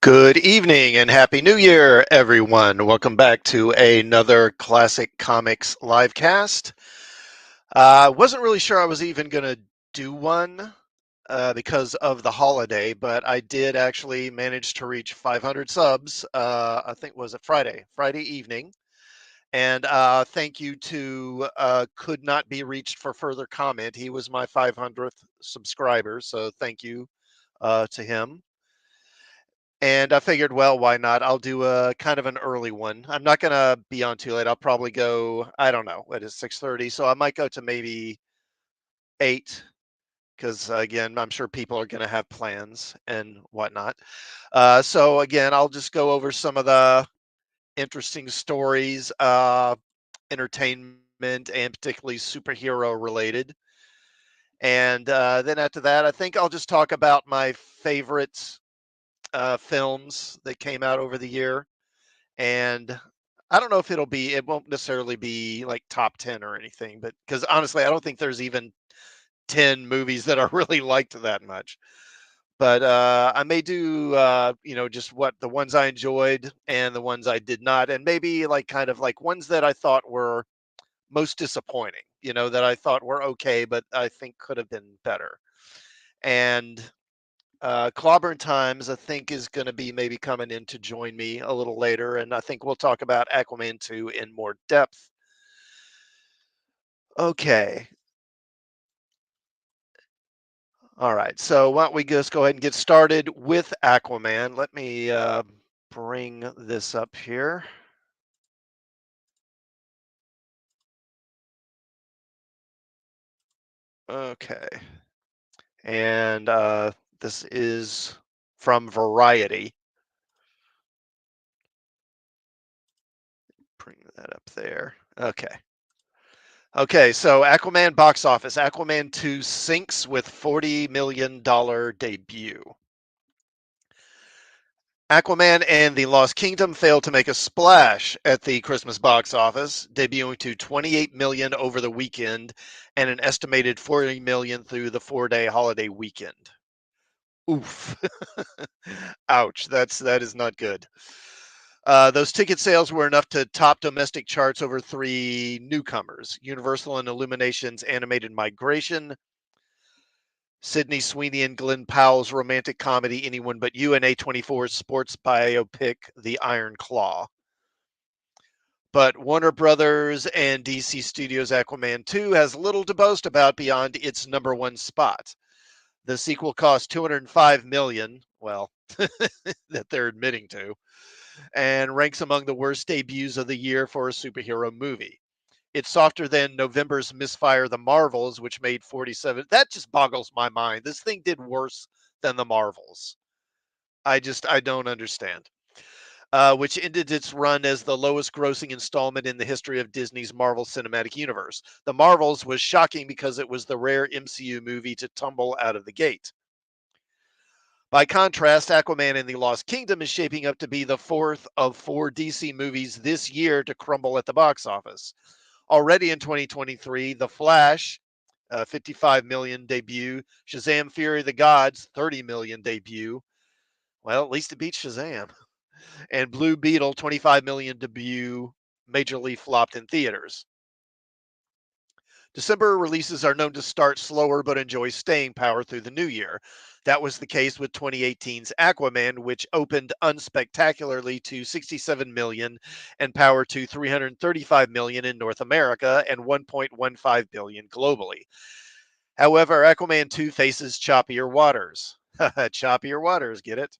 Good evening and Happy New Year, everyone. Welcome back to another Classic Comics live cast. I wasn't really sure I was even going to do one because of the holiday, but I did actually manage to reach 500 subs. I think was it Friday evening. And thank you to Could Not Be Reached for Further Comment. He was my 500th subscriber, so thank you to him. And I figured, well, why not? I'll do a kind of an early one. I'm not gonna be on too late. I'll probably go, I don't know, what is 6:30? So I might go to maybe 8, because again, I'm sure people are gonna have plans and whatnot. So again, I'll just go over some of the interesting stories, entertainment, and particularly superhero related. And then after that, I think I'll just talk about my favorite films that came out over the year. And I don't know if it won't necessarily be like top 10 or anything, but because honestly, I don't think there's even 10 movies that are really liked that much. But I may do, just what the ones I enjoyed and the ones I did not, and maybe like kind of like ones that I thought were most disappointing, that I thought were okay, but I think could have been better. And Clobber Times, I think, is going to be maybe coming in to join me a little later, and I think we'll talk about Aquaman 2 in more depth. Okay. All right. So why don't we just go ahead and get started with Aquaman? Let me bring this up here. Okay. And this is from Variety. Bring that up there. Okay. Okay, so Aquaman box office. Aquaman 2 sinks with $40 million debut. Aquaman and the Lost Kingdom failed to make a splash at the Christmas box office, debuting to 28 million over the weekend and an estimated 40 million through the 4-day holiday weekend. Oof. Ouch, that is not good. Those ticket sales were enough to top domestic charts over three newcomers: Universal and Illumination's animated Migration, Sydney Sweeney and Glenn Powell's romantic comedy Anyone But You, and A24's sports biopic The Iron Claw. But Warner Brothers and DC Studios' Aquaman 2 has little to boast about beyond its number one spot. The sequel cost 205 million, well, that they're admitting to, and ranks among the worst debuts of the year for a superhero movie. It's softer than November's misfire The Marvels, which made 47. That just boggles my mind. This thing did worse than The Marvels. I don't understand. Which ended its run as the lowest grossing installment in the history of Disney's Marvel Cinematic Universe. The Marvels was shocking because it was the rare MCU movie to tumble out of the gate. By contrast, Aquaman and the Lost Kingdom is shaping up to be the fourth of four DC movies this year to crumble at the box office. Already in 2023, The Flash, 55 million debut, Shazam Fury of the Gods, 30 million debut. Well, at least it beats Shazam. And Blue Beetle, 25 million debut, majorly flopped in theaters. December releases are known to start slower but enjoy staying power through the new year. That was the case with 2018's Aquaman, which opened unspectacularly to 67 million and power to 335 million in North America and 1.15 billion globally. However, Aquaman 2 faces choppier waters. Choppier waters, get it?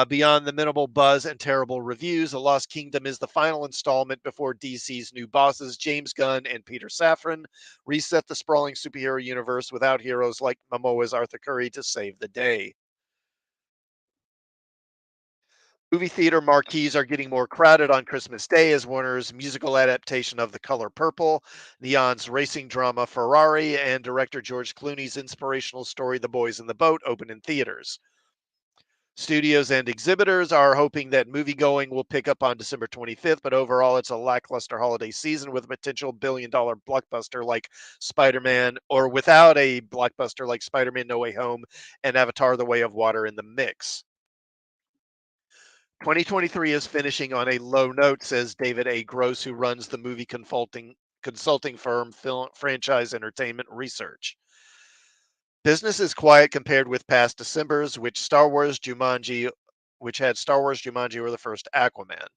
Beyond the minimal buzz and terrible reviews, The Lost Kingdom is the final installment before DC's new bosses, James Gunn and Peter Safran, reset the sprawling superhero universe without heroes like Momoa's Arthur Curry to save the day. Movie theater marquees are getting more crowded on Christmas Day as Warner's musical adaptation of The Color Purple, Neon's racing drama Ferrari, and director George Clooney's inspirational story The Boys in the Boat open in theaters. Studios and exhibitors are hoping that moviegoing will pick up on December 25th, but overall, it's a lackluster holiday season with a potential billion-dollar blockbuster like Spider-Man, or without a blockbuster like Spider-Man No Way Home and Avatar The Way of Water in the mix. 2023 is finishing on a low note, says David A. Gross, who runs the movie consulting firm Film Franchise Entertainment Research. Business is quiet compared with past Decembers, which had Star Wars, Jumanji, or the first Aquaman.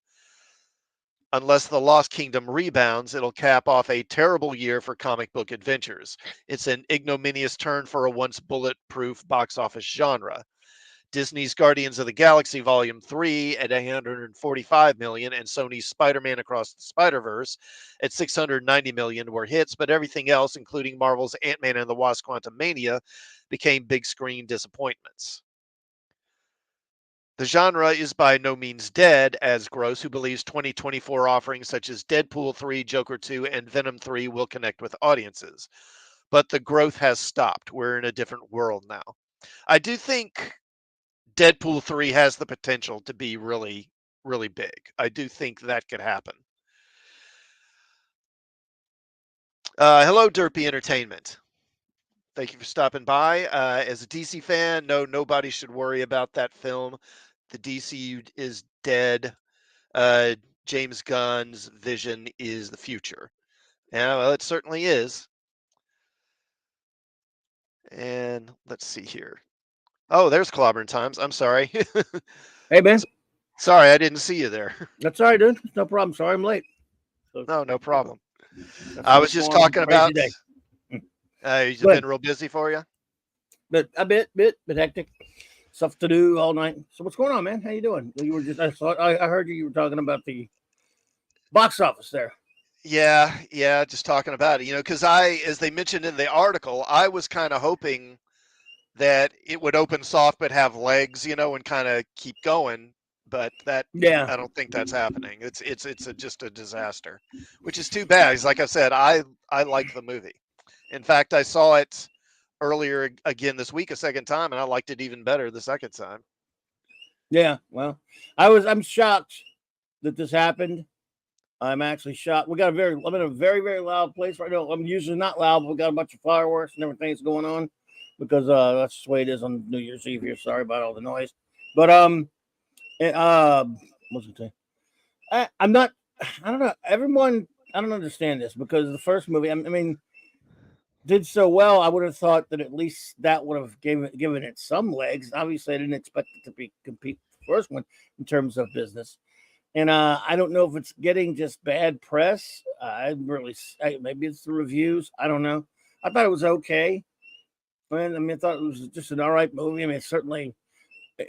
Unless The Lost Kingdom rebounds, it'll cap off a terrible year for comic book adventures. It's an ignominious turn for a once bulletproof box office genre. Disney's Guardians of the Galaxy Volume 3 at 145 million and Sony's Spider-Man Across the Spider-Verse at 690 million were hits, but everything else, including Marvel's Ant-Man and the Wasp: Quantumania, became big screen disappointments. The genre is by no means dead, as Gross, who believes 2024 offerings such as Deadpool 3, Joker 2, and Venom 3 will connect with audiences. But the growth has stopped. We're in a different world now. I do think Deadpool 3 has the potential to be really, really big. I do think that could happen. Hello, Derpy Entertainment. Thank you for stopping by. As a DC fan, no, nobody should worry about that film. The DCU is dead. James Gunn's vision is the future. Yeah, well, it certainly is. And let's see here. Oh, there's Clobbering Times. I'm sorry. Hey, man. Sorry, I didn't see you there. That's all right, dude. No problem. Sorry I'm late. So, no problem. I was just talking about. Has it been real busy for you? But a bit hectic. Stuff to do all night. So what's going on, man? How you doing? You were just I heard you were talking about the box office there. Yeah, just talking about it. Because as they mentioned in the article, I was kind of hoping that it would open soft but have legs, and kind of keep going. But I don't think that's happening. It's just a disaster, which is too bad. Because like I said, I like the movie. In fact, I saw it earlier again this week a second time, and I liked it even better the second time. Yeah, well, I'm shocked that this happened. I'm actually shocked. I'm in a very, very loud place right now. I'm usually not loud, but we got a bunch of fireworks and everything that's going on because that's just the way it is on New Year's Eve here. Sorry about all the noise. But what's I say? I'm not. I don't know. Everyone, I don't understand this because the first movie, I mean, did so well. I would have thought that at least that would have given it some legs. Obviously, I didn't expect it to compete with the first one in terms of business. And I don't know if it's getting just bad press. Maybe it's the reviews. I don't know. I thought it was okay. I thought it was just an all right movie. I mean, certainly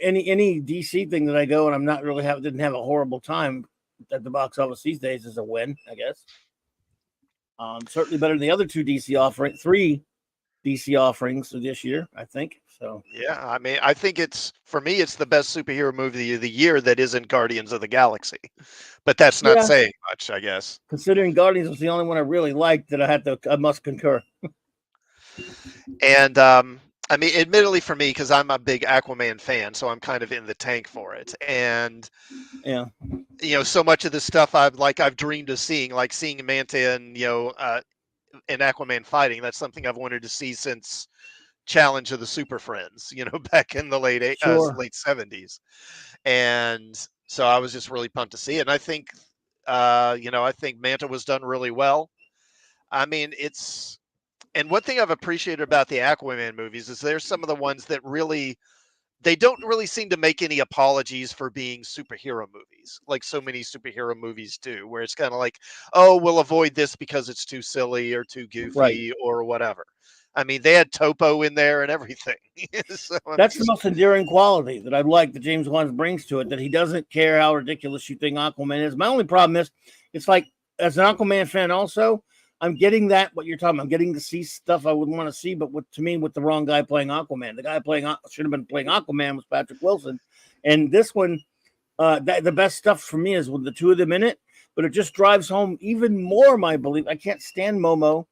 any DC thing that I go and I'm not really didn't have a horrible time at the box office these days is a win, I guess. Certainly better than the other three DC offerings this year, I think. So yeah, I mean, I think for me, it's the best superhero movie of the year that isn't Guardians of the Galaxy, but that's not saying much, I guess. Considering Guardians was the only one I really liked, that I must concur. And I mean, admittedly for me, because I'm a big Aquaman fan, so I'm kind of in the tank for it. And yeah, so much of the stuff I've dreamed of seeing, like seeing Manta and and Aquaman fighting. That's something I've wanted to see since Challenge of the Super Friends, back in the late 70s. And so I was just really pumped to see it. And I think, I think Manta was done really well. I mean, and one thing I've appreciated about the Aquaman movies is there's some of the ones that they don't really seem to make any apologies for being superhero movies, like so many superhero movies do, where it's kind of like, oh, we'll avoid this because it's too silly or too goofy or whatever. I mean, they had Topo in there and everything. So that's the most endearing quality that I like that James Wan brings to it, that he doesn't care how ridiculous you think Aquaman is. My only problem is, it's like, as an Aquaman fan also, I'm getting what you're talking about. I'm getting to see stuff I wouldn't want to see, but with the wrong guy playing Aquaman. The guy should have been playing Aquaman was Patrick Wilson. And this one, the best stuff for me is with the two of them in it, but it just drives home even more my belief. I can't stand Momo.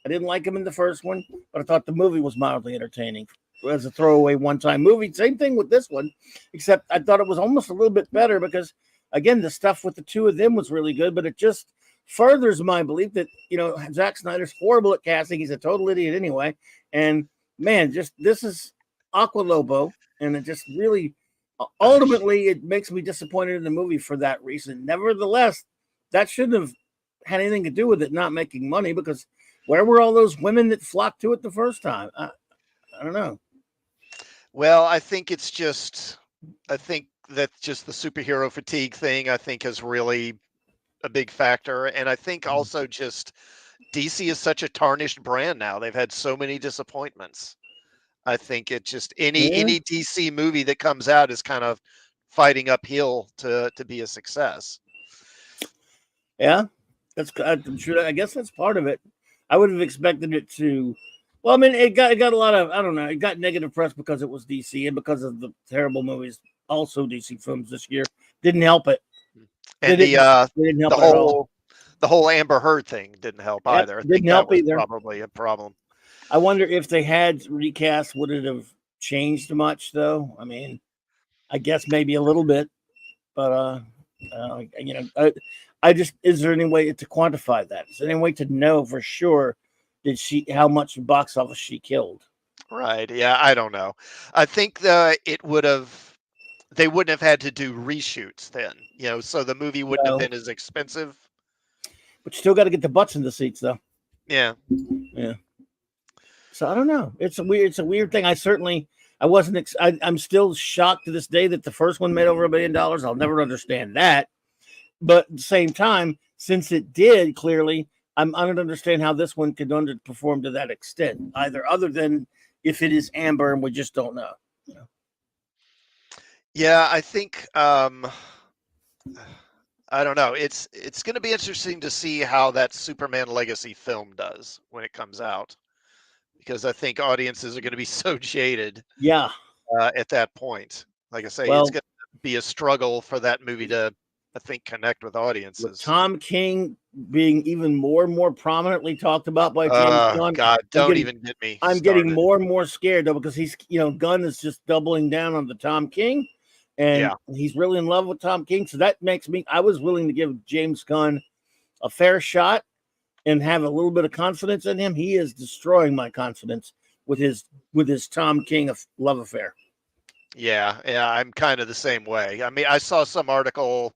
I didn't like him in the first one, but I thought the movie was mildly entertaining as a throwaway one-time movie. Same thing with this one, except I thought it was almost a little bit better because, again, the stuff with the two of them was really good, but it just furthers my belief that, Zack Snyder's horrible at casting. He's a total idiot anyway. And, man, this is Aqua Lobo, and it just really Ultimately, it makes me disappointed in the movie for that reason. Nevertheless, that shouldn't have had anything to do with it not making money, because where were all those women that flocked to it the first time? I don't know. Well, I think that just the superhero fatigue thing, I think, is really a big factor. And I think also just DC is such a tarnished brand now. They've had so many disappointments. I think it just Yeah, any DC movie that comes out is kind of fighting uphill to be a success. yeah, I'm sure. I guess that's part of it. I would have expected it to. Well, I mean, it got a lot of, I don't know. It got negative press because it was DC and because of the terrible movies. Also, DC films this year didn't help it. They And didn't. They didn't the help it at all. whole Amber Heard thing didn't help Yep, either. I think didn't that help was either. probably a problem. I wonder if they had recast, would it have changed much though? I mean, I guess maybe a little bit, but I just, is there any way to quantify that? Is there any way to know for sure how much box office she killed? Right. Yeah, I don't know. I think they wouldn't have had to do reshoots then, so the movie wouldn't have So, been as expensive. but you still got to get the butts in the seats though. Yeah. Yeah. So I don't know. It's a weird thing. I wasn't. I'm still shocked to this day that the first one made over $1 billion. I'll never understand that. But at the same time, since it did, clearly, I don't understand how this one could underperform to that extent, either other than if it is Amber and we just don't know. Yeah, I think I don't know. It's going to be interesting to see how that Superman Legacy film does when it comes out, because I think audiences are going to be so jaded Yeah. at that point. Like I say, it's Well, going to be a struggle for that movie to, I think, connect with with audiences. Tom King being even more and more prominently talked about by James Gunn, God, I'm don't getting even get me I'm getting started. more and more scared though, because Gunn is just doubling down on the Tom King, and Yeah. he's really in love with Tom King. So that makes me. I was willing to give James Gunn a fair shot and have a little bit of confidence in him. He is destroying my confidence with his Tom King love affair. Yeah, yeah, I'm kind of the same way. I mean, I saw some article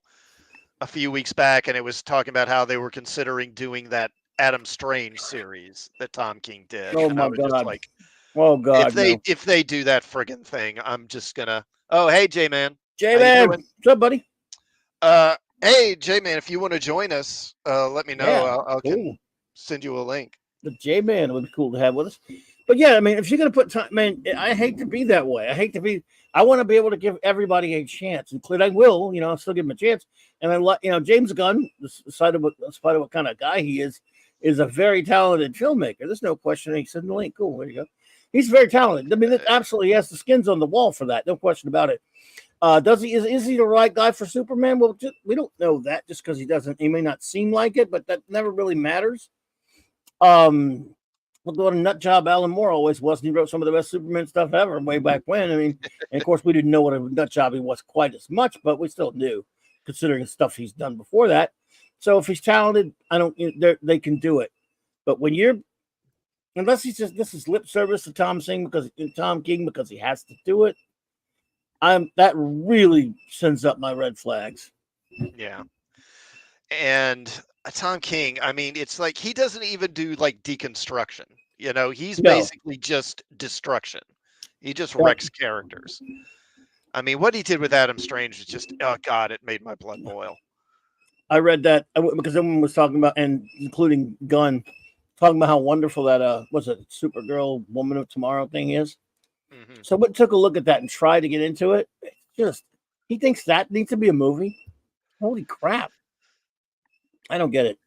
a few weeks back, and it was talking about how they were considering doing that Adam Strange series that Tom King did, Oh and I my was just god. like, Oh god, no. if they do that friggin' thing, I'm just gonna. Oh, hey, J Man, J how you Man, doing? what's up, buddy? Hey, J Man, if you want to join us, let me know. Yeah, I cool. can send you a link. The J Man would be cool to have with us. But yeah, I mean, if you're gonna put time, man, I hate to be that way. I hate to be. I want to be able to give everybody a chance, include I will. I'll still give him a chance. And I like, James Gunn, despite of what kind of guy he is a very talented filmmaker. There's no question. He said in the link. Cool. There you go. He's very talented. I mean, it absolutely he has the skins on the wall for that. No question about it. Does he is he the right guy for Superman? Well, we don't know that just because he doesn't. He may not seem like it, but that never really matters. Look what a nut job Alan Moore always was. And he wrote some of the best Superman stuff ever way back when. I mean, and of course, we didn't know what a nut job he was quite as much, but we still knew, considering the stuff he's done before that. So if he's talented, I don't. They can do it. But when you're, unless he's just this is lip service to Tom King because he has to do it, that really sends up my red flags. Yeah, and Tom King, I mean, it's like he doesn't even do like deconstruction. He's No, basically just destruction. He just yep. wrecks characters. I mean, what he did with Adam Strange was just, oh God, it made my blood boil. I read that because someone was talking about, and including Gunn, talking about how wonderful that was it Supergirl Woman of Tomorrow thing is. Hmm. So, but took a look at that and tried to get into it. It's just he thinks that needs to be a movie. Holy crap! I don't get it.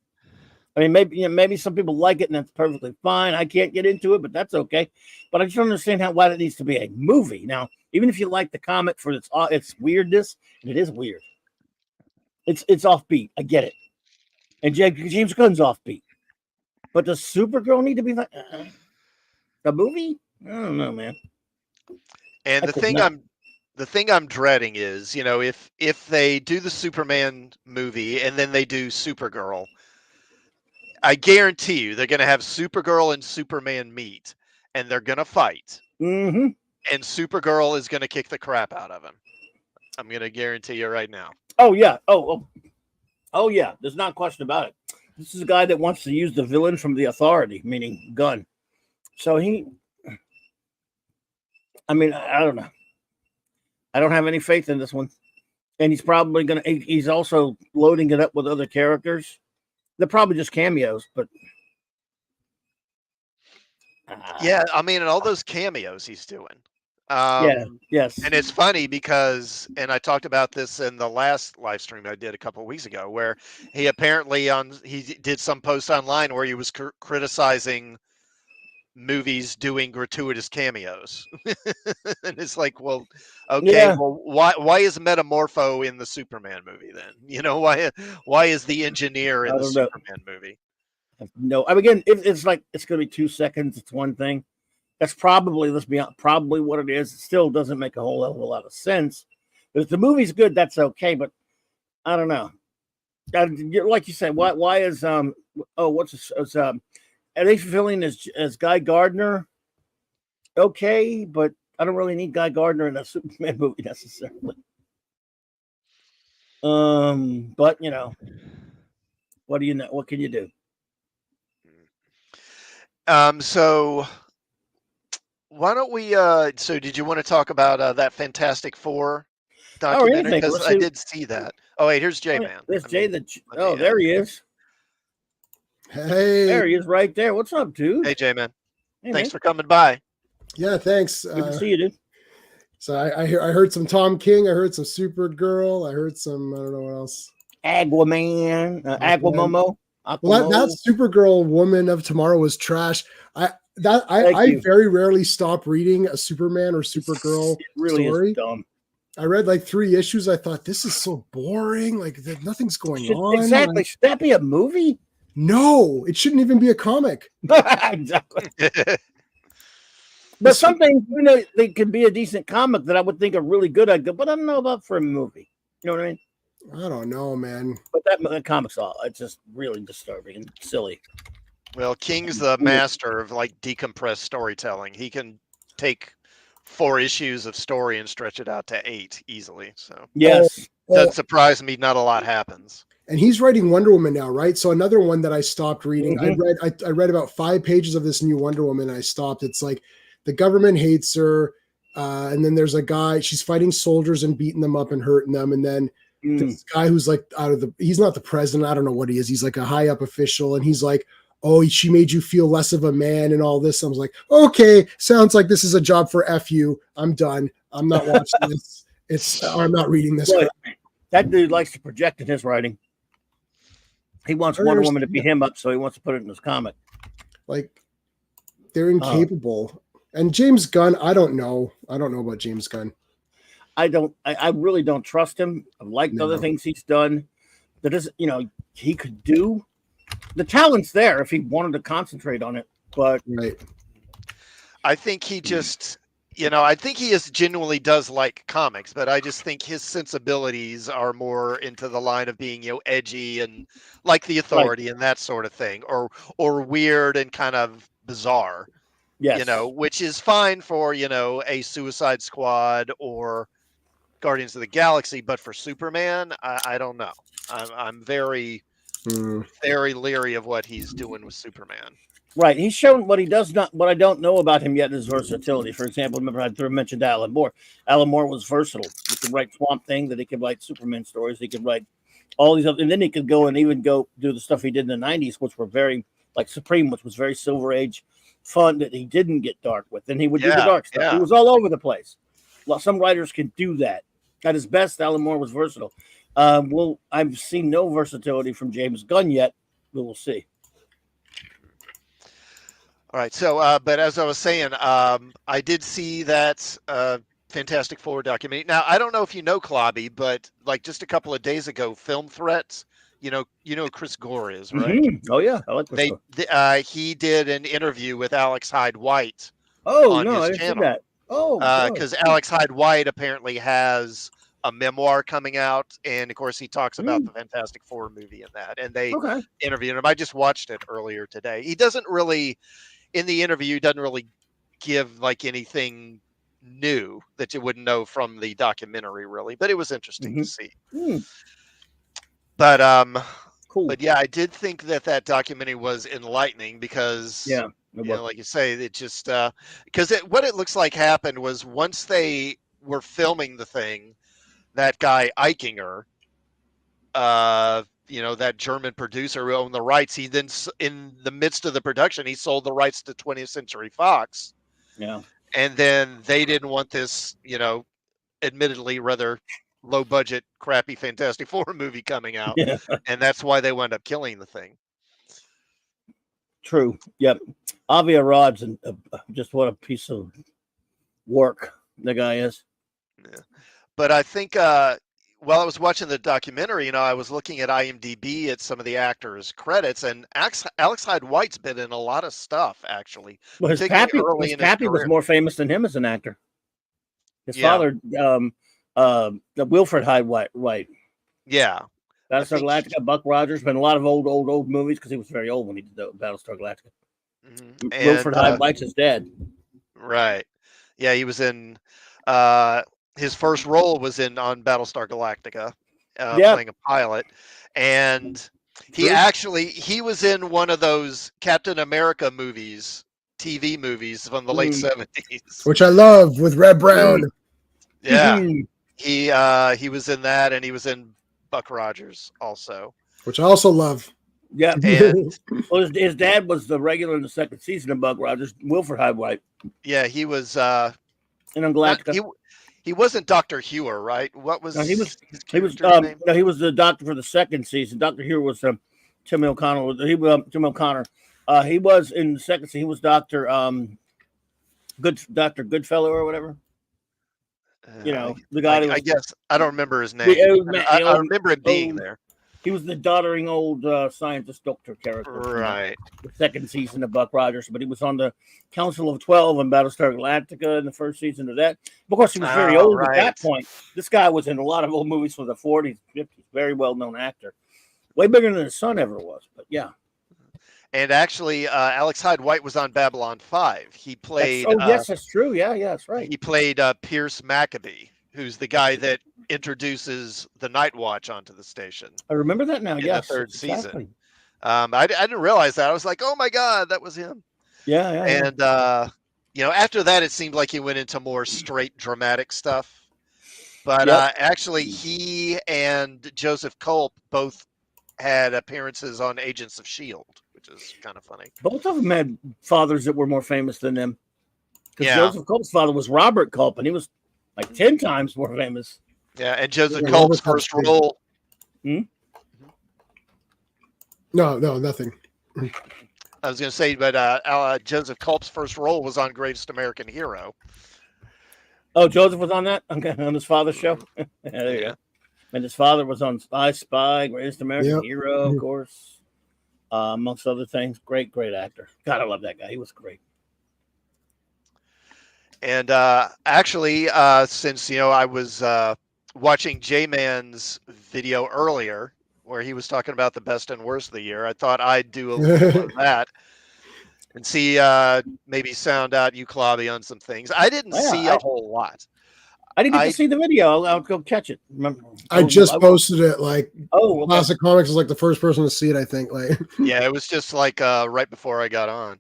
I mean, maybe some people like it and that's perfectly fine. I can't get into it, but that's okay. But I just don't understand why it needs to be a movie. Now, even if you like the comic for its weirdness, and it is weird, it's offbeat. I get it. And James Gunn's offbeat. But does Supergirl need to be like a movie? I don't know, man. And I could not. the thing I'm dreading is, if they do the Superman movie and then they do Supergirl, I guarantee you they're going to have Supergirl and Superman meet, and they're going to fight, Mm-hmm. and Supergirl is going to kick the crap out of him. I'm going to guarantee you right now. Oh yeah. Oh yeah. There's not a question about it. This is a guy that wants to use the villain from The Authority, meaning Gunn. So I mean, I don't know. I don't have any faith in this one. And he's probably going to, he's also loading it up with other characters. They're probably just cameos, but. Yeah, I mean, and all those cameos he's doing. Yes. And it's funny because, and I talked about this in the last live stream I did a couple of weeks ago, where he apparently he did some post online where he was criticizing movies doing gratuitous cameos. And it's like, well, okay, Yeah. well, why is Metamorpho in the Superman movie then? Why is the engineer in the Superman movie? No, I mean, again, it's like it's going to be 2 seconds. It's one thing. That's probably, let's be honest, probably what it is. It still doesn't make a whole hell of a lot of sense. But if the movie's good, that's okay. But I don't know. Like you said, why is are they fulfilling as Guy Gardner? Okay, but I don't really need Guy Gardner in a Superman movie necessarily. But you know, what do you know? What can you do? So why don't we? So did you want to talk about that Fantastic Four documentary? Because I did see that. Oh wait, here's J Man. There's Jay. There he is. Hey, there he is, right there. What's up, dude? Hey, J Man. Hey, thanks for coming by. Yeah, thanks. Good to see you, dude. So I heard some Tom King. I heard some Supergirl. I heard some, I don't know what else. Aquaman, Aquamomo. Well, that Supergirl Woman of Tomorrow was trash. I very rarely stop reading a Superman or Supergirl story. Is dumb. I read like 3 issues. I thought, this is so boring. Like nothing's going on. Exactly. Like, should that be a movie? No, it shouldn't even be a comic. Exactly. But some things, they could be a decent comic that I would think are really good. But I don't know about for a movie. You know what I mean? I don't know, man. But that comic's it's just really disturbing and silly. Well, King's the master of like decompressed storytelling. He can take 4 issues of story and stretch it out to 8 easily. So yes, doesn't surprise me. Not a lot happens. And he's writing Wonder Woman now, right? So another one that I stopped reading. I read about 5 pages of this new Wonder Woman. And I stopped. It's like the government hates her, and then there's a guy. She's fighting soldiers and beating them up and hurting them, and then this guy who's like he's not the president. I don't know what he is. He's like a high up official, and he's like, oh, she made you feel less of a man and all this. I was like, okay, sounds like this is a job for F you. I'm done. I'm not watching this. I'm not reading this. That dude likes to project in his writing. He wants Wonder Woman to beat him up, so he wants to put it in his comic. Like, they're incapable. And James Gunn, I don't know. I don't know about James Gunn. I really don't trust him. I've liked other things he's done. That is, he could do. The talent's there if he wanted to concentrate on it. But I think he just, I think he genuinely does like comics, but I just think his sensibilities are more into the line of being, edgy and like The Authority and that sort of thing, or weird and kind of bizarre. Yes. Which is fine for, a Suicide Squad or Guardians of the Galaxy, but for Superman, I don't know. I'm very, very leery of what he's doing with Superman. Right. He's shown what he does not, what I don't know about him yet is versatility. For example, remember I mentioned Alan Moore. Alan Moore was versatile. He could write Swamp Thing, that he could write Superman stories. He could write all these other, and then he could go do the stuff he did in the 90s, which were very, like Supreme, which was very Silver Age fun that he didn't get dark with. And he would do the dark stuff. He was all over the place. Well, some writers can do that. At his best, Alan Moore was versatile. I've seen no versatility from James Gunn yet. We'll see. All right. So, but as I was saying, I did see that Fantastic Four documentary. Now, I don't know if you know Klobby, but like just a couple of days ago, Film Threats, you know who Chris Gore is, right? Mm-hmm. Oh yeah, I like Chris Gore. He did an interview with Alex Hyde White. On his channel. That. Oh, because Alex Hyde White apparently has a memoir coming out, and of course he talks about the Fantastic Four movie in that, and they interviewed him. I just watched it earlier today. He doesn't really, in the interview, doesn't really give like anything new that you wouldn't know from the documentary, really. But it was interesting to see. But Cool. But yeah, I did think that documentary was enlightening because, Yeah. like you say, it just because what it looks like happened was once they were filming the thing, that guy Eichinger, that German producer who owned the rights, he then in the midst of the production, he sold the rights to 20th Century Fox. Yeah. And then they didn't want this, admittedly rather low budget, crappy Fantastic Four movie coming out. Yeah. And that's why they wound up killing the thing. True. Yep. Avi Arad's just what a piece of work the guy is. Yeah. But I think while I was watching the documentary, I was looking at IMDb at some of the actors' credits, and Alex Hyde White's been in a lot of stuff, actually. Well, his pappy was more famous than him as an actor. His father, Wilfred Hyde White. Yeah. Battlestar Galactica, Buck Rogers, been a lot of old movies because he was very old when he did Battlestar Galactica. Mm-hmm. Wilfred Hyde White's his dad. Right. Yeah, he was in his first role was on Battlestar Galactica, playing a pilot. And he was in one of those Captain America movies, TV movies from the late 70s. Which I love, with Red Brown. Yeah. He was in that, and he was in Buck Rogers also. Which I also love. Yeah. And his dad was the regular in the second season of Buck Rogers, Wilfred Hyde White. Yeah, he was and on Galactica. He wasn't Dr. Hewer, right? What was he was name? No, he was the doctor for the second season. Dr. Hewer was Tim O'Connor. Tim O'Connor. He was in the second season. He was Dr. Goodfellow or whatever. The guy. I guess I don't remember his name. I remember him being there. He was the doddering old scientist doctor character. Right. The second season of Buck Rogers, but he was on the Council of 12 on Battlestar Galactica in the first season of that. Of course, he was very old at that point. This guy was in a lot of old movies from the 40s, 50s. Very well-known actor. Way bigger than his son ever was, but yeah. And actually, Alex Hyde White was on Babylon 5. He played... yes, that's true. Yeah, that's right. He played Pierce Maccabee, who's the guy that introduces the Night Watch onto the station. I remember that now, yes. The third season. I didn't realize that. I was like, oh my God, that was him. Yeah. And, after that, it seemed like he went into more straight dramatic stuff. But actually, he and Joseph Culp both had appearances on Agents of S.H.I.E.L.D., which is kind of funny. Both of them had fathers that were more famous than them. Because Joseph Culp's father was Robert Culp, and he was like 10 times more famous. Yeah, and Joseph Culp's first role. No, nothing. I was going to say, but Joseph Culp's first role was on Greatest American Hero. Oh, Joseph was on that? Okay, on his father's show? There you go. And his father was on Spy, Greatest American Hero, of course, amongst other things. Great actor. God, I love that guy. He was great. And actually, since, I was watching J-Man's video earlier where he was talking about the best and worst of the year, I thought I'd do a little of that and see, maybe sound out you, Klobby, on some things. I didn't see a whole lot. I didn't get to see the video. I'll go catch it. Remember? I just posted it. Classic Comics is like the first person to see it, I think. Yeah, it was just like right before I got on.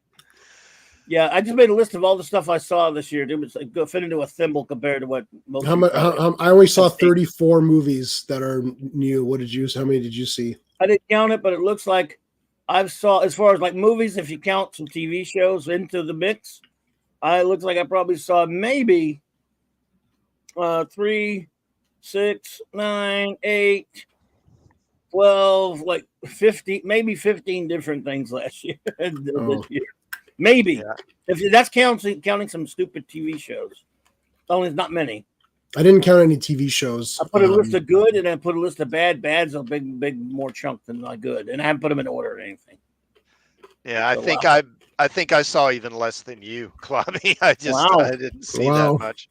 Yeah, I just made a list of all the stuff I saw this year. It was like, fit into a thimble compared to what most. I only saw 34 movies that are new. How many did you see? I didn't count it, but it looks like I saw, as far as like movies, if you count some TV shows into the mix, it looks like I probably saw maybe 3, 6, 9, 8, 12, like 50, maybe 15 different things last year. This year. Maybe. Yeah. If that's counting some stupid TV shows. Only not many. I didn't count any TV shows. I put a list of good and I put a list of bad. Bad's a big more chunk than not good. And I haven't put them in order or anything. Yeah, I think I saw even less than you, Klobby. I didn't see that much.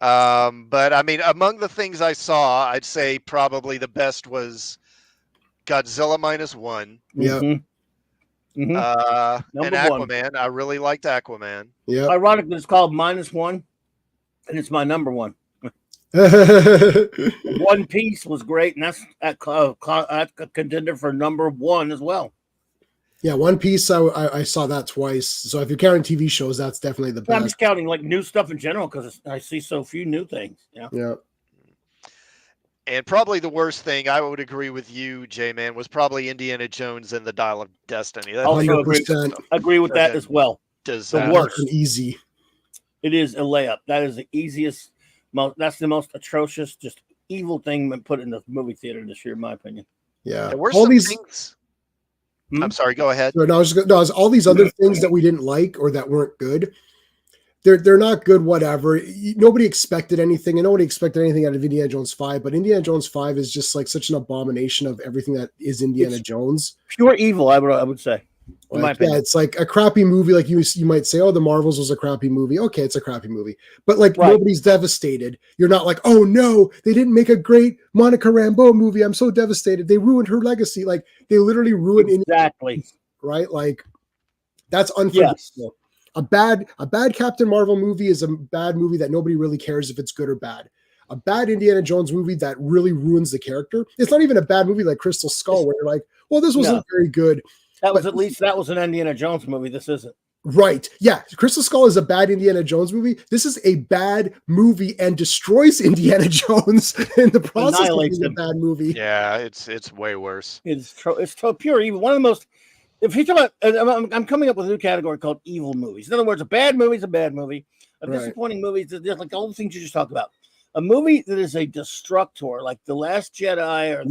But I mean, among the things I saw, I'd say probably the best was Godzilla -1. Yeah. Mm-hmm. And Aquaman. I really liked Aquaman. Yeah. Ironically, it's called -1. and it's my number one. One Piece was great, and that's a contender for number one as well. Yeah, One Piece. I saw that twice. So if you're counting TV shows, that's definitely the best. I'm just counting like new stuff in general because I see so few new things. Yeah. And probably the worst thing, I would agree with you, J-Man, was probably Indiana Jones and the Dial of Destiny. That Also thing agree with that as well. does The that. worst. Easy. It is a layup. That is the easiest. That's the most atrocious, just evil thing put in the movie theater this year, in my opinion. Yeah. There were all some these things. I'm sorry, go ahead. No, all these other things that we didn't like or that weren't good. They're not good, whatever. Nobody expected anything, and nobody expected anything out of Indiana Jones 5, but Indiana Jones 5 is just like such an abomination of everything that is Indiana Jones. Pure evil, I would say. In my opinion. Yeah, it's like a crappy movie. Like you might say, oh, The Marvels was a crappy movie. Okay, it's a crappy movie. But like nobody's devastated. You're not like, oh no, they didn't make a great Monica Rambeau movie. I'm so devastated. They ruined her legacy. Like they literally ruined exactly. Right? Like that's unforgivable. Yes. A bad Captain Marvel movie is a bad movie that nobody really cares if it's good or bad. A bad Indiana Jones movie that really ruins the character. It's not even a bad movie like Crystal Skull, where you're like, well, this wasn't very good. That was that was an Indiana Jones movie. This isn't. Right. Yeah. Crystal Skull is a bad Indiana Jones movie. This is a bad movie and destroys Indiana Jones in the process of being a bad movie. Yeah, it's way worse. It's pure evil. One of the most. If you talk about, I'm coming up with a new category called evil movies. In other words, a bad movie is a bad movie. A disappointing movie is like all the things you just talked about. A movie that is a destructor, like The Last Jedi or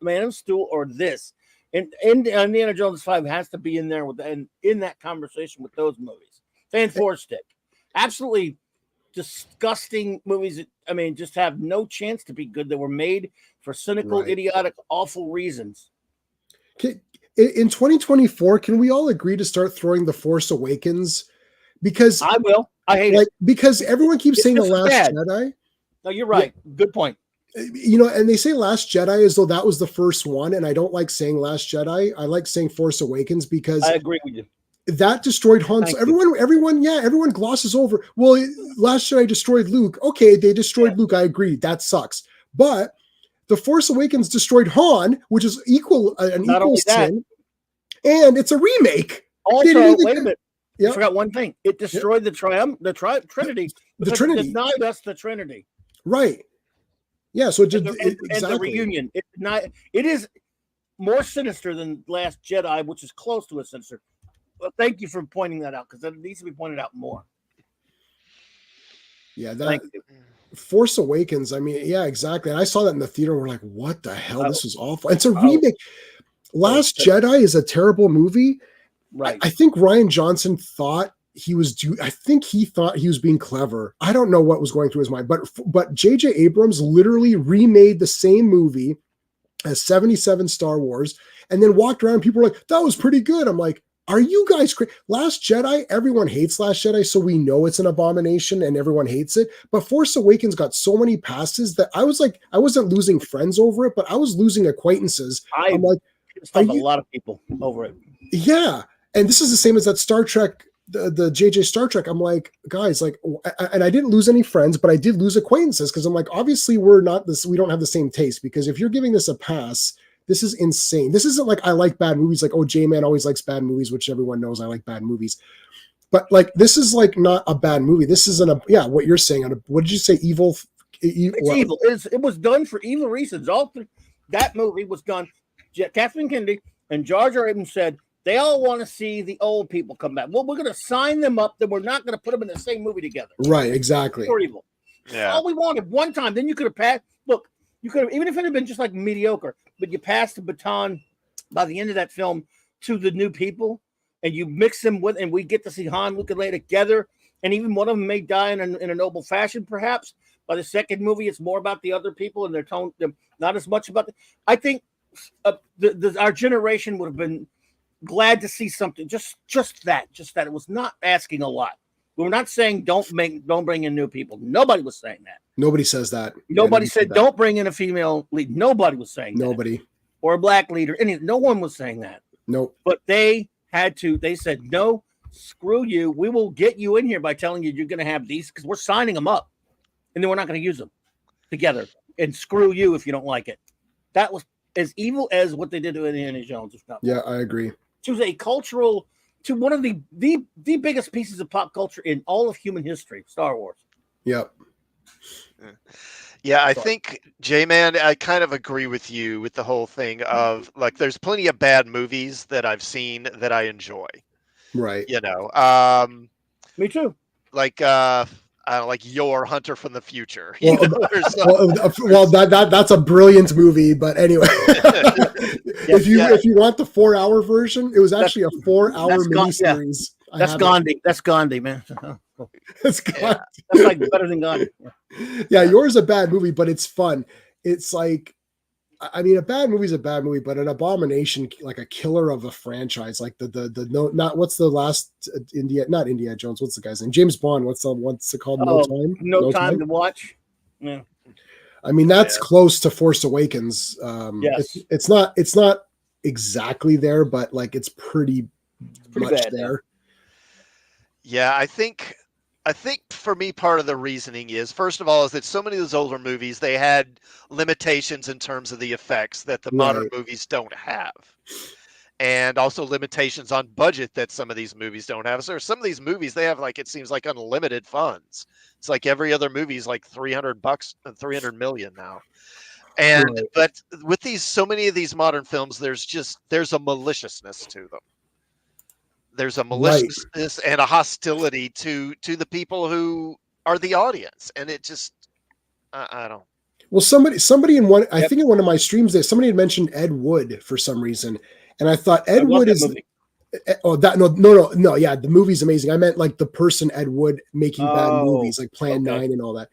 Man of Steel or this. And Indiana Jones 5 has to be in there in that conversation with those movies. Fan Four Stick. Absolutely disgusting movies that, just have no chance to be good. That were made for cynical, idiotic, awful reasons. In 2024, can we all agree to start throwing The Force Awakens? Because I will. I hate it. Because everyone keeps saying The Last Jedi. No, you're right. Yeah. Good point. And they say Last Jedi as though that was the first one, and I don't like saying Last Jedi. I like saying Force Awakens because I agree with you. That destroyed Han. So everyone glosses over. Well, Last Jedi destroyed Luke. Okay, they destroyed Luke. I agree. That sucks. But The Force Awakens destroyed Han, which is an equal sin, and it's a remake. Also, wait a minute. I forgot one thing. It destroyed the Trinity. The Trinity. It denied us the Trinity. Right. Yeah. So and the reunion. It is more sinister than Last Jedi, which is close to a sinister. Well, thank you for pointing that out because that needs to be pointed out more. Yeah. Force Awakens. Exactly. And I saw that in the theater. And we're like, what the hell? This is awful. It's a remake. Last Jedi is a terrible movie. Right. I think Rian Johnson thought he was being clever. I don't know what was going through his mind, but J.J. Abrams literally remade the same movie as 77 Star Wars and then walked around. People were like, that was pretty good. I'm like, are you guys crazy? Last Jedi, everyone hates Last Jedi, so we know it's an abomination and everyone hates it. But Force Awakens got so many passes that I was like, I wasn't losing friends over it, but I was losing acquaintances. I'm like, a lot of people over it. Yeah. And this is the same as that Star Trek, the JJ Star Trek. I'm like, guys, and I didn't lose any friends, but I did lose acquaintances because I'm like, obviously we don't have the same taste because if you're giving this a pass, this is insane. This isn't like I like bad movies, like, oh, J-Man always likes bad movies, which everyone knows I like bad movies. But like, this is like not a bad movie. This isn't what you're saying. What did you say? Evil? It's evil. It was done for evil reasons. That movie was done. Kathleen Kennedy and Jar Jar Abrams said, they all want to see the old people come back. Well, we're going to sign them up. Then we're not going to put them in the same movie together. Right, exactly. Pure evil. Yeah. All we wanted one time. Then you could have passed. Look, you could have, even if it had been just like mediocre, but you passed the baton by the end of that film to the new people, and you mix them with, and we get to see Han, Luke, and Leia together, and even one of them may die in a noble fashion, perhaps. By the second movie, it's more about the other people and their tone, not as much about. I think our generation would have been glad to see something just that it was not asking a lot. We were not saying don't bring in new people. Nobody was saying that. Nobody said said don't bring in a female lead. Nobody was saying that. Or a black leader. No one was saying that. Nope. But they said no, screw you. We will get you in here by telling you you're going to have these because we're signing them up, and then we're not going to use them together. And screw you if you don't like it. That was as evil as what they did to Indiana Jones. If not, Yeah, I agree. to a cultural, to one of the biggest pieces of pop culture in all of human history, Star Wars. Yep. Yeah, I think, J-Man, I kind of agree with you with the whole thing of, like, there's plenty of bad movies that I've seen that I enjoy. Right. You know, Me too. like, I don't know, like Your Hunter from the Future. Well, You know, that's a brilliant movie, but anyway, if you want the 4-hour version, it was actually a 4-hour miniseries. That's Gandhi. That's Gandhi, man. That's Gandhi. Yeah. That's like better than Gandhi. Yeah, Yours is a bad movie, but it's fun. It's like, I mean, a bad movie is a bad movie, but an abomination, like a killer of a franchise, like the no, not what's the last not Indiana Jones, what's the guy's name? James Bond. What's it called? No time to watch. Yeah. I mean, that's close to Force Awakens. Yes. It's not exactly there, but like it's pretty much bad, there. Yeah, I think for me, part of the reasoning is, first of all, is that so many of those older movies, they had limitations in terms of the effects that the modern movies don't have. And also limitations on budget that some of these movies don't have. So some of these movies, they have, like, it seems like unlimited funds. It's like every other movie is like $300 and 300 million now. And, but with so many of these modern films, there's a maliciousness to them. There's a maliciousness and a hostility to the people who are the audience. And it just, I don't. Well, somebody in one, I think in one of my streams there, somebody had mentioned Ed Wood for some reason. And I thought Ed Wood is, movie. No. Yeah. The movie's amazing. I meant like the person Ed Wood making bad movies, like Plan 9 and all that.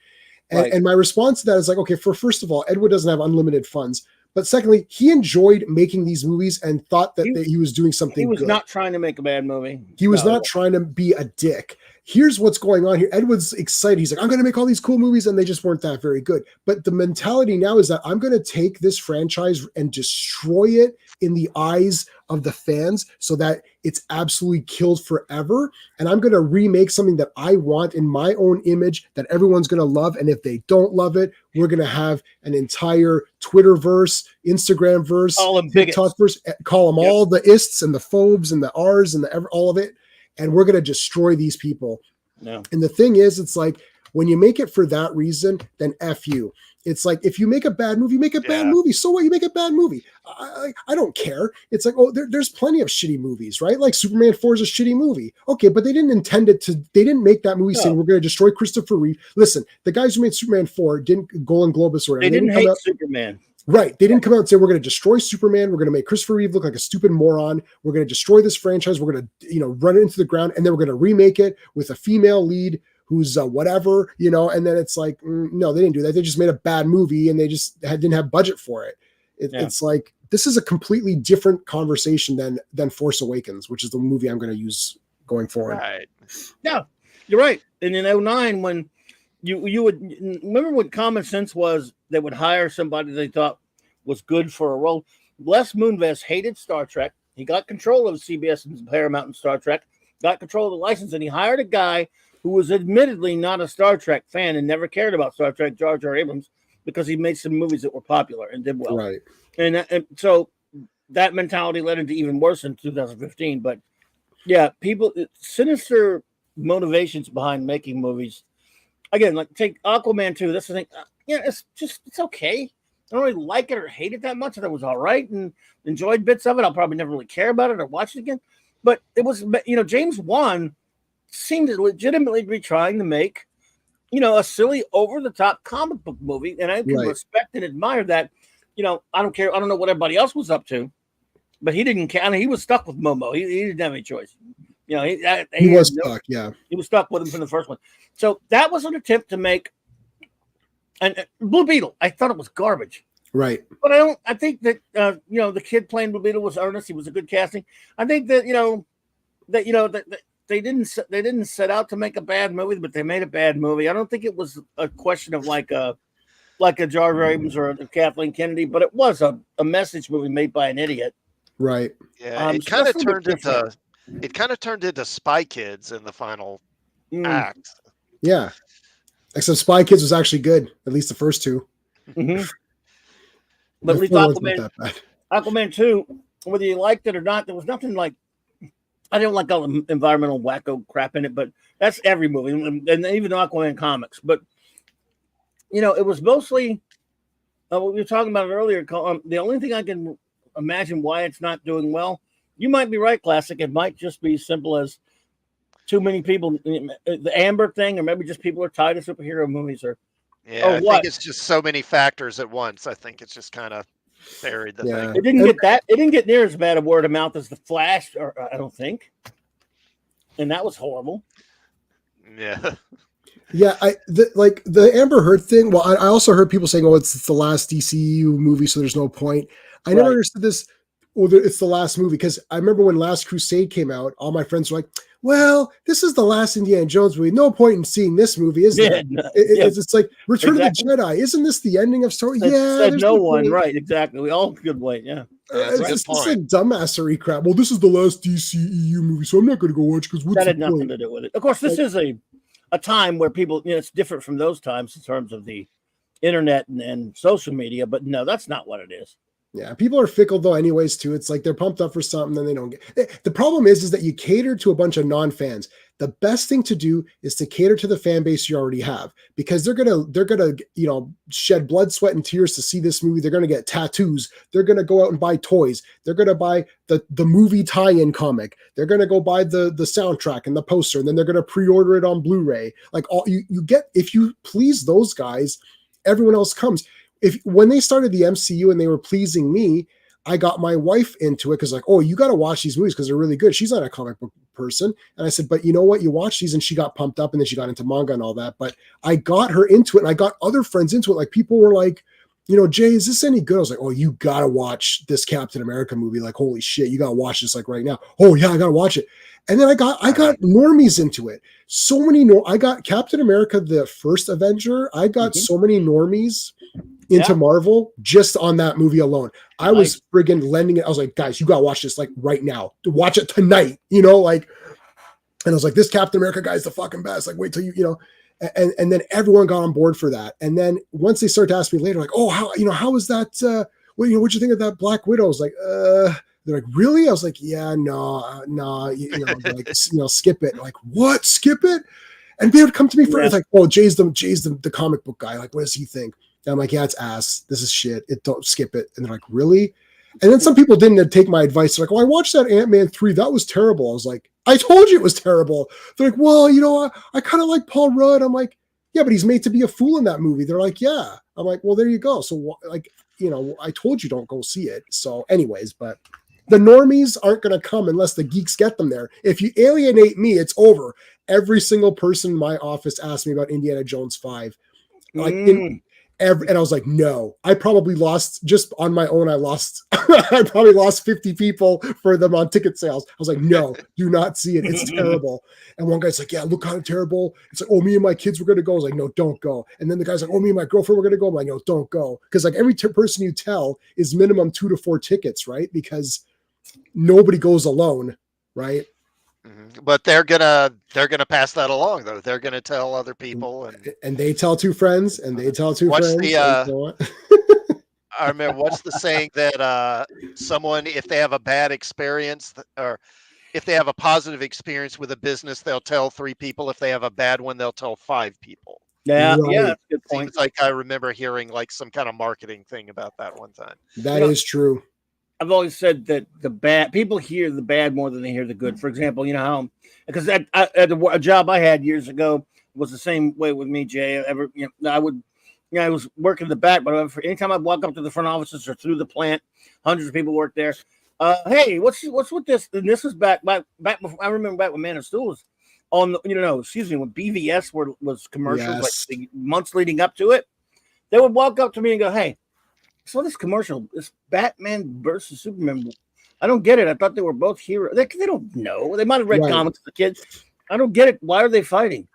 And my response to that is like, okay, first of all, Ed Wood doesn't have unlimited funds. But secondly, he enjoyed making these movies and thought that he was doing something good. He was not trying to make a bad movie. He was not trying to be a dick. Here's what's going on here. Ed Wood's excited. He's like, I'm going to make all these cool movies, and they just weren't that very good. But the mentality now is that I'm going to take this franchise and destroy it in the eyes of the fans so that it's absolutely killed forever. And I'm going to remake something that I want in my own image that everyone's going to love. And if they don't love it, we're going to have an entire Twitterverse, Instagramverse, TikTokverse, call them all the ists and the phobes and the R's and all of it. And we're going to destroy these people. No. And the thing is, it's like, when you make it for that reason, then F you. It's like, if you make a bad movie, make a bad movie. So what? You make a bad movie. I don't care. It's like, there's plenty of shitty movies, right? Like Superman 4 is a shitty movie. Okay, but they didn't intend it to, they didn't make that movie saying we're going to destroy Christopher Reeve. Listen, the guys who made Superman 4 didn't Golden Globus or whatever. They didn't hate Superman. Right. They didn't come out and say, we're going to destroy Superman. We're going to make Christopher Reeve look like a stupid moron. We're going to destroy this franchise. We're going to, run it into the ground. And then we're going to remake it with a female lead who's whatever, and then it's like, no, they didn't do that. They just made a bad movie and they just didn't have budget for it. It's like, this is a completely different conversation than Force Awakens, which is the movie I'm going to use going forward. Right. Yeah, you're right. And in 2009, when you would remember what common sense was, they would hire somebody they thought was good for a role. Les Moonves hated Star Trek. He got control of CBS and Paramount and Star Trek, got control of the license, and he hired a guy who was admittedly not a Star Trek fan and never cared about Star Trek, Jar Jar Abrams, because he made some movies that were popular and did well. Right. And so that mentality led into even worse in 2015. But yeah, sinister motivations behind making movies. Again, like take Aquaman 2. That's the thing. It's okay. I don't really like it or hate it that much. I thought it was all right and enjoyed bits of it. I'll probably never really care about it or watch it again. But it was, James Wan seemed to legitimately be trying to make, a silly over-the-top comic book movie. And I can respect and admire that. I don't care. I don't know what everybody else was up to, but he didn't care. I mean, he was stuck with Momo. He didn't have any choice. He was stuck. Yeah. He was stuck with him from the first one. So that was an attempt to make and Blue Beetle. I thought it was garbage. Right. But I think that, the kid playing Blue Beetle was earnest. He was a good casting. I think that, that they didn't set out to make a bad movie, but they made a bad movie. I don't think it was a question of like a Jar Jar Abrams or a Kathleen Kennedy, but it was a message movie made by an idiot. Right. Yeah. It kind of turned into it kind of turned into Spy Kids in the final act. Yeah. Except Spy Kids was actually good, at least the first two. Mm-hmm. But The at least third one's not that bad. Aquaman 2, whether you liked it or not, there was nothing like, I don't like all the environmental wacko crap in it, but that's every movie, and even Aquaman comics. But, you know, it was mostly, what we were talking about it earlier, the only thing I can imagine why it's not doing well, you might be right, Classic, it might just be simple as too many people, the Amber thing, or maybe just people are tired of superhero movies, or I think it's just so many factors at once. I think it's just kind of buried the thing. It didn't get near as bad a word of mouth as the Flash, or I don't think, and that was horrible. Yeah. Yeah, the Amber Heard thing. Well, I also heard people saying, "Oh, it's the last DCU movie, so there's no point." I never understood this. Well, it's the last movie because I remember when Last Crusade came out, all my friends were like, "Well, this is the last Indiana Jones movie. No point in seeing this movie, is there?" It's like Return of the Jedi. Isn't this the ending of story? Said no one, right? Exactly. We all could wait. Yeah, it's just like dumbassery crap. Well, this is the last DCEU movie, so I'm not going to go watch because that had nothing to do with it. Of course, this is a time where people, it's different from those times in terms of the internet and social media. But no, that's not what it is. Yeah, people are fickle though anyways too. It's like they're pumped up for something, then they don't get. The problem is that you cater to a bunch of non-fans. The best thing to do is to cater to the fan base you already have, because they're gonna shed blood, sweat, and tears to see this movie. They're gonna get tattoos. They're gonna go out and buy toys. They're gonna buy the movie tie-in comic. They're gonna go buy the soundtrack and the poster, and then they're gonna pre-order it on Blu-ray. Like all you get, if you please those guys, everyone else comes. When they started the MCU and they were pleasing me, I got my wife into it because like, oh, you got to watch these movies because they're really good. She's not a comic book person. And I said, but you know what? You watch these, and she got pumped up, and then she got into manga and all that. But I got her into it, and I got other friends into it. Like people were like, Jay, is this any good? I was like, oh, you got to watch this Captain America movie. Like, holy shit, you got to watch this like right now. Oh yeah, I got to watch it. And then I got normies into it. So many I got Captain America, the first Avenger. I got so many normies into Marvel just on that movie alone. I was friggin' lending it. I was like, guys, you gotta watch this like right now. Watch it tonight, and I was like, this Captain America guy is the fucking best. Like, wait till and then everyone got on board for that. And then once they started to ask me later, like, oh, how was that? What'd you think of that Black Widow? I was like, they're like, really? I was like, yeah, no, like, skip it. Like, what? Skip it? And they would come to me for it's like, oh, Jay's the comic book guy. Like, what does he think? And I'm like, yeah, it's ass. This is shit. Don't skip it. And they're like, really? And then some people didn't take my advice. They're like, oh, I watched that Ant-Man 3. That was terrible. I was like, I told you it was terrible. They're like, well, I kind of like Paul Rudd. I'm like, yeah, but he's made to be a fool in that movie. They're like, yeah. I'm like, well, there you go. So like, I told you don't go see it. So anyways, but the normies aren't going to come unless the geeks get them there. If you alienate me, it's over. Every single person in my office asked me about Indiana Jones 5. Like, and I was like, no. I probably lost, just on my own, I probably lost 50 people for them on ticket sales. I was like, no, do not see it. It's terrible. And one guy's like, yeah, look kind of terrible. It's like, oh, me and my kids were going to go. I was like, no, don't go. And then the guy's like, oh, me and my girlfriend were going to go. I'm like, no, don't go. Because like every person you tell is minimum 2 to 4 tickets, right? Because nobody goes alone, right? But they're gonna pass that along though. They're gonna tell other people, and they tell 2 friends, and they tell 2 friends. I remember what's the saying that someone, if they have a bad experience or if they have a positive experience with a business, they'll tell 3 people. If they have a bad one, they'll tell 5 people. Yeah, right. Yeah, that's a good point. Seems like I remember hearing like some kind of marketing thing about that one time. That is true. I've always said that the bad people hear the bad more than they hear the good. For example, how because at a job I had years ago was the same way with me, Jay. I was working the back, but anytime I walk up to the front offices or through the plant, hundreds of people work there. Hey, what's with this? And this was back before. I remember back when Man of Steel was on. When BVS was commercials like the months leading up to it. They would walk up to me and go, "Hey, so this commercial, this Batman versus Superman, I don't get it. I thought they were both heroes. They don't know. They might have read comics as a kid. I don't get it. Why are they fighting?"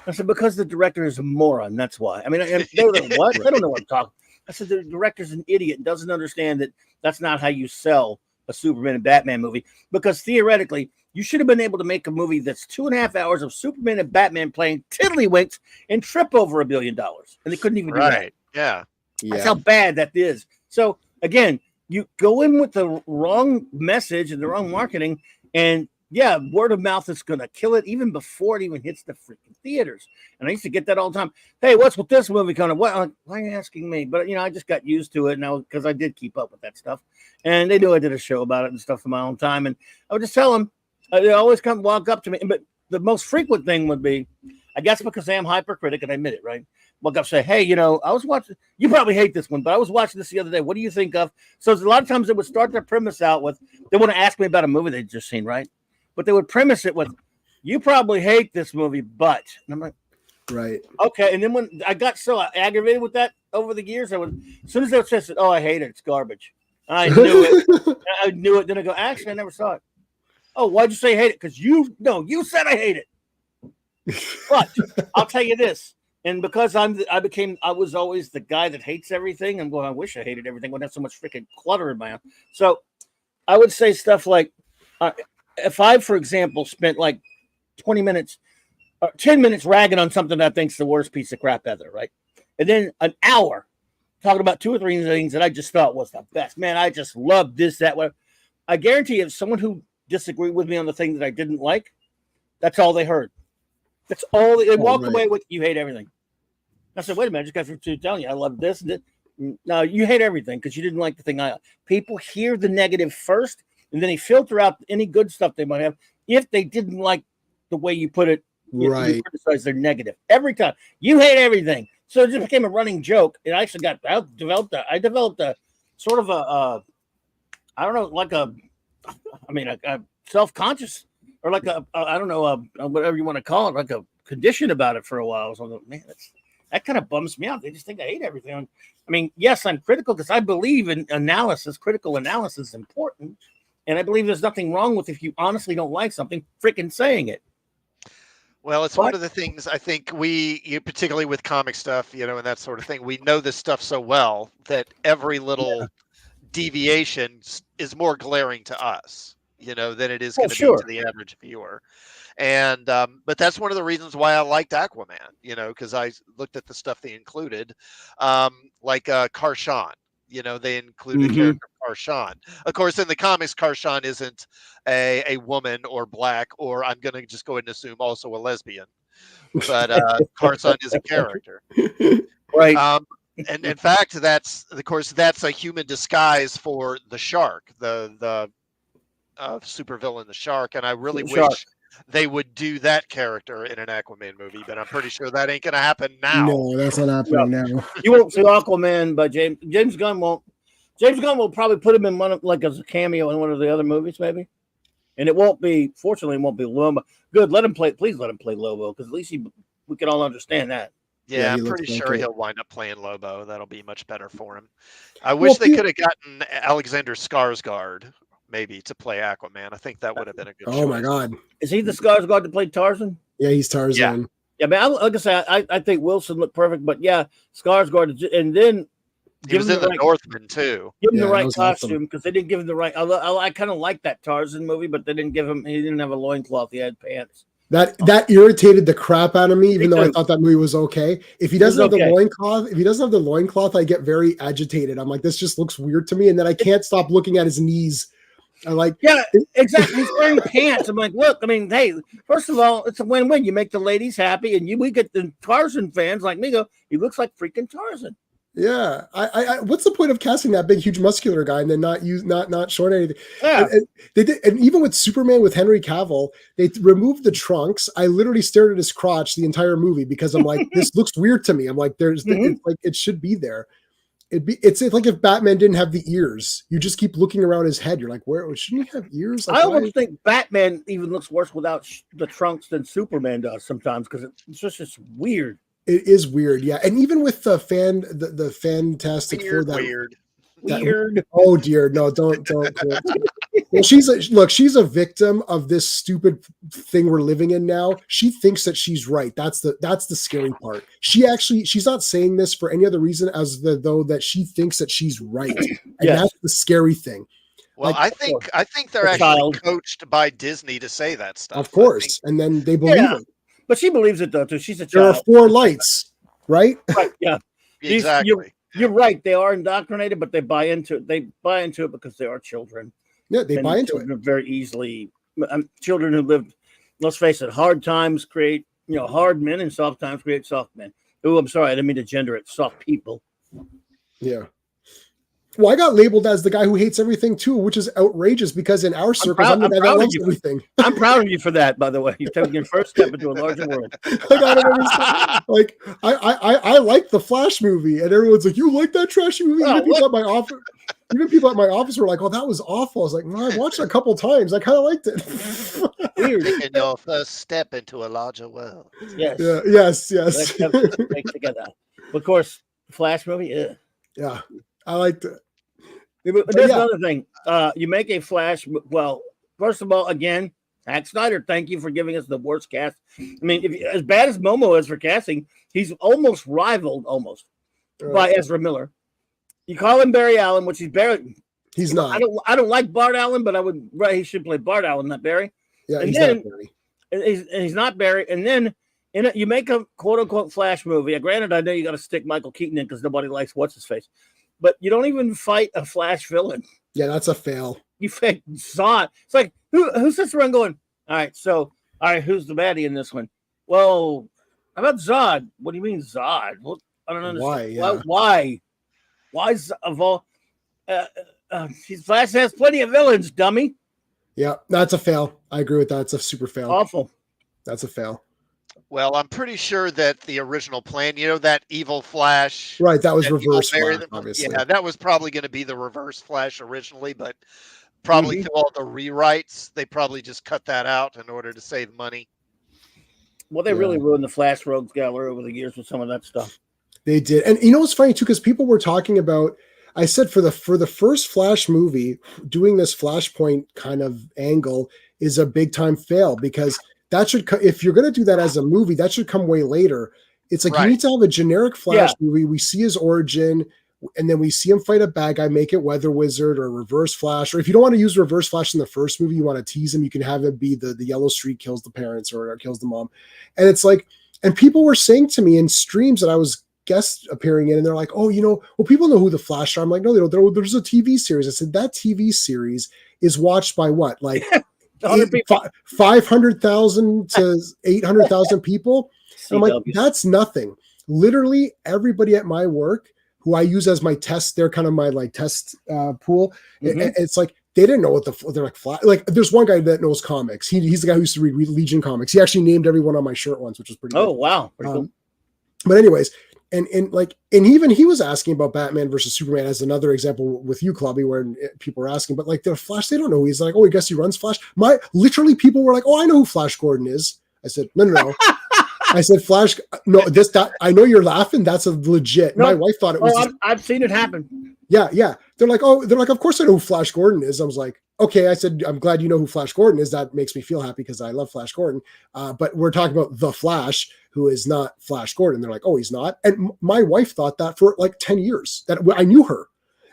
I said, because the director is a moron. That's why. I mean, they were like, what? I don't know what I'm talking. I said, the director's an idiot and doesn't understand that that's not how you sell a Superman and Batman movie. Because theoretically, You should have been able to make a movie that's 2.5 hours of Superman and Batman playing tiddlywinks and trip over $1 billion. And they couldn't even do that. Yeah. That's how bad that is. So again, you go in with the wrong message and the wrong marketing, and yeah, word of mouth is going to kill it even before it even hits the freaking theaters. And I used to get that all the time. Hey, what's with this movie coming? What? Why are you asking me? But I just got used to it now because I did keep up with that stuff, and they knew I did a show about it and stuff in my own time. And I would just tell them. They always walk up to me. But the most frequent thing would be, I guess because I am hypercritic, and I admit it, right? Walk up, say, hey, I was watching. You probably hate this one, but I was watching this the other day. What do you think of? So a lot of times they would start their premise out with, they want to ask me about a movie they'd just seen, right? But they would premise it with, you probably hate this movie, but. And I'm like, right. Okay. And then when I got so aggravated with that over the years, as soon as they would say, oh, I hate it. It's garbage. I knew it. I knew it. Then I go, actually, I never saw it. Oh, why'd you say hate it? Because you said I hate it. But I'll tell you this. And because I was always the guy that hates everything. I'm going, I wish I hated everything. I wouldn't have so much freaking clutter in my house. So I would say stuff like, if I, for example, spent like 20 minutes, 10 minutes ragging on something that I think's the worst piece of crap ever, right? And then an hour talking about 2 or 3 things that I just thought was the best. Man, I just loved this, that, whatever. I guarantee if someone who disagreed with me on the thing that I didn't like, that's all they heard. That's all they walked away with. You hate everything. I said, wait a minute, I just got through telling you I love this and this. No, you hate everything because you didn't like the thing I. People hear the negative first, and then they filter out any good stuff they might have. If they didn't like the way you put it, you criticize their negative every time. You hate everything, so it just became a running joke. It actually I developed a sort of a I don't know, like a self-conscious or like I don't know, whatever you want to call it, like a condition about it for a while. So man, that kind of bums me out. They just think I hate everything. I mean, yes, I'm critical because I believe in analysis. Critical analysis is important. And I believe there's nothing wrong with if you honestly don't like something, freaking saying it. Well, it's one of the things I think particularly with comic stuff, and that sort of thing, we know this stuff so well that every little deviation is more glaring to us, than it is going to be to the average viewer. And but that's one of the reasons why I liked Aquaman, because I looked at the stuff they included, like Karshan. They included a character Karshan. Of course, in the comics, Karshan isn't a woman or black, or I'm going to just go ahead and assume also a lesbian. But Karshan is a character, right? And in fact, that's a human disguise for the shark, the supervillain, the shark. And I really wish they would do that character in an Aquaman movie, but I'm pretty sure that ain't going to happen now. No, that's not happening now. You won't see Aquaman, but James Gunn won't. James Gunn will probably put him in one as a cameo in one of the other movies, maybe. And it won't be. Fortunately, it won't be Lobo. Good, please let him play Lobo, because at least we can all understand that. Yeah, I'm pretty sure he'll wind up playing Lobo. That'll be much better for him. I wish they could have gotten Alexander Skarsgård maybe to play Aquaman. I think that would have been a good choice. Oh my God. Is he the Skarsgård that played Tarzan? Yeah, he's Tarzan. Yeah, man, like I say, I think Wilson looked perfect, but yeah, Skarsgård, and then he was in the Northman too. Give him the right costume, because they didn't give him the right. I kind of like that Tarzan movie, but they didn't give him. He didn't have a loincloth. He had pants. That irritated the crap out of me, even though I thought that movie was okay. If he doesn't have the loincloth, I get very agitated. I'm like, this just looks weird to me, and then I can't stop looking at his knees. Yeah, exactly. He's wearing pants. I'm like, look, I mean, hey, first of all, it's a win-win. You make the ladies happy, and we get the Tarzan fans like me go, he looks like freaking Tarzan. Yeah, I what's the point of casting that big, huge, muscular guy and then not showing anything? Yeah, and they did, and even with Superman with Henry Cavill, they removed the trunks. I literally stared at his crotch the entire movie because I'm like, this looks weird to me. I'm like, it's like it should be there. It's like if Batman didn't have the ears, you just keep looking around his head. You're like, where shouldn't he have ears? Like, I almost think Batman even looks worse without the trunks than Superman does sometimes, because it's just weird. It is weird, yeah. And even with the Fantastic Four, weird. Oh dear, no, don't. Well, she's a victim of this stupid thing we're living in now. She thinks that she's right. That's the scary part. She's not saying this for any other reason though that she thinks that she's right, and that's the scary thing. Well, Like, I think they're A actually child. coached by Disney to say that stuff. of I think course, and then they believe Yeah. it. But she believes it though too. She's a There are child. 4 lights, right? Right. Yeah. exactly. You're right. They are indoctrinated, but they buy into it. They buy into it because they are children. Yeah, they And buy into it. children very easily. Children who lived, let's face it, hard times create hard men, and soft times create soft men. Oh, I'm sorry, I didn't mean to gender it. Soft people. Yeah. Well, I got labeled as the guy who hates everything too, which is outrageous because in our circles, I'm the guy that loves everything. I'm proud of you for that, by the way. You've taken your first step into a larger world. I gotta understand. Like, I like the Flash movie, and everyone's like, "You like that trashy movie?" Oh, Even people at my office were like, "Oh, that was awful." I was like, "No, I watched it a couple times. I kind of liked it." Weird. Taking your first step into a larger world. Yes. Yeah. Yes. Let's have to take together. Of course, Flash movie. Yeah. Yeah. I liked it. There's another thing. You make a Flash. Well, first of all, again, Zack Snyder, thank you for giving us the worst cast. I mean, as bad as Momo is for casting, he's almost rivaled by Ezra Miller. You call him Barry Allen, which he's barely. He's not. I don't like Bart Allen, but he should play Bart Allen, not Barry. Yeah, and he's then, not Barry. He's not Barry. And then you make a quote unquote Flash movie. Granted, I know you got to stick Michael Keaton in because nobody likes what's his face. But you don't even fight a Flash villain. Yeah, that's a fail. You fight Zod. It's like, who sits around going, all right, who's the baddie in this one? Well, how about Zod? What do you mean Zod? Well, I don't understand. Why? Why of all? Flash has plenty of villains, dummy. Yeah, that's a fail. I agree with that. It's a super fail. Awful. That's a fail. Well, I'm pretty sure that the original plan, that evil Flash. Right, that was reverse Flash, obviously. Yeah, that was probably going to be the reverse Flash originally, but probably through all the rewrites, they probably just cut that out in order to save money. Well, they really ruined the Flash Rogues Gallery over the years with some of that stuff. They did. And what's funny too, because people were talking about, I said for the first Flash movie, doing this Flashpoint kind of angle is a big time fail because that should, if you're going to do that as a movie, that should come way later. It's like you need to have a generic Flash movie. We see his origin, and then we see him fight a bad guy, make it Weather Wizard or Reverse Flash. Or if you don't want to use Reverse Flash in the first movie, you want to tease him, you can have it be the Yellow Streak kills the parents or kills the mom. And it's like, and people were saying to me in streams that I was guest appearing in, and they're like, "Oh, well, people know who the Flash are." I'm like, "No, they don't. There's a TV series." I said, "That TV series is watched by what? Like 500,000 to 800,000 people?" And I'm like, "That's nothing." Literally everybody at my work who I use as my test, they're kind of my like test pool. It's like they didn't know what they're like. Like there's one guy that knows comics. He's the guy who used to read Legion comics. He actually named everyone on my shirt once, which was pretty. Oh good. wow, pretty cool. But anyways, and even he was asking about Batman versus Superman as another example with you, Clubby, where people were asking, but like the Flash, they don't know. He's like, "Oh, I guess he runs Flash." Literally people were like, "Oh, I know who Flash Gordon is." I said, "No." I said, "Flash, no, that I know you're laughing. That's a legit." No, my wife thought it was. I've seen it happen. Yeah. They're like, of course I know who Flash Gordon is. I was like, okay. I said, I'm glad you know who Flash Gordon is. That makes me feel happy because I love Flash Gordon. But we're talking about the Flash, who is not Flash Gordon. They're like, oh, he's not. And my wife thought that for like 10 years that I knew her.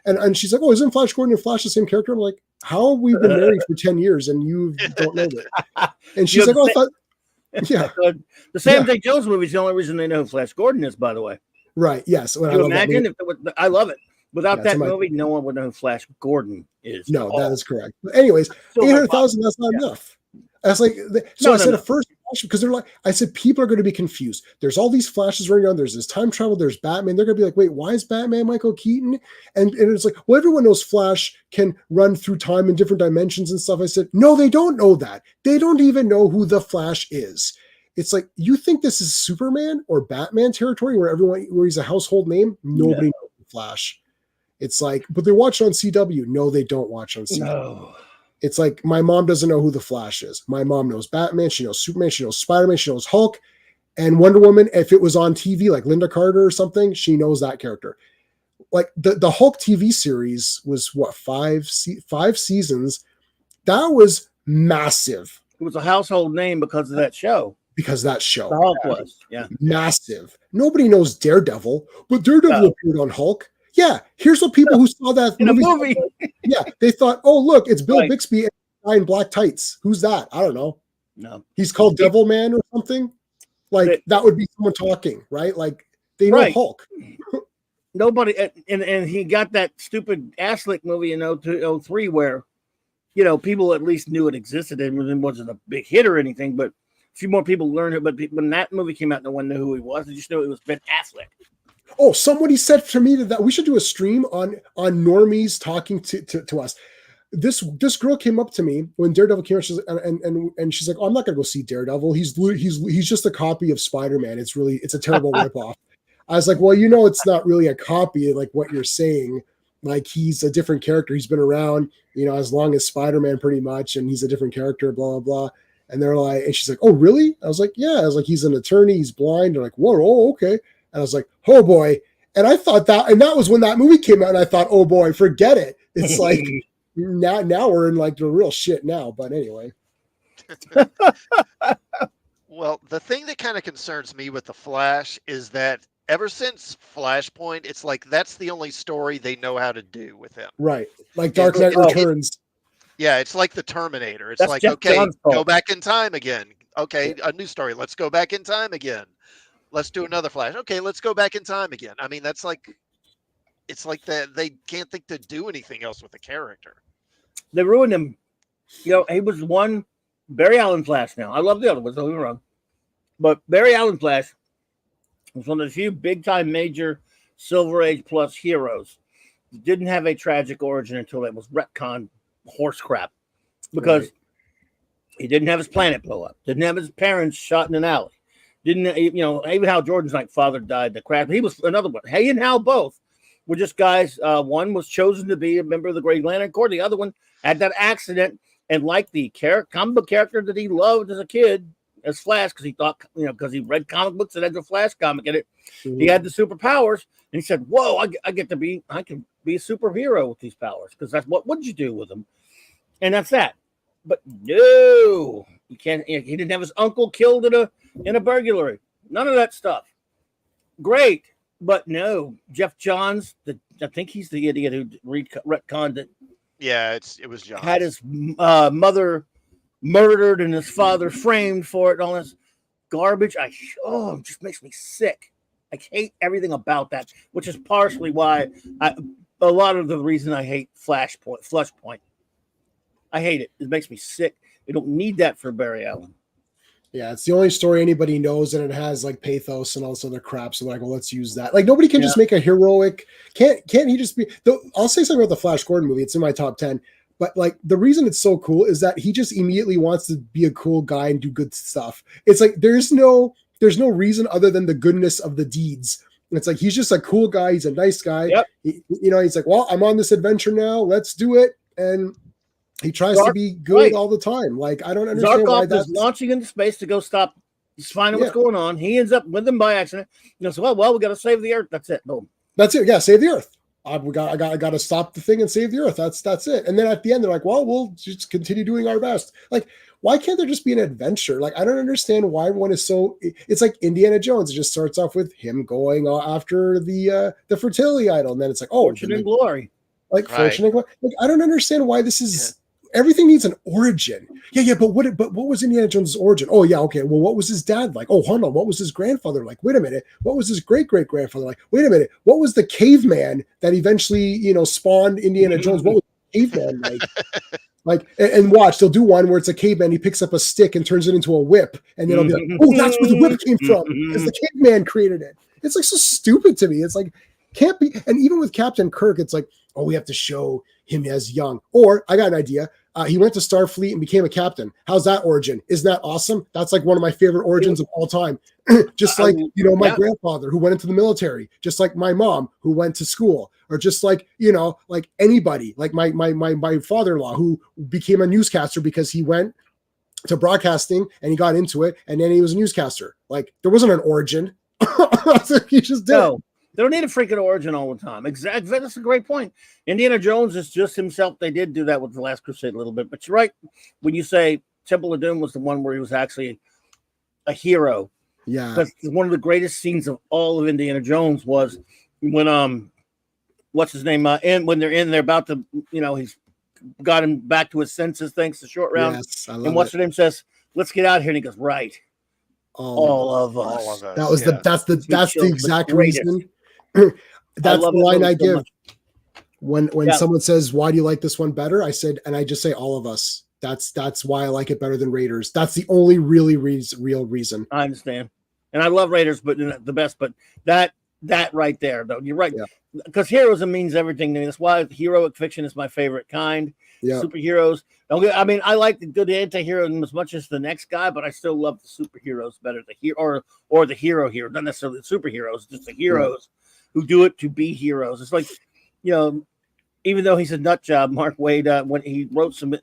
And she's like, oh, isn't Flash Gordon and Flash the same character? I'm like, how have we been married for 10 years and you don't know that? And she's like, oh, I thought. Yeah. The Sam J. Jones movie is the only reason they know who Flash Gordon is, by the way. Right. Yes. Can you imagine if I love it. Without that movie, no one would know who Flash Gordon is. No, that is correct. But anyways, 800,000, that's not enough. That's like, so I said at first, because they're like, I said, people are going to be confused. There's all these Flashes running around. There's this time travel. There's Batman. They're going to be like, wait, why is Batman Michael Keaton? And it's like, well, everyone knows Flash can run through time in different dimensions and stuff. I said, no, they don't know that. They don't even know who the Flash is. It's like, you think this is Superman or Batman territory where he's a household name? Nobody knows the Flash. It's like, but they watch on CW. No, they don't watch on CW. No. It's like, my mom doesn't know who the Flash is. My mom knows Batman. She knows Superman. She knows Spider-Man. She knows Hulk. And Wonder Woman, if it was on TV, like Linda Carter or something, she knows that character. Like the Hulk TV series was what, 5 seasons? That was massive. It was a household name because of that show. Because that show. The Hulk was, yeah. Massive. Nobody knows Daredevil, but Daredevil appeared on Hulk. Yeah, here's what people who saw that in movie. a movie. Yeah, they thought, oh, look, it's Bill Right. Bixby and a guy in black tights. Who's that? I don't know. No, He's called Devil Man or something. Like that would be someone talking, right? Like they know Right. Hulk. Nobody, and he got that stupid ass lick movie in 02, 03 where, people at least knew it existed and it wasn't a big hit or anything, but a few more people learned it. But when that movie came out, no one knew who he was. They just knew it was Ben Affleck. Oh, somebody said to me that we should do a stream on normies talking to us. This girl came up to me when Daredevil came out, and she's like, "Oh, I'm not gonna go see Daredevil. He's just a copy of Spider-Man. It's a terrible ripoff." I was like, "Well, it's not really a copy of like what you're saying. Like he's a different character. He's been around, as long as Spider-Man, pretty much, and he's a different character. Blah blah blah." And they're like, and she's like, "Oh, really?" I was like, "Yeah." I was like, "He's an attorney. He's blind." They're like, "Whoa, oh, okay." And I was like, "Oh boy." And I thought and that was when that movie came out. And I thought, "Oh boy, forget it." It's like now we're in like the real shit now. But anyway. Well, the thing that kind of concerns me with the Flash is that ever since Flashpoint, it's like that's the only story they know how to do with him. Right. Like Dark Knight Returns. Yeah, it's like the Terminator. It's That's like, Jeff okay, John's go fault. back in time again. Okay, a new story. Let's go back in time again. Let's do another Flash. Okay, let's go back in time again. I mean, it's like that they can't think to do anything else with the character. They ruined him. He was one Barry Allen Flash now. I love the other ones, don't get me wrong. But Barry Allen Flash was one of the few big-time major Silver Age plus heroes that didn't have a tragic origin until it was retcon horse crap. Because he didn't have his planet blow up. Didn't have his parents shot in an alley. Didn't, even Hal Jordan's like father died. The crap. He was another one. He and Hal both were just guys. One was chosen to be a member of the Green Lantern Corps. The other one had that accident. And like the comic book character that he loved as a kid, as Flash, because he thought, because he read comic books that had the Flash comic in it, he had the superpowers, and he said, "Whoa, I can be a superhero with these powers." Because that's what would you do with them? And that's that. But no, you can't. He didn't have his uncle killed in a burglary. None of that stuff. Great, but no. Jeff Johns, I think he's the idiot who retconned it. Yeah, it was John. Had his mother murdered and his father framed for it and all this garbage. It just makes me sick. I hate everything about that, which is partially why a lot of the reason I hate Flashpoint. I hate it. It makes me sick. We don't need that for Barry Allen. Yeah, it's the only story anybody knows, and it has like pathos and all this other crap. So like, well, let's use that. Like nobody can just make a heroic. Can't he just be? I'll say something about the Flash Gordon movie. It's in my top 10. But like the reason it's so cool is that he just immediately wants to be a cool guy and do good stuff. It's like there's no reason other than the goodness of the deeds. It's like he's just a cool guy. He's a nice guy. Yep. He's like, well, I'm on this adventure now. Let's do it. And he tries to be good all the time. Like I don't understand why that's launching into space to go stop. He's finding what's going on. He ends up with them by accident. So well, we got to save the Earth. That's it. Boom. That's it. Yeah, save the Earth. I got to stop the thing and save the Earth. That's it. And then at the end, they're like, well, we'll just continue doing our best. Like, why can't there just be an adventure? Like, I don't understand why everyone is so. It's like Indiana Jones. It just starts off with him going after the fertility idol, and then it's like, oh, fortune and glory. Like fortune and glory. Like, I don't understand why this is. Everything needs an origin. Yeah, but what was Indiana Jones' origin? Oh, yeah, okay. Well, what was his dad like? Oh, hold on. What was his grandfather like? Wait a minute. What was his great-great-grandfather like? Wait a minute. What was the caveman that eventually, spawned Indiana Jones? What was the caveman like? Like, and watch, they'll do one where it's a caveman. He picks up a stick and turns it into a whip. And then it'll be like, oh, that's where the whip came from because the caveman created it. It's like so stupid to me. It's like, can't be. And even with Captain Kirk, it's like, oh, we have to show him as young. Or I got an idea. He went to Starfleet and became a captain. How's that origin? Isn't that awesome? That's like one of my favorite origins of all time. Just like, my grandfather who went into the military, just like my mom who went to school, or just like, like anybody, like my father-in-law who became a newscaster because he went to broadcasting and he got into it. And then he was a newscaster. Like there wasn't an origin. He just did. No. They don't need a freaking origin all the time. Exactly. That's a great point. Indiana Jones is just himself. They did do that with The Last Crusade a little bit. But you're right. When you say Temple of Doom was the one where he was actually a hero. Yeah. Because one of the greatest scenes of all of Indiana Jones was when what's his name? And when they're about to, he's got him back to his senses thanks to Short Round. Yes, I love and what's it. her name says, "Let's get out of here." And he goes, "Right, all of us." All of us. That was that's the exact reason. That's the line I give. When someone says, "Why do you like this one better?" I just say all of us. That's why I like it better than Raiders. That's the only really real reason. I understand. And I love Raiders, but the best, but that right there, though, you're right. Because heroism means everything to me. That's why heroic fiction is my favorite kind. Yeah. Superheroes. I mean, I like the good anti-hero as much as the next guy, but I still love the superheroes better. The hero or the hero, not necessarily the superheroes, just the heroes who do it to be heroes. It's like, even though he's a nut job, Mark Waid, when he wrote some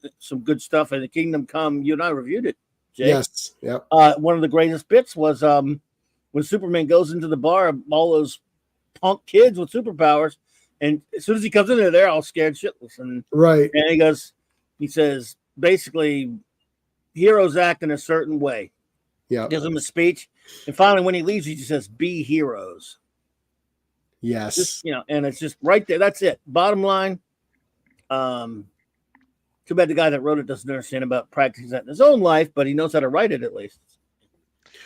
good stuff in The Kingdom Come, you and I reviewed it, Jake. Yes. Yep. One of the greatest bits was when Superman goes into the bar, all those punk kids with superpowers, and as soon as he comes in there, they're all scared shitless. And he says, basically, heroes act in a certain way. Yeah. Gives him a speech. And finally, when he leaves, he just says, "Be heroes." Yes. Just, and it's just right there. That's it. Bottom line. Too bad the guy that wrote it doesn't understand about practicing that in his own life, but he knows how to write it at least.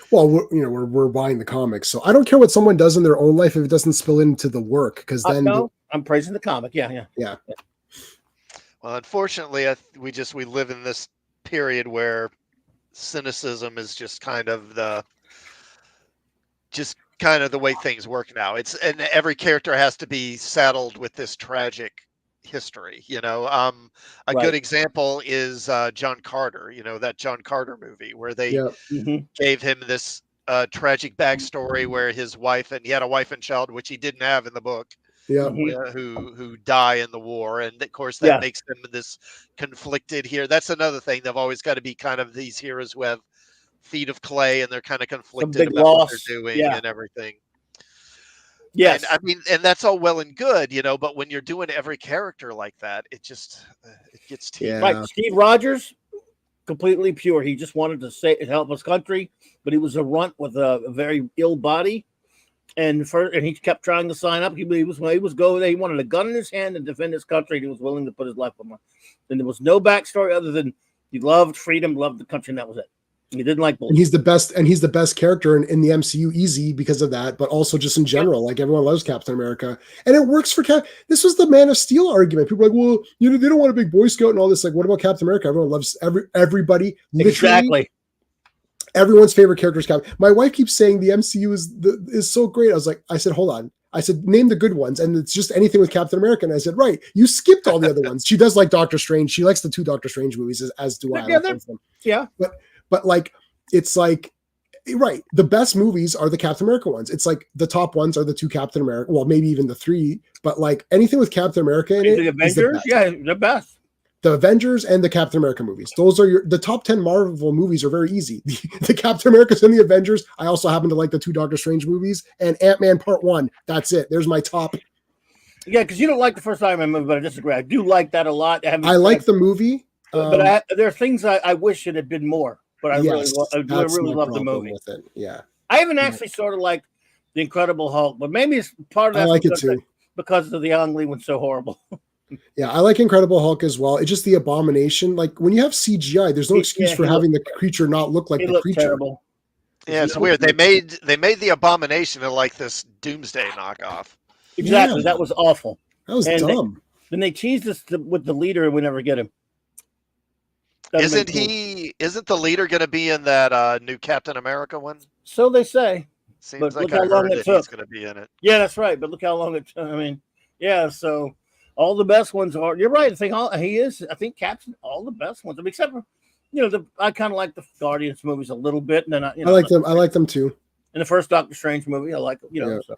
Well, we're buying the comics, so I don't care what someone does in their own life if it doesn't spill into the work. Because then, I'm praising the comic. Yeah. Well, unfortunately, we live in this period where cynicism is just kind of the way things work now. And every character has to be saddled with this tragic history. A good example is John Carter. That John Carter movie where they gave him this tragic backstory where his wife, and he had a wife and child, which he didn't have in the book. Who die in the war, and of course that makes them this conflicted here. That's another thing. They've always got to be kind of these heroes who have feet of clay, and they're kind of conflicted about what they're doing and everything. Yes, and that's all well and good, but when you're doing every character like that, it just it gets tedious. Right. Steve Rogers, completely pure. He just wanted to help his country, but he was a runt with a very ill body. And he kept trying to sign up. He wanted a gun in his hand and defend his country. And he was willing to put his life on. And there was no backstory other than he loved freedom, loved the country, and that was it. He didn't like bullshit. And he's the best character in the MCU, easy because of that, but also just in general. Like everyone loves Captain America, and it works for This was the Man of Steel argument. People are like, well, they don't want a big Boy Scout and all this. Like, what about Captain America? Everyone loves everybody. Exactly. Everyone's favorite character is Captain. My wife keeps saying the MCU is so great. I said, hold on. I said, name the good ones. And it's just anything with Captain America. And I said, right, you skipped all the other ones. She does like Doctor Strange. She likes the 2 Doctor Strange movies, as do I. Yeah. But like, it's like, right. The best movies are the Captain America ones. It's like the top ones are the 2 Captain America. Well, maybe even the 3, but like anything with Captain America in it. The Avengers. The best. The Avengers and the Captain America movies. Those are the top 10 Marvel movies are very easy. The Captain Americas and the Avengers. I also happen to like the 2 Doctor Strange movies and Ant-Man Part 1. That's it. There's my top. Yeah, because you don't like the first Iron Man movie, but I disagree. I do like that a lot. I like the movie. But there are things I wish it had been more. But I really love the movie. With it. Yeah. I even actually sort of like The Incredible Hulk, but maybe it's part of that. I like it too. Because of the Ang Lee one's so horrible. Yeah, I like Incredible Hulk as well. It's just the Abomination. Like when you have CGI, there's no excuse for having the creature not look like the creature. Terrible. Yeah, it's weird. They made the Abomination like this Doomsday knockoff. Exactly. That was awful. That was dumb. Then they teased us with the leader, and we never get him. Isn't the leader going to be in that new Captain America one? So they say. Seems like I heard that he's going to be in it. Yeah, that's right. But look how long it took. So all the best ones are. You're right. I think Cap's all the best ones, except for I kind of like the Guardians movies a little bit, and then I like them. I like them too. In the first Doctor Strange movie, I like So.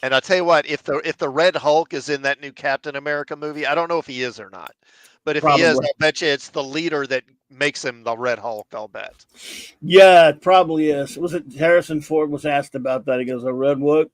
And I'll tell you what, if the Red Hulk is in that new Captain America movie, I don't know if he is or not. But if he is, I'll bet you it's the leader that makes him the Red Hulk, I'll bet. Yeah, it probably is. Was it Harrison Ford was asked about that? He goes, "A red what?"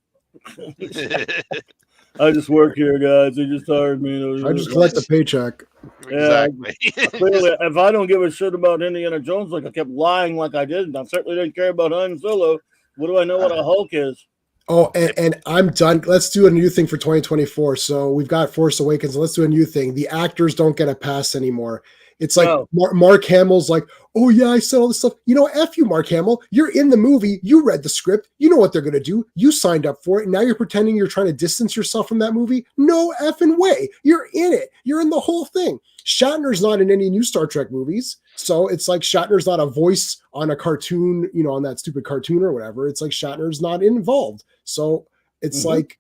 I just work here, guys. They just hired me. I just collect the paycheck. Exactly. Clearly, if I don't give a shit about Indiana Jones, like I kept lying like I did, and I certainly didn't care about Han Solo. What do I know what a Hulk is? Oh, and I'm done. Let's do a new thing for 2024. So we've got Force Awakens. Let's do a new thing. The actors don't get a pass anymore. It's like No. Mark Hamill's like, oh yeah, I said all this stuff. You know, F you, Mark Hamill. You're in the movie. You read the script. You know what they're going to do. You signed up for it. Now you're pretending you're trying to distance yourself from that movie. No effing way. You're in it. You're in the whole thing. Shatner's not in any new Star Trek movies. So it's like Shatner's not a voice on a cartoon, you know, on that stupid cartoon or whatever. It's like Shatner's not involved. So it's like,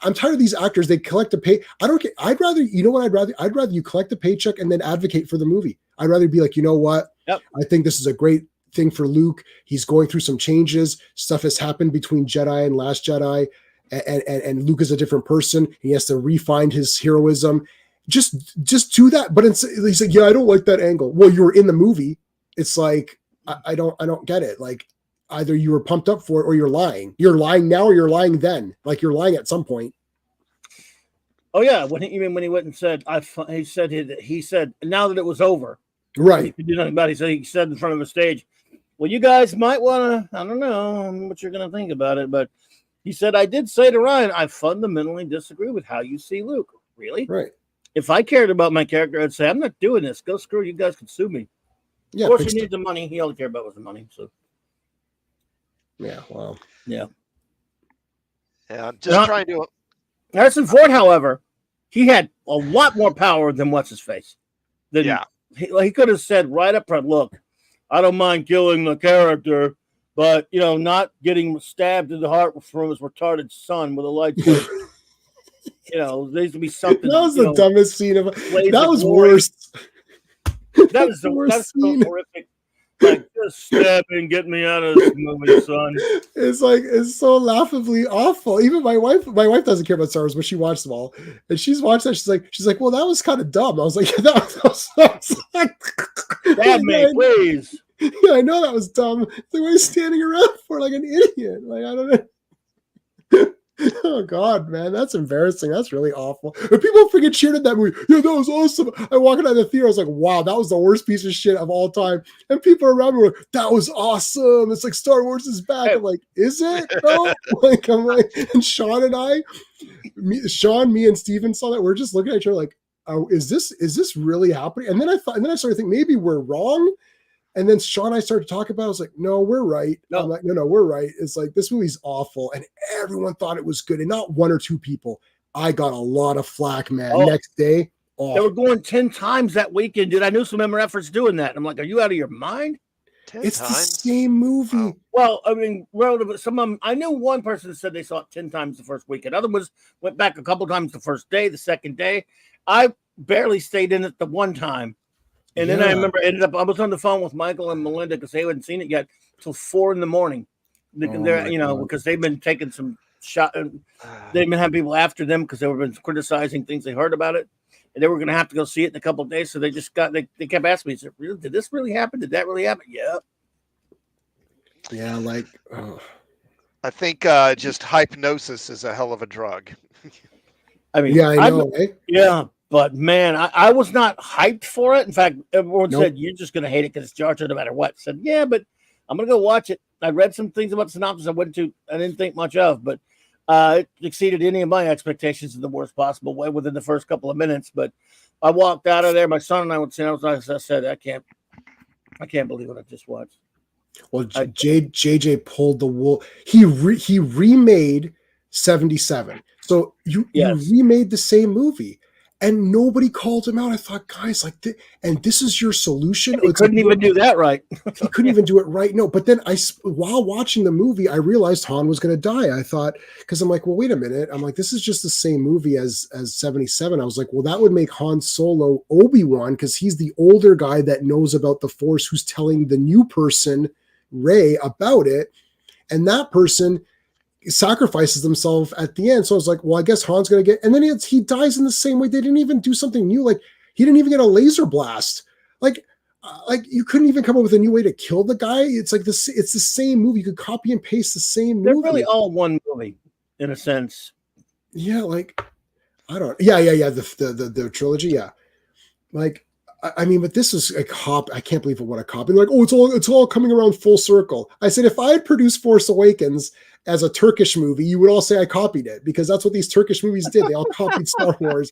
I'm tired of these actors. They collect a pay. I don't care. I'd rather, you know what I'd rather? I'd rather you collect a paycheck and then advocate for the movie. I'd rather be like, you know what? Yep. I think this is a great thing for Luke. He's going through some changes. Stuff has happened between Jedi and Last Jedi. And Luke is a different person. He has to refine his heroism. Just do that. But he's like, yeah, I don't like that angle. Well, you were in the movie. It's like, I don't get it. Like, either you were pumped up for it or you're lying. You're lying now or you're lying then. Like you're lying at some point. Oh yeah, when he went and said, he said now that it was over, right? He did nothing about it. He said in front of the stage, "Well, you guys might want to. I don't know what you're going to think about it, but he said I did say to Ryan, I fundamentally disagree with how you see Luke. Really? Right? If I cared about my character, I'd say I'm not doing this. Go screw. You guys can sue me. Yeah. Of course, he needs the money. He all he cared about was the money. So." Yeah, well. Yeah. Yeah, I'm just trying to. Harrison Ford, however, he had a lot more power than what's his face. Yeah. He could have said right up front, look, I don't mind killing the character, but, you know, not getting stabbed in the heart from his retarded son with a lightsaber. You know, there needs to be something. That was the dumbest scene of. That was worse. That was the worst scene. So horrific. Like, just stab me and get me out of this movie, son. It's like, it's so laughably awful. Even my wife doesn't care about Star Wars, but she watched them all. And she's watched that. She's like, well, that was kind of dumb. I was like, that was Stab me, please. Yeah, I know that was dumb. It's like, what are you standing around for like an idiot? Like, I don't know. Oh God, man, that's embarrassing. That's really awful. And people freaking cheered at that movie. Yeah, that was awesome. I walked out of the theater. I was like, wow, that was the worst piece of shit of all time. And people around me were like, that was awesome. It's like Star Wars is back. I'm like, is it? No. Like, I'm like, and Sean and I, me and Steven saw that. We're just looking at each other like, oh, is this really happening? And then I started thinking maybe we're wrong. And then Sean and I started to talk about it. I was like, no, we're right. No. I'm like, no, we're right. It's like, this movie's awful. And everyone thought it was good. And not one or two people. I got a lot of flack, man. Next day. Awful. They were going 10 times that weekend, dude. I knew some efforts doing that. I'm like, are you out of your mind? 10 it's times? The same movie. Oh. Well, I mean, relative. Some of them, I knew one person said they saw it 10 times the first weekend. Other ones went back a couple times the first day, the second day. I barely stayed in it the one time. And then I remember I was on the phone with Michael and Melinda because they hadn't seen it yet till 4 a.m. Because they've been taking some shot. They've been having people after them because they've been criticizing things they heard about it. And they were going to have to go see it in a couple of days. So they just they kept asking me, did this really happen? Did that really happen? Yeah. Yeah, like. I think just hypnosis is a hell of a drug. I mean, yeah, I know. Yeah. But man, I was not hyped for it. In fact, everyone said you're just going to hate it because it's Jar Jar no matter what. I said, yeah, but I'm going to go watch it. I read some things about the synopsis I didn't think much of, but it exceeded any of my expectations in the worst possible way within the first couple of minutes. But I walked out of there. My son and I went to I said, I can't believe what I just watched. Well, JJ pulled the wool. He remade 77. So you remade the same movie. And nobody called him out. I thought, guys, like, this is your solution. He couldn't even do that right. He couldn't even do it right. No, but then while watching the movie, I realized Han was going to die. I thought, because I'm like, well, wait a minute. I'm like, this is just the same movie as 77. I was like, well, that would make Han Solo Obi-Wan because he's the older guy that knows about the Force, who's telling the new person, Rey, about it, and that person sacrifices themselves at the end. So I was like, well, I guess Han's going to get, and then he dies in the same way. They didn't even do something new. Like he didn't even get a laser blast. Like you couldn't even come up with a new way to kill the guy. It's like this. It's the same movie. You could copy and paste the same movie. They're really all one movie in a sense. Yeah. Like, I don't, yeah. The trilogy. Yeah. Like, I mean, but this is a cop. I can't believe what a cop. And like, oh, it's all coming around full circle. I said, if I had produced Force Awakens as a Turkish movie, you would all say I copied it, because that's what these Turkish movies did. They all copied Star Wars,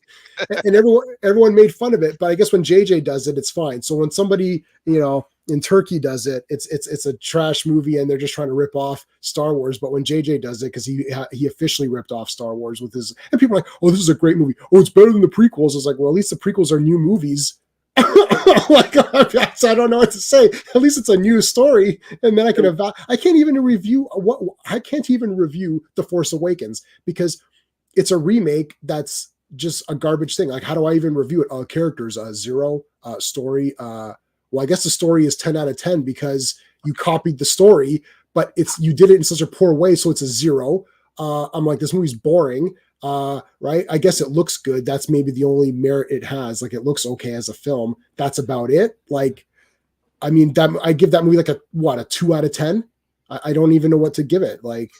and everyone made fun of it. But I guess when JJ does it, it's fine. So when somebody, in Turkey does it, it's a trash movie, and they're just trying to rip off Star Wars. But when JJ does it, because he officially ripped off Star Wars with his, and people are like, oh, this is a great movie. Oh, it's better than the prequels. It's like, well, at least the prequels are new movies. Like, I don't know what to say. At least it's a new story, and then I can I can't even review The Force Awakens, because it's a remake that's just a garbage thing. Like, how do I even review it? Characters 0, story. Well, I guess the story is 10 out of 10 because you copied the story, but you did it in such a poor way, so it's a 0. I'm like, this movie's boring. Right? I guess it looks good. That's maybe the only merit it has. Like, it looks okay as a film. That's about it. Like, I mean, I give that movie like a 2 out of 10. I don't even know what to give it. Like,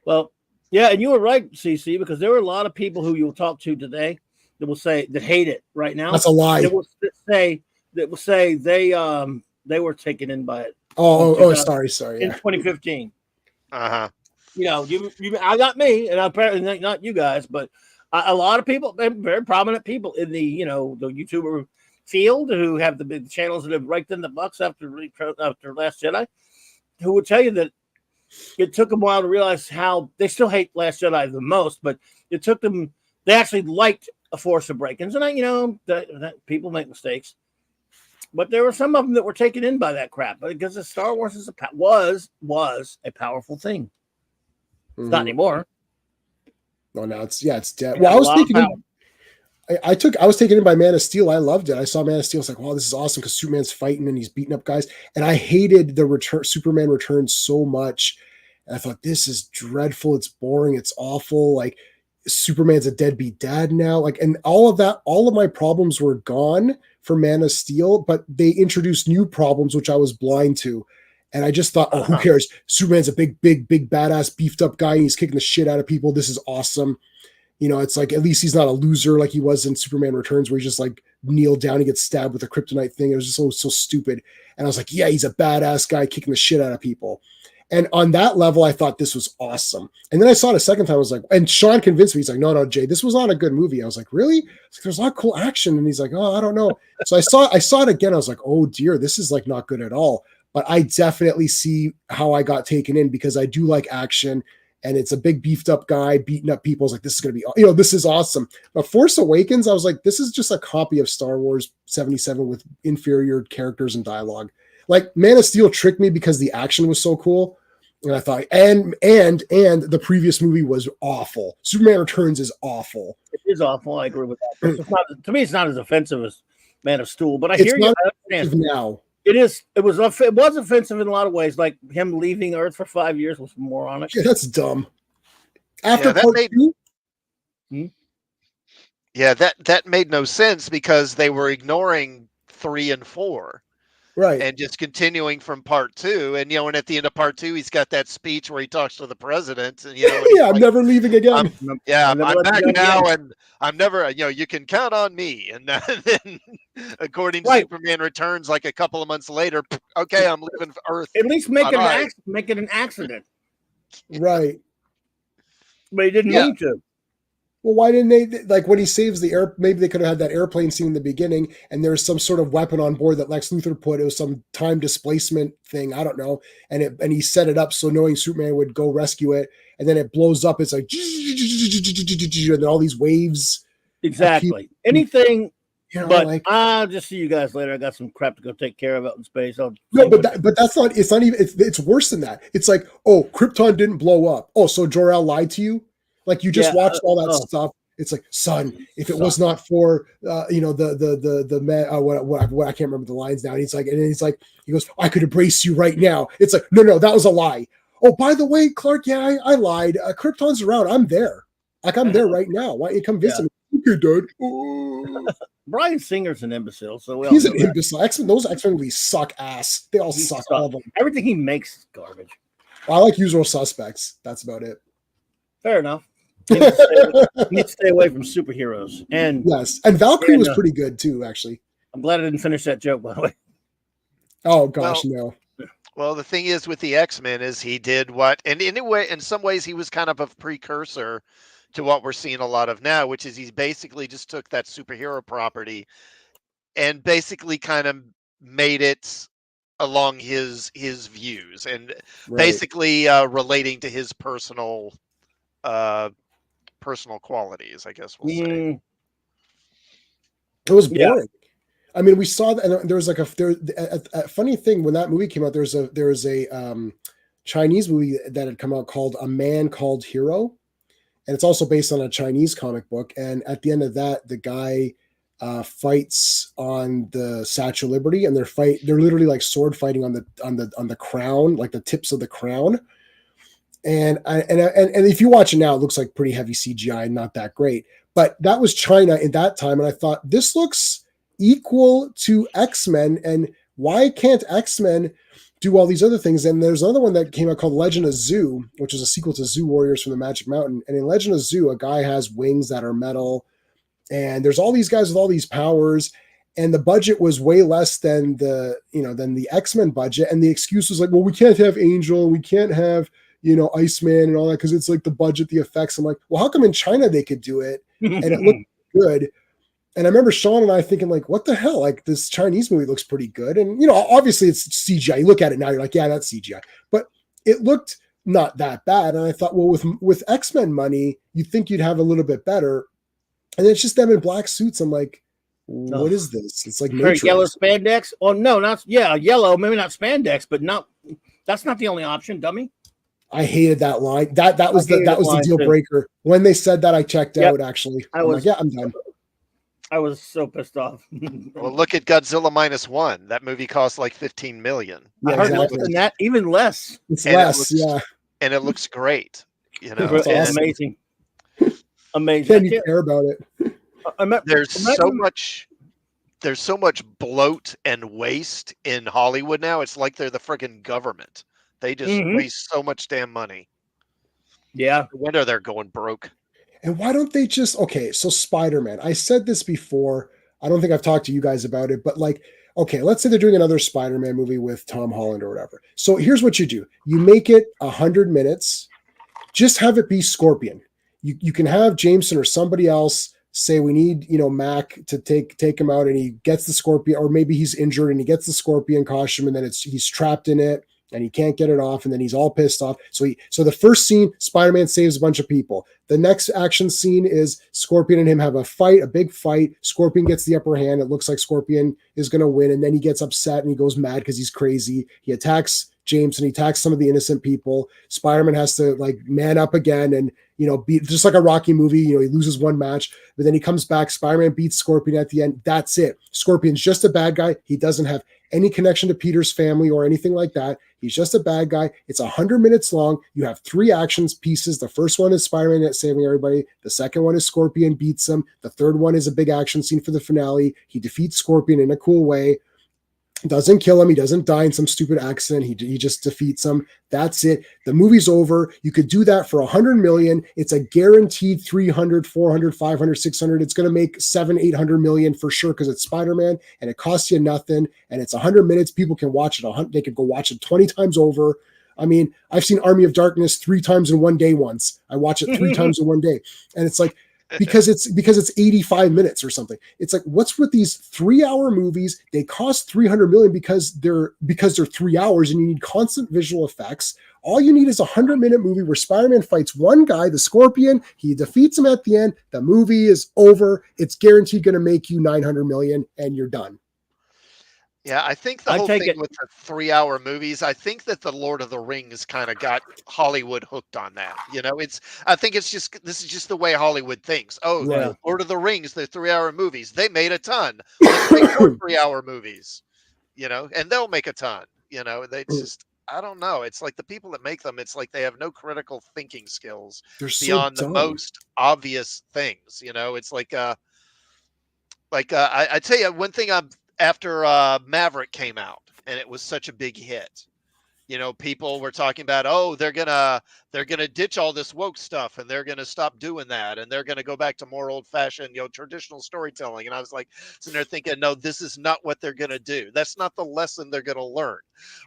well, yeah, and you were right, CC, because there were a lot of people who you'll talk to today that hate it right now. That's a lie. That will say they were taken in by it. Sorry. In 2015. Uh-huh. I got me, and apparently not you guys, but a lot of people, very prominent people in the the YouTuber field, who have the big channels that have raked in the bucks after Last Jedi, who would tell you that it took them a while to realize how they still hate Last Jedi the most, but it took them. They actually liked A Force Awakens, and that people make mistakes, but there were some of them that were taken in by that crap, because the Star Wars was a powerful thing. It's not anymore. No, now it's dead. Well, I was taken in by Man of Steel. I loved it. I saw Man of Steel. I was like, wow, this is awesome, because Superman's fighting and he's beating up guys. And I hated the Superman Returns so much. And I thought, this is dreadful. It's boring. It's awful. Like, Superman's a deadbeat dad now. Like, and all of my problems were gone for Man of Steel, but they introduced new problems, which I was blind to. And I just thought, who cares? Superman's a big badass, beefed up guy. And he's kicking the shit out of people. This is awesome. It's like, at least he's not a loser like he was in Superman Returns, where he just like kneeled down and gets stabbed with a kryptonite thing. It was just so stupid. And I was like, yeah, he's a badass guy kicking the shit out of people. And on that level, I thought this was awesome. And then I saw it a second time. I was like, and Sean convinced me. He's like, no, Jay, this was not a good movie. I was like, really? Like, there's a lot of cool action. And he's like, oh, I don't know. So I saw it again. I was like, oh dear, this is like not good at all. But I definitely see how I got taken in, because I do like action, and it's a big beefed up guy beating up people. I was like, this is going to be, this is awesome. But Force Awakens, I was like, this is just a copy of Star Wars 77 with inferior characters and dialogue. Like, Man of Steel tricked me because the action was so cool. And I thought, and the previous movie was awful. Superman Returns is awful. It is awful. I agree with that. To me, it's not as offensive as Man of Steel, but I hear you. I understand. Now. It is. It was offensive in a lot of ways. Like him leaving Earth for 5 years was moronic. Yeah, that's dumb. After part 2? Yeah, that made no sense, because they were ignoring 3 and 4. Right. And just continuing from part 2. And, and at the end of part 2, he's got that speech where he talks to the president. And, I'm never leaving again. I'm back now, and I'm never, you can count on me. And then, according to Superman Returns, like a couple of months later, okay, I'm leaving Earth. At least make it an accident. Right. But he didn't mean to. Well, why didn't they, like, when he saves the air, maybe they could have had that airplane scene in the beginning, and there's some sort of weapon on board that Lex Luthor put. It was some time displacement thing, I don't know, and he set it up so knowing Superman would go rescue it, and then it blows up. It's like, and then all these waves. Exactly. Anything. But I'll just see you guys later. I got some crap to go take care of out in space. But that's not. It's not even. It's worse than that. It's like, oh, Krypton didn't blow up. Oh, so Jor-El lied to you. Like, you just watched all that stuff. It's like, son, if it was not for the man, what I can't remember the lines now. And he's like, he goes, I could embrace you right now. It's like, no, that was a lie. Oh, by the way, Clark, yeah, I lied. Krypton's around. I'm there. Like, I'm there right now. Why don't you come visit me? Okay, Dad. Oh. Bryan Singer's an imbecile, so he's an imbecile. Those X-Men movies suck ass. They all suck. All of them. Everything he makes is garbage. Well, I like Usual Suspects. That's about it. Fair enough. You need to stay away from superheroes. And yes, and Valkyrie was pretty good too, actually. I'm glad I didn't finish that joke, by the way. Oh gosh, no. Well, the thing is with the X-Men is he did what, and anyway, in some ways he was kind of a precursor to what we're seeing a lot of now, which is he basically just took that superhero property and basically kind of made it along his views and Right. basically relating to his uh, personal qualities, I guess we'll say. It was Yeah. boring. I mean, we saw that, and there was like a funny thing when that movie came out. There was a Chinese movie that had come out called A Man Called Hero, and it's also based on a Chinese comic book. And at the end of that, the guy fights on the Statue of Liberty, and they're literally like sword fighting on the crown, like the tips of the crown. And if you watch it now, it looks like pretty heavy CGI, not that great. But that was China in that time, and I thought this looks equal to X-Men, and why can't X-Men do all these other things? And there's another one that came out called Legend of Zoo, which is a sequel to Zoo Warriors from the Magic Mountain. And in Legend of Zoo, a guy has wings that are metal, and there's all these guys with all these powers, and the budget was way less than the X-Men budget, and the excuse was like, well, we can't have Angel, we can't have Iceman and all that because it's like the budget, the effects. I'm like, well, how come in China they could do it and it looked good? And I remember Sean and I thinking, like, what the hell? Like, this Chinese movie looks pretty good. And, obviously it's CGI. You look at it now, you're like, yeah, that's CGI. But it looked not that bad. And I thought, well, with X-Men money, you'd think you'd have a little bit better. And it's just them in black suits. I'm like, what is this? It's like Matrix. Yellow spandex? Oh, no, yellow. Maybe not spandex, but that's not the only option, dummy. I hated that line. That was the deal breaker. When they said that, I checked out, actually. I'm like, yeah, I'm done. I was so pissed off. Well, look at Godzilla -1. That movie cost like $15 million. Yeah, I heard less than that, even less. It's less, yeah. And it looks great. It's awesome. amazing. Amazing. Can you care about it? There's so much bloat and waste in Hollywood now. It's like they're the friggin' government. They just waste so much damn money. Yeah. No wonder they're going broke. And why don't they so Spider-Man, I said this before, I don't think I've talked to you guys about it, but like, okay, let's say they're doing another Spider-Man movie with Tom Holland or whatever. So here's what you do. You make it 100 minutes, just have it be Scorpion. You can have Jameson or somebody else say we need, Mac to take him out, and he gets the Scorpion, or maybe he's injured and he gets the Scorpion costume, and then he's trapped in it and he can't get it off, and then he's all pissed off. So the first scene, Spider-Man saves a bunch of people. The next action scene is Scorpion and him have a big fight. Scorpion gets the upper hand. It looks like Scorpion is going to win, and then he gets upset and he goes mad because he's crazy. He attacks Jameson. He attacks some of the innocent people. Spider-Man has to like man up again and be just like a Rocky movie. He loses one match, but then he comes back. Spider-Man beats Scorpion at the end. That's it. Scorpion's just a bad guy. He doesn't have any connection to Peter's family or anything like that. He's just a bad guy. It's 100 minutes long. You have 3 actions pieces. The first one is Spider-Man saving everybody. The second one is Scorpion beats him. The third one is a big action scene for the finale. He defeats Scorpion in a cool way. Doesn't kill him. He doesn't die in some stupid accident. He just defeats him. That's it. The movie's over. You could do that for 100 million. It's a guaranteed 300, 400, 500, 600. It's going to make 700, 800 million for sure because it's Spider-Man and it costs you nothing. And it's 100 minutes. People can watch it. They could go watch it 20 times over. I mean, I've seen Army of Darkness 3 times in one day once. I watch it 3 times in one day. And it's like, because it's 85 minutes or something. It's like, what's with these 3-hour movies? They cost 300 million because they're 3 hours and you need constant visual effects. All you need is a 100-minute movie where Spider-Man fights one guy, the Scorpion. He defeats him at the end. The movie is over. It's guaranteed going to make you 900 million and you're done. Yeah, I think the whole thing with the 3-hour movies, I think that the Lord of the Rings kind of got Hollywood hooked on that. I think this is just the way Hollywood thinks. Oh, right. Lord of the Rings, they're 3-hour movies. They made a ton. Let's make more 3-hour movies, and they'll make a ton. They just, I don't know. It's like the people that make them, it's like they have no critical thinking skills beyond the most obvious things. It's like, I tell you one thing after Maverick came out and it was such a big hit, You know, people were talking about, oh, they're gonna ditch all this woke stuff and they're gonna stop doing that and they're gonna go back to more old fashioned, traditional storytelling. And I was like sitting there thinking, no, this is not what they're gonna do. That's not the lesson they're gonna learn.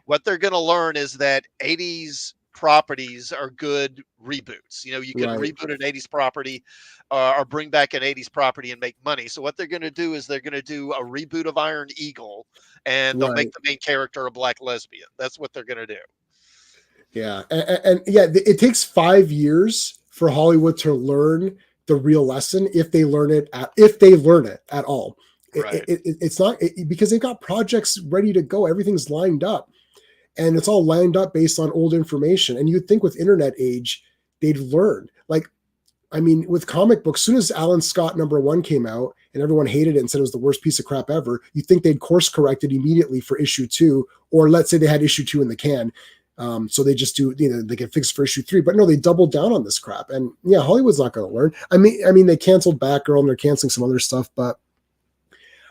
What they're gonna learn is that 80s properties are good reboots. You can Right. reboot an 80s property or bring back an 80s property and make money. So what they're going to do is they're going to do a reboot of Iron Eagle and they'll make Right. the main character a black lesbian. That's what they're going to do. Yeah. And yeah, it takes 5 years for Hollywood to learn the real lesson if they learn it at all. Right. It's not because they've got projects ready to go. Everything's lined up. And it's all lined up based on old information. And you'd think with internet age, they'd learn. Like, I mean, with comic books, as soon as Alan Scott #1 came out and everyone hated it and said it was the worst piece of crap ever, you'd think they'd course correct it immediately for issue 2, or let's say they had issue 2 in the can. So they just do, they get fixed for issue 3. But no, they doubled down on this crap. And yeah, Hollywood's not going to learn. I mean, they canceled Batgirl and they're canceling some other stuff, but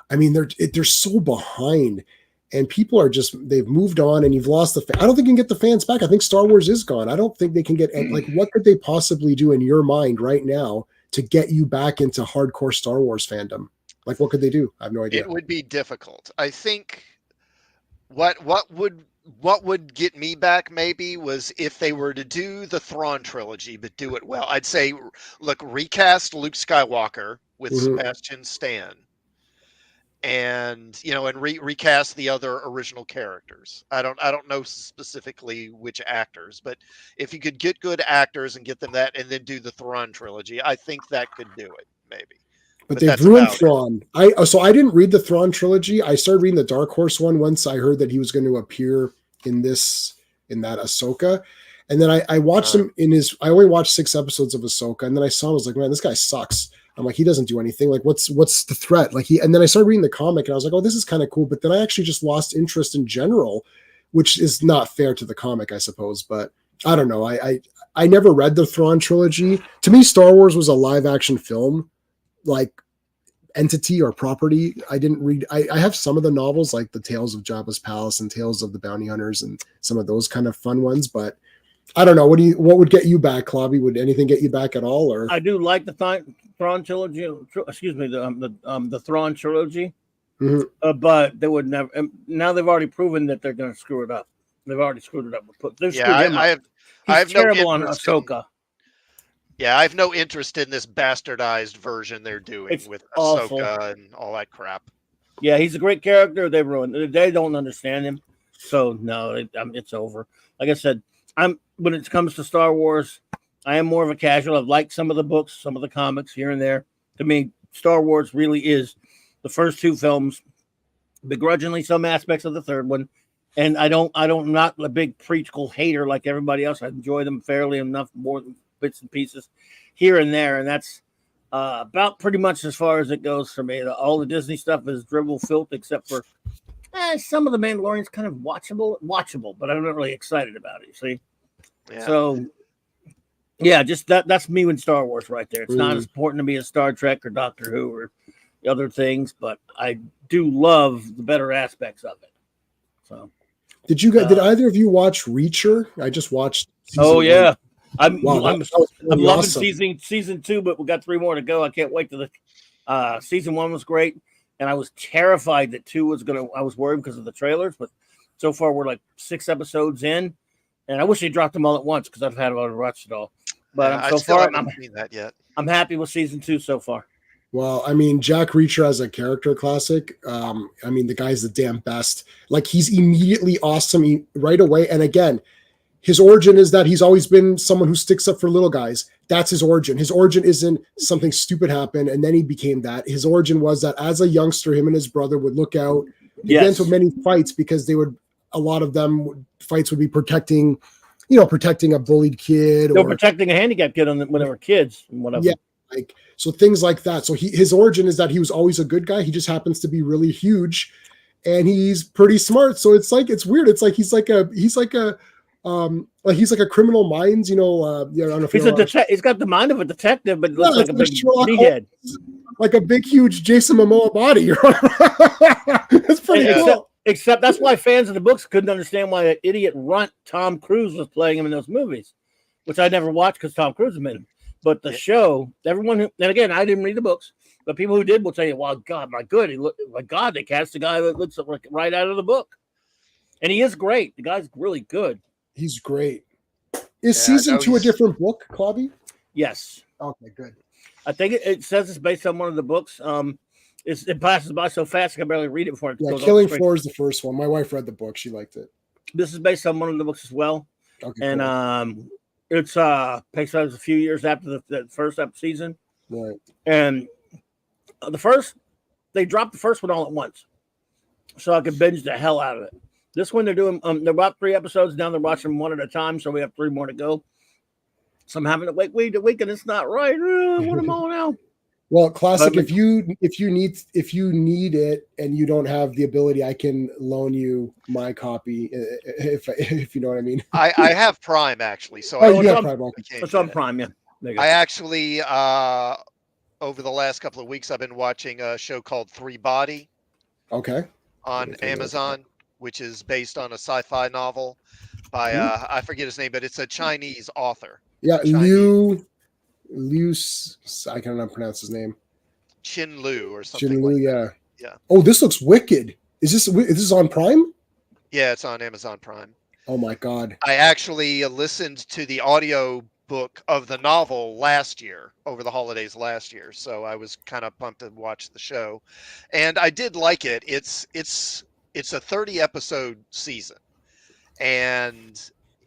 I mean, they're so behind. And people are they've moved on and you've lost I don't think you can get the fans back. I think Star Wars is gone. I don't think they can get, like, what could they possibly do in your mind right now to get you back into hardcore Star Wars fandom? Like, what could they do? I have no idea. It would be difficult. I think what would get me back maybe was if they were to do the Thrawn trilogy, but do it well. I'd say, look, recast Luke Skywalker with Sebastian Stan. And recast the other original characters. I don't know specifically which actors, but if you could get good actors and get them that, and then do the Thrawn trilogy, I think that could do it, maybe. But they've ruined Thrawn. So I didn't read the Thrawn trilogy. I started reading the Dark Horse one once I heard that he was going to appear in that Ahsoka. And then I watched him I only watched 6 episodes of Ahsoka, and then I saw him, I was like, man, this guy sucks. I'm like, he doesn't do anything. Like, what's the threat? Like, and then I started reading the comic and I was like, oh, this is kind of cool. But then I actually just lost interest in general, which is not fair to the comic, I suppose. But I don't know. I never read the Thrawn trilogy. To me, Star Wars was a live action film, like entity or property. I didn't read, I have some of the novels, like the Tales of Jabba's Palace and Tales of the Bounty Hunters and some of those kind of fun ones, but I don't know. What would get you back, Clobby? Would anything get you back at all? Or I do like the Thrawn trilogy. Excuse me, the Thrawn trilogy. But they would never. Now they've already proven that they're going to screw it up. They've already screwed it up. I have terrible no on Ahsoka. I have no interest in this bastardized version they're doing with Ahsoka and all that crap. Yeah, he's a great character. They ruined it. They don't understand him. So no, it's over. Like I said, when it comes to Star Wars, I am more of a casual. I've liked some of the books, some of the comics here and there. To me, Star Wars really is the first 2 films, begrudgingly some aspects of the third one. And I'm not a big prequel hater like everybody else. I enjoy them fairly enough, more than bits and pieces here and there. And that's about pretty much as far as it goes for me. All the Disney stuff is dribble filth, except for some of the Mandalorian's kind of watchable, but I'm not really excited about it. You see? Yeah. So, yeah, just that's me with Star Wars right there. It's not as important to me as Star Trek or Doctor Who or the other things, but I do love the better aspects of it. So, did either of you watch Reacher? I just watched. Yeah, I'm loving awesome. season 2, but we got 3 more to go. I can't wait to the season 1 was great, and I was terrified that 2 was gonna. I was worried because of the trailers, but so far we're like 6 episodes in. And I wish they dropped them all at once because I've had to watch it all. But I haven't seen that yet. I'm happy with season 2 so far. Well, I mean, Jack Reacher as a character classic. I mean, the guy's the damn best. Like, he's immediately awesome right away. And again, his origin is that he's always been someone who sticks up for little guys. That's his origin. His origin isn't something stupid happened and then he became that. His origin was that as a youngster, him and his brother would look out. They get into many fights because a lot of them fights would be protecting a bullied kid or protecting a handicapped kid when they were kids and whatever. Yeah, so things like that. So his origin is that he was always a good guy. He just happens to be really huge and he's pretty smart. So it's weird. It's like he's like a criminal minds, I don't know if he's got the mind of a detective, but looks like a big meathead. Like a big, huge Jason Momoa body. It's pretty cool. Except that's why fans of the books couldn't understand why that idiot runt Tom Cruise was playing him in those movies, which I never watched because Tom Cruise was in them. But the show, everyone who, and again, I didn't read the books, but people who did will tell you, "Well, God, my God, they cast a guy that looks like right out of the book," and he is great. The guy's really good. He's great. Is season 2 a different book, Clobby? Yes. Okay, good. I think it says it's based on one of the books. It passes by so fast I can barely read it before it goes. Killing Floor is the first one. My wife read the book; she liked it. This is based on one of the books as well. Okay, and cool. It's takes place a few years after the first season, right? And they dropped the first one all at once, so I could binge the hell out of it. This one they're doing they're about 3 episodes now. They're watching them one at a time, so we have 3 more to go. So I'm having to wait week to week, and it's not right. What am I now? Well, classic. If you need it and you don't have the ability, I can loan you my copy if you know what I mean. I have Prime actually, so it's on Prime. Yeah, I actually over the last couple of weeks I've been watching a show called Three Body. Okay. On Amazon, which is based on a sci-fi novel by I forget his name, but it's a Chinese author. Yeah, Liu, I cannot pronounce his name. Chin Liu or something. Chin Liu, like yeah. That. Yeah. Oh, this looks wicked. Is this on Prime? Yeah, it's on Amazon Prime. Oh my God. I actually listened to the audio book of the novel last year, over the holidays last year. So I was kind of pumped to watch the show. And I did like it. It's a 30 episode season. And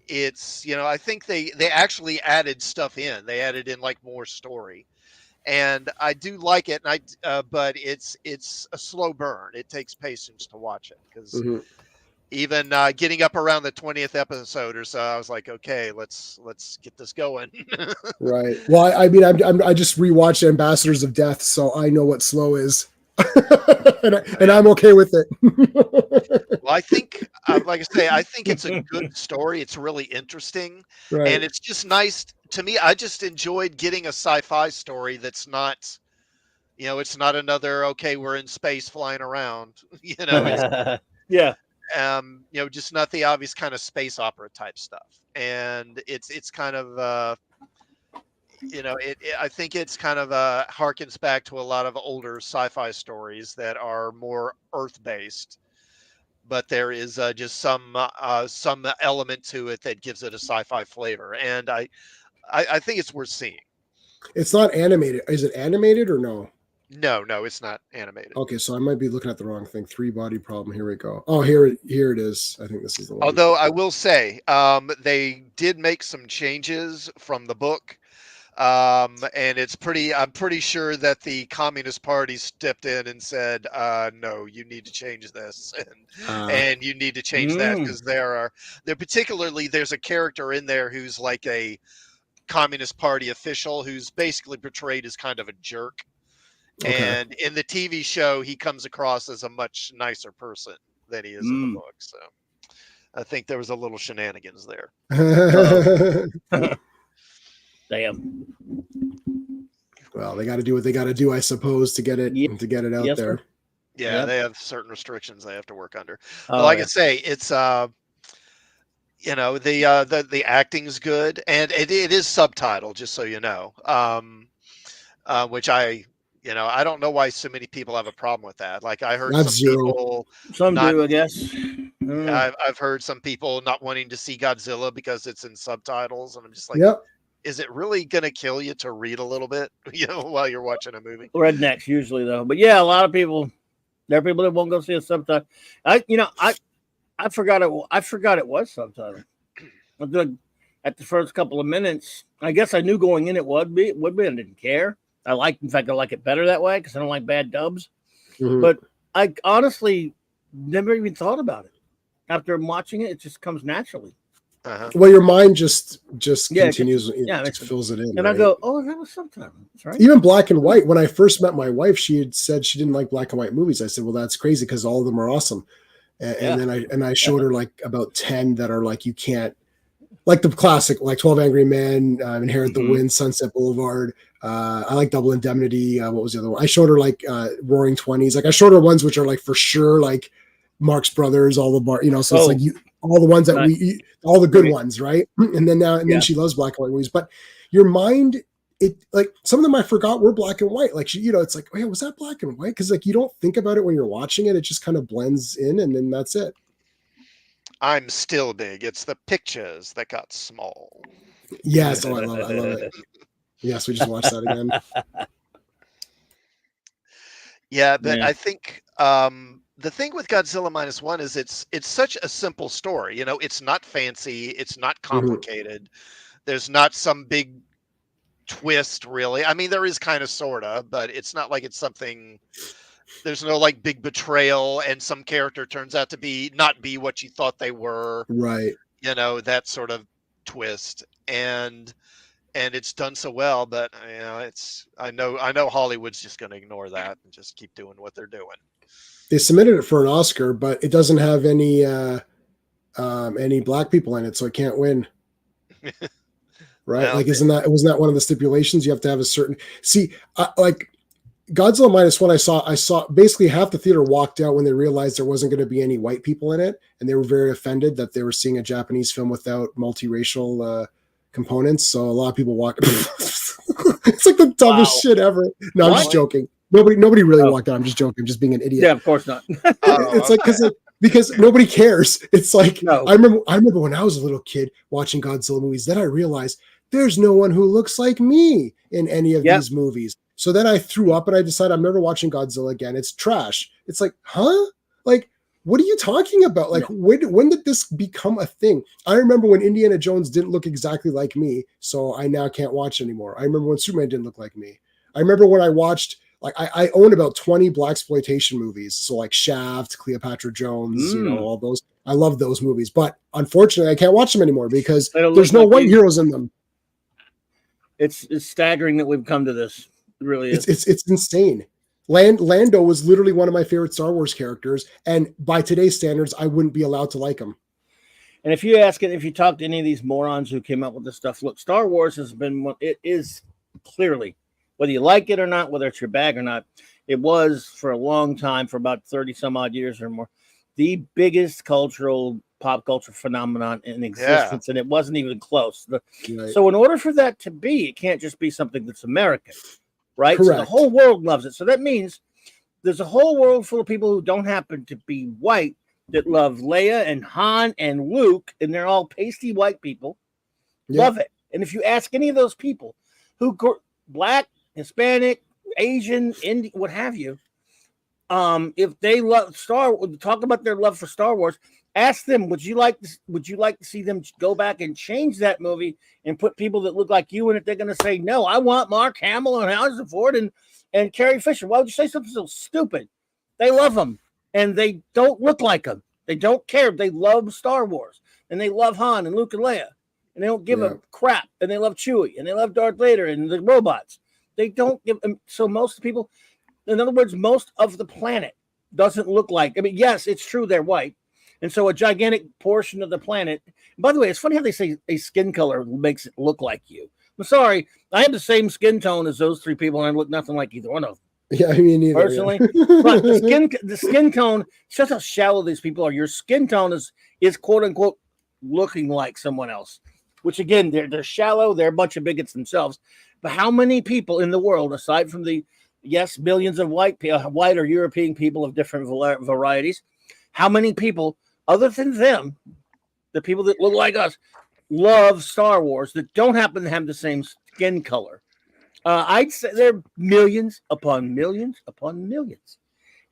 it's, I think they actually added stuff in. They added in like more story, and I do like it. And but it's a slow burn. It takes patience to watch it because even getting up around the 20th episode or so, I was like, okay, let's get this going. Right. Well, I mean, I just rewatched Ambassadors of Death, so I know what slow is. and I'm okay with it. Well, I think, like I say, I think it's a good story. It's really interesting, and it's just nice to me. I just enjoyed getting a sci-fi story that's not, it's not another okay, we're in space flying around. It's, yeah. Just not the obvious kind of space opera type stuff, and it's kind of. I think it's kind of harkens back to a lot of older sci-fi stories that are more Earth-based, but there is just some element to it that gives it a sci-fi flavor, and I think it's worth seeing. It's not animated. Is it animated or no? No, it's not animated. Okay, so I might be looking at the wrong thing. 3 Body Problem. Here we go. Oh, here it is. I think this is the one. Although I will say, they did make some changes from the book. And I'm pretty sure that the Communist Party stepped in and said, no, you need to change this and you need to change that, because there's a character in there who's like a Communist Party official who's basically portrayed as kind of a jerk. Okay. And in the TV show, he comes across as a much nicer person than he is in the book. So I think there was a little shenanigans there. Damn. Well, they got to do what they got to do, I suppose, to get it out there. Yeah, they have certain restrictions they have to work under. But like I say, it's the acting's good, and it is subtitled, just so you know. Which I don't know why so many people have a problem with that. Like I heard some do, I guess. I've heard some people not wanting to see Godzilla because it's in subtitles, and I'm just like, is it really going to kill you to read a little bit, while you're watching a movie? Rednecks usually, though. But yeah, a lot of people, there are people that won't go see a subtitle. I forgot it was subtitled. At the first couple of minutes, I guess I knew going in it would be. I didn't care. In fact, I like it better that way because I don't like bad dubs. But I honestly never even thought about it. After watching it, it just comes naturally. Well, your mind just continues. It fills it in. And I go, oh, that was subtitle. That's right. Even black and white. When I first met my wife, she had said she didn't like black and white movies. I said, well, that's crazy because all of them are awesome. And then I showed her like about 10 that are like you can't, like the classic, like 12 Angry Men, Inherit the Wind, Sunset Boulevard. I like Double Indemnity. What was the other one? I showed her like Roaring 20s. Like I showed her ones which are like for sure like Marx Brothers, all the so it's Oh, like all the ones that nice. all the good Right. ones, right? And then Yeah. then she loves black and white movies. But your mind, it like some of them I forgot were black and white. Like it's like, oh yeah, was that black and white? Because like you don't think about it when you're watching it. It just kind of blends in, and then that's it. I'm still big. It's the pictures that got small. Yes, oh I love it. I love it. Yes, we just watched that again. Yeah, but Yeah. I think the thing with Godzilla minus one is it's such a simple story. You know, it's not fancy, it's not complicated. There's not some big twist, really. I mean, there is kind of sorta, but it's not like it's something. There's no like big betrayal, and some character turns out to not be what you thought they were. Right. You know, that sort of twist, and it's done so well. But you know, I know Hollywood's just going to ignore that and just keep doing what they're doing. They submitted it for an Oscar, but it doesn't have any black people in it, so it can't win. Right? Well, Like, wasn't that one of the stipulations? You have to have a certain like Godzilla minus one. I saw basically half the theater walked out when they realized there wasn't going to be any white people in it, and they were very offended that they were seeing a Japanese film without multiracial components. So a lot of people walk. It's like the dumbest shit ever. No, I'm just joking. Nobody really walked out. I'm just joking. I'm just being an idiot. Yeah, of course not. It's like because nobody cares. It's like I remember when I was a little kid watching Godzilla movies. Then I realized there's no one who looks like me in any of these movies. So then I threw up and I decided I'm never watching Godzilla again. It's trash. It's like, huh? Like, what are you talking about? Like, when did this become a thing? I remember when Indiana Jones didn't look exactly like me, so I now can't watch anymore. I remember when Superman didn't look like me. I remember when I watched, like, I own about 20 blaxploitation movies. So like Shaft, Cleopatra Jones, all those. I love those movies, but unfortunately I can't watch them anymore because there's no white heroes in them. It's staggering that we've come to this. It really is. It's insane. Lando was literally one of my favorite Star Wars characters, and by today's standards, I wouldn't be allowed to like him. And if you talk to any of these morons who came up with this stuff, look, Star Wars it is clearly, whether you like it or not, whether it's your bag or not, it was for a long time, for about 30 some odd years or more, the biggest pop culture phenomenon in existence, and it wasn't even close. So in order for that to be, it can't just be something that's American, right? Correct. So the whole world loves it. So that means there's a whole world full of people who don't happen to be white that love Leia and Han and Luke, and they're all pasty white people. Love it. And if you ask any of those people who black, Hispanic, Asian, Indian, what have you, if they love talk about their love for Star Wars, ask them, would you like to see them go back and change that movie and put people that look like you in it? They're going to say, no, I want Mark Hamill and Harrison Ford and Carrie Fisher. Why would you say something so stupid? They love them, and they don't look like them. They don't care. They love Star Wars, and they love Han and Luke and Leia, and they don't give a crap, and they love Chewie, and they love Darth Vader and the robots. They don't give them. So most people, in other words, most of the planet doesn't look like, I mean, yes, it's true they're white. And so a gigantic portion of the planet, by the way, it's funny how they say a skin color makes it look like you. I'm sorry, I have the same skin tone as those three people, and I look nothing like either one of them. Yeah, I mean, either, personally, but the skin tone, shows how shallow these people are. Your skin tone is quote unquote looking like someone else, which again, they're shallow. They're a bunch of bigots themselves. But how many people in the world, aside from the millions of white or European people of different varieties, how many people other than them, the people that look like us, love Star Wars that don't happen to have the same skin color? I'd say there are millions upon millions upon millions,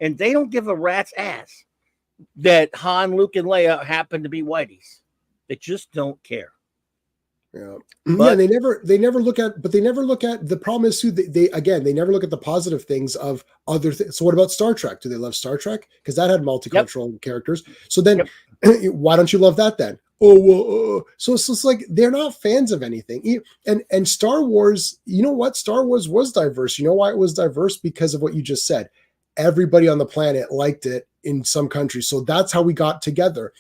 and they don't give a rat's ass that Han, Luke, and Leia happen to be whiteys. They just don't care. Yeah, but, they never look at the problem is too, they never look at the positive things of other things. So what about Star Trek? Do they love Star Trek? Because that had multicultural characters. So then why don't you love that then? So it's like they're not fans of anything. And Star Wars, you know what? Star Wars was diverse. You know why it was diverse? Because of what you just said. Everybody on the planet liked it in some countries. So that's how we got together.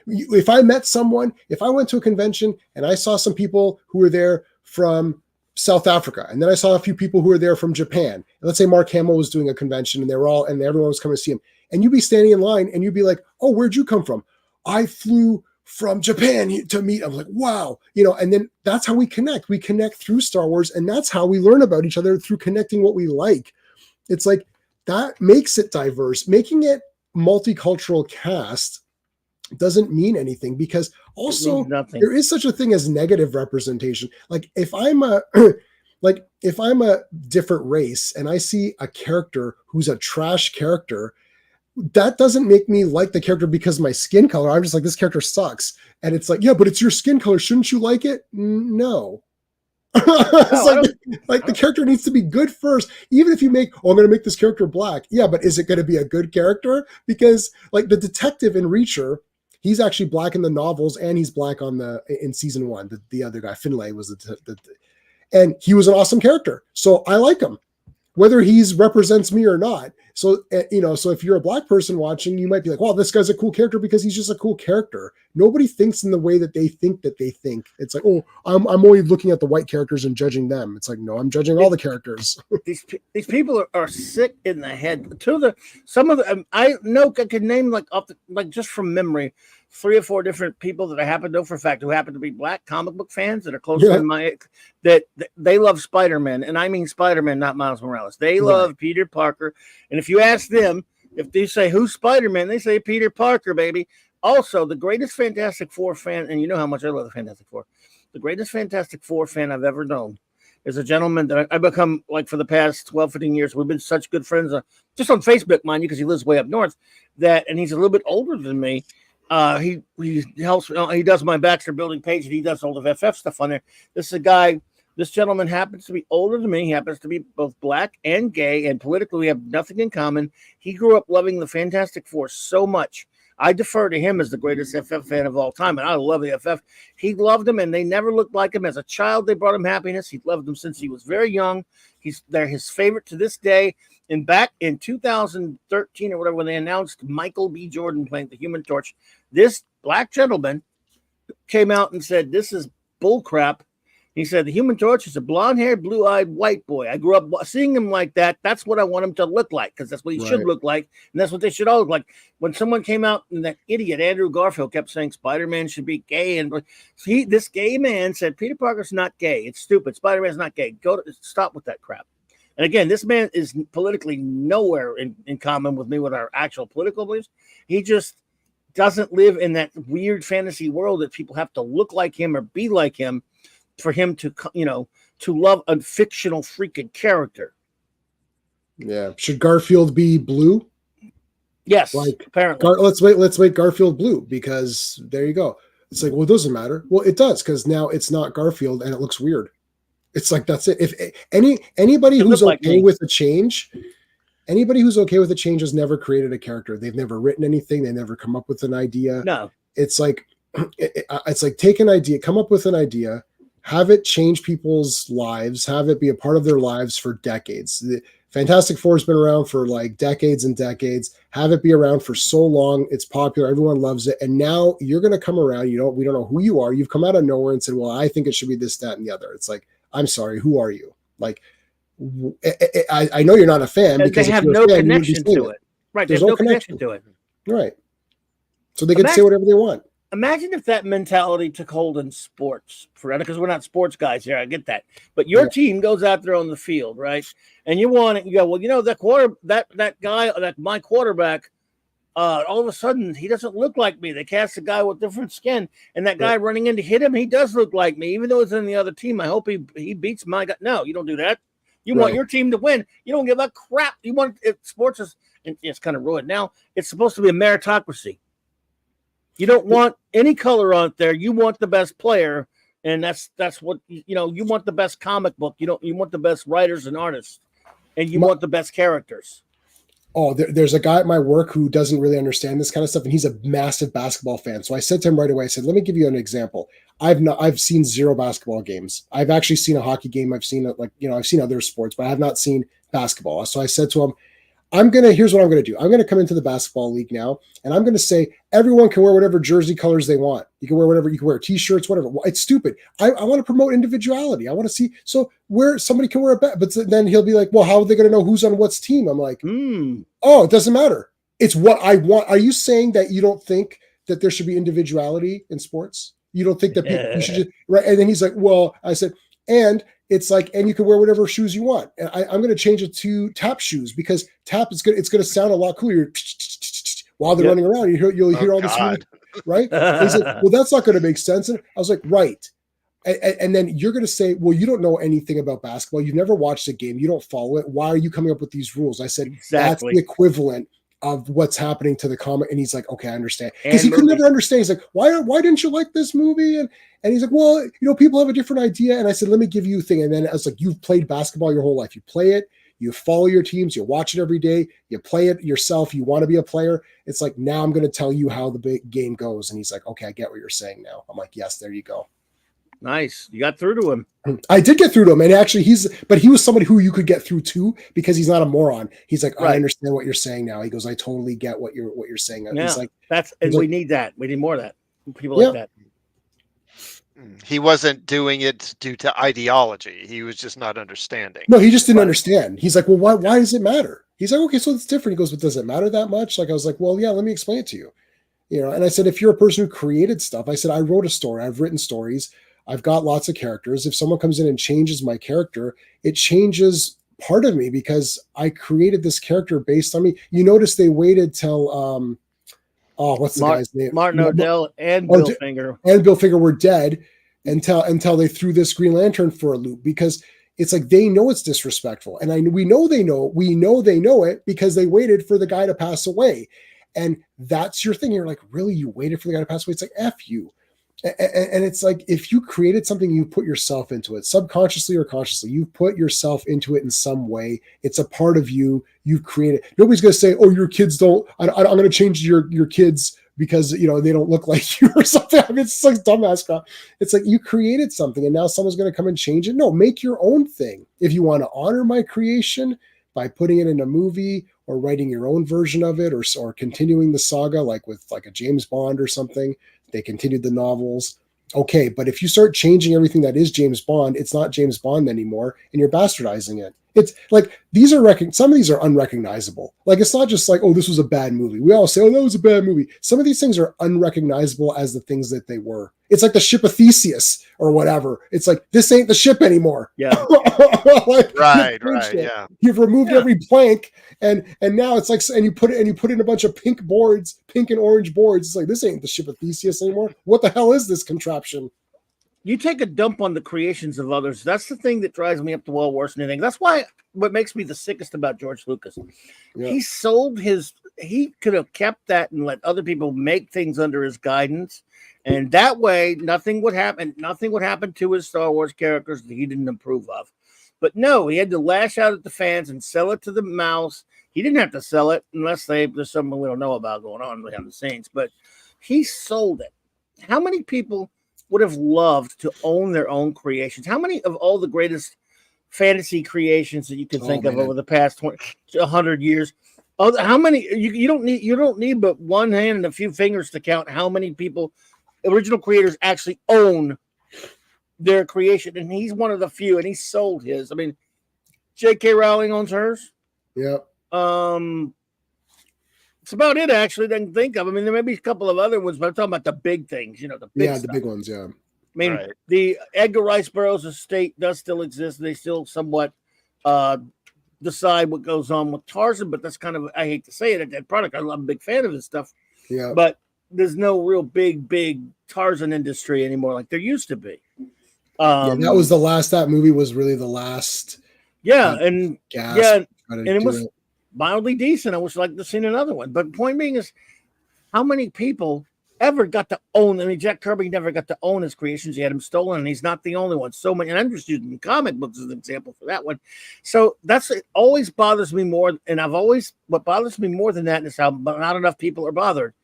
If I met someone, if I went to a convention and I saw some people who were there from South Africa, and then I saw a few people who were there from Japan. And let's say Mark Hamill was doing a convention, and everyone was coming to see him. And you'd be standing in line, and you'd be like, "Oh, where'd you come from?" "I flew from Japan to meet." I'm like, "Wow," And then that's how we connect. We connect through Star Wars, and that's how we learn about each other, through connecting what we like. It's like that makes it diverse. Making it multicultural cast doesn't mean anything, because also there is such a thing as negative representation. Like if I'm a different race and I see a character who's a trash character, that doesn't make me like the character because of my skin color. I'm just like, this character sucks. And it's like, yeah, but it's your skin color. Shouldn't you like it? No. It's the character needs to be good first. Even if you I'm going to make this character black. Yeah, but is it going to be a good character? Because like the detective in Reacher, he's actually black in the novels, and he's black in season 1. The other guy, Finlay, was and he was an awesome character. So I like him, whether he's represents me or not. So, so if you're a black person watching, you might be like, "Well, this guy's a cool character because he's just a cool character." Nobody thinks in the way that they think that they think. It's like, "Oh, I'm only looking at the white characters and judging them." It's like, no, I'm judging all the characters. These people are sick in the head. Some of them, I could name like just from memory, 3 or 4 different people that I happen to know for a fact who happen to be black comic book fans that are closer than my, that they love Spider-Man. And I mean Spider-Man, not Miles Morales. They love Peter Parker. And if you ask them, if they say, "Who's Spider-Man?" they say Peter Parker, baby. Also, the greatest Fantastic Four fan, and you know how much I love the Fantastic Four, the greatest Fantastic Four fan I've ever known is a gentleman that I've become, like, for the past 12, 15 years. We've been such good friends, just on Facebook, mind you, because he lives way up north, and he's a little bit older than me. He helps. He does my Baxter Building page, and he does all the FF stuff on there. This gentleman happens to be older than me. He happens to be both black and gay, and politically we have nothing in common. He grew up loving the Fantastic Four so much. I defer to him as the greatest FF fan of all time, and I love the FF. He loved them, and they never looked like him. As a child, they brought him happiness. He loved them since he was very young. They're his favorite to this day. And back in 2013 or whatever, when they announced Michael B. Jordan playing the Human Torch, this black gentleman came out and said, "This is bullcrap." He said, "The Human Torch is a blonde-haired, blue-eyed white boy. I grew up seeing him like that. That's what I want him to look like, because that's what he should look like, and that's what they should all look like." When someone came out and that idiot Andrew Garfield kept saying Spider-Man should be gay, and this gay man said Peter Parker's not gay. It's stupid. Spider-Man's not gay. Stop with that crap. And again, this man is politically nowhere in common with me with our actual political beliefs. He just doesn't live in that weird fantasy world that people have to look like him or be like him for him to love a fictional freaking character. Yeah. Should Garfield be blue? Yes, apparently. Let's make Garfield blue, because there you go. It's like, well, it doesn't matter. Well, it does, because now it's not Garfield and it looks weird. It's like, that's it. If anybody who's okay with a change, has never created a character. They've never written anything. They never come up with an idea. No. It's like take an idea, come up with an idea, have it change people's lives, have it be a part of their lives for decades. The Fantastic Four has been around for like decades and decades. Have it be around for so long. It's popular. Everyone loves it. And now you're going to come around. We don't know who you are. You've come out of nowhere and said, "Well, I think it should be this, that, and the other." It's like, I'm sorry, who are you? Like, I know you're not a fan, because they have no connection to it. Right. There's no connection to it. Right. So they can say whatever they want. Imagine if that mentality took hold in sports, because we're not sports guys here. I get that. But your team goes out there on the field, right? And you want it. You go, "Well, that guy, my quarterback, all of a sudden he doesn't look like me. They cast a guy with different skin, and that guy running in to hit him, he does look like me, even though it's in the other team. I hope he beats my guy." No, you don't do that. You want your team to win. You don't give a crap. You want sports is, and it's kind of ruined now. It's supposed to be a meritocracy. You don't want any color out there. You want the best player, and that's what you want. The best comic book. You want the best writers and artists, and you want the best characters. Oh, there's a guy at my work who doesn't really understand this kind of stuff, and he's a massive basketball fan. So I said to him right away, I said, "Let me give you an example. I've seen 0 basketball games. I've actually seen a hockey game. I've seen I've seen other sports, but I have not seen basketball." So I said to him, here's what I'm gonna do. I'm gonna come into the basketball league now, and I'm gonna say everyone can wear whatever jersey colors they want. You can wear whatever, you can wear t-shirts, whatever. It's stupid. I want to promote individuality. I want to see, so where somebody can wear a bet, but then he'll be like, well, how are they gonna know who's on what's team? I'm like, oh, it doesn't matter. It's what I want. Are you saying that you don't think that there should be individuality in sports? You don't think that you should just, right? And then he's like, well, I said, and it's like, and you can wear whatever shoes you want. And I'm going to change it to tap shoes, because tap is good. It's going to sound a lot cooler while they're running around. You'll hear all this, right? And he's like, well, that's not going to make sense. And I was like, right. And then you're going to say, well, you don't know anything about basketball. You've never watched a game. You don't follow it. Why are you coming up with these rules? I said, that's the equivalent of what's happening to the comic. And he's like, okay, I understand. Because he could never understand. He's like, why didn't you like this movie? And he's like, well, people have a different idea. And I said, let me give you a thing. And then I was like, you've played basketball your whole life. You play it, you follow your teams, you watch it every day, you play it yourself, you want to be a player. It's like, now I'm going to tell you how the big game goes. And he's like, okay, I get what you're saying now. I'm like, yes, there you go. Nice. You got through to him. I did get through to him. And actually he was somebody who you could get through to, because he's not a moron. He's like, I understand what you're saying now. He goes, I totally get what you're saying. Yeah, he's like, we need that. We need more of that. People like that. He wasn't doing it due to ideology. He was just not understanding. No, he just didn't understand. He's like, well, why does it matter? He's like, okay, so it's different. He goes, but does it matter that much? Like, I was like, well, yeah, let me explain it to you. And I said, if you're a person who created stuff, I said, I wrote a story. I've written stories. I've got lots of characters. If someone comes in and changes my character, it changes part of me, because I created this character based on me. You notice they waited till, what's the guy's name? Martin O'Dell and Bill Finger. And Bill Finger were dead until they threw this Green Lantern for a loop, because it's like, they know it's disrespectful. And we know they know it, because they waited for the guy to pass away. And that's your thing. You're like, really? You waited for the guy to pass away? It's like, F you. And it's like, if you created something, you put yourself into it, subconsciously or consciously. You put yourself into it in some way. It's a part of you. You've created. Nobody's going to say, "Oh, your kids don't." I'm going to change your kids because they don't look like you or something. I mean, it's like dumbass crap. It's like, you created something, and now someone's going to come and change it. No, make your own thing. If you want to honor my creation by putting it in a movie or writing your own version of it, or continuing the saga, like with like a James Bond or something. They continued the novels. Okay, but if you start changing everything that is James Bond, it's not James Bond anymore, and you're bastardizing it. It's like, some of these are unrecognizable. Like, it's not just like, oh, this was a bad movie. We all say, oh, that was a bad movie. Some of these things are unrecognizable as the things that they were. It's like the ship of Theseus or whatever. It's like, this ain't the ship anymore. Yeah. Like, right. Yeah. You've removed every plank, and now it's like, and you put in a bunch of pink and orange boards. It's like, this ain't the ship of Theseus anymore. What the hell is this contraption? You take a dump on the creations of others. That's the thing that drives me up the wall worse than anything. That's what makes me the sickest about George Lucas. Yeah. He sold he could have kept that and let other people make things under his guidance. And that way, nothing would happen. Nothing would happen to his Star Wars characters that he didn't approve of. But no, he had to lash out at the fans and sell it to the mouse. He didn't have to sell it unless there's something we don't know about going on behind the scenes. But he sold it. How many people would have loved to own their own creations? How many of all the greatest fantasy creations that you can think of over the past 100 years? How many? You don't need but one hand and a few fingers to count how many people, original creators, actually own their creation. And he's one of the few, and he sold his. I mean, J.K. Rowling owns hers. Yeah. It's about it, actually, that I can think of. I mean, there may be a couple of other ones, but I'm talking about the big things, the big stuff. The big ones, yeah. I mean, the Edgar Rice Burroughs estate does still exist. They still somewhat decide what goes on with Tarzan, but that's kind of, I hate to say it, that product. I'm a big fan of this stuff. Yeah. But there's no real big Tarzan industry anymore like there used to be. That movie was really the last. Yeah, and it was mildly decent. I wish I'd like to have seen another one. But the point being is, how many people ever got to own? I mean, Jack Kirby never got to own his creations. He had them stolen, and he's not the only one. So many, and I'm just using comic books as an example for that one. So it always bothers me more. And what bothers me more than that is how not enough people are bothered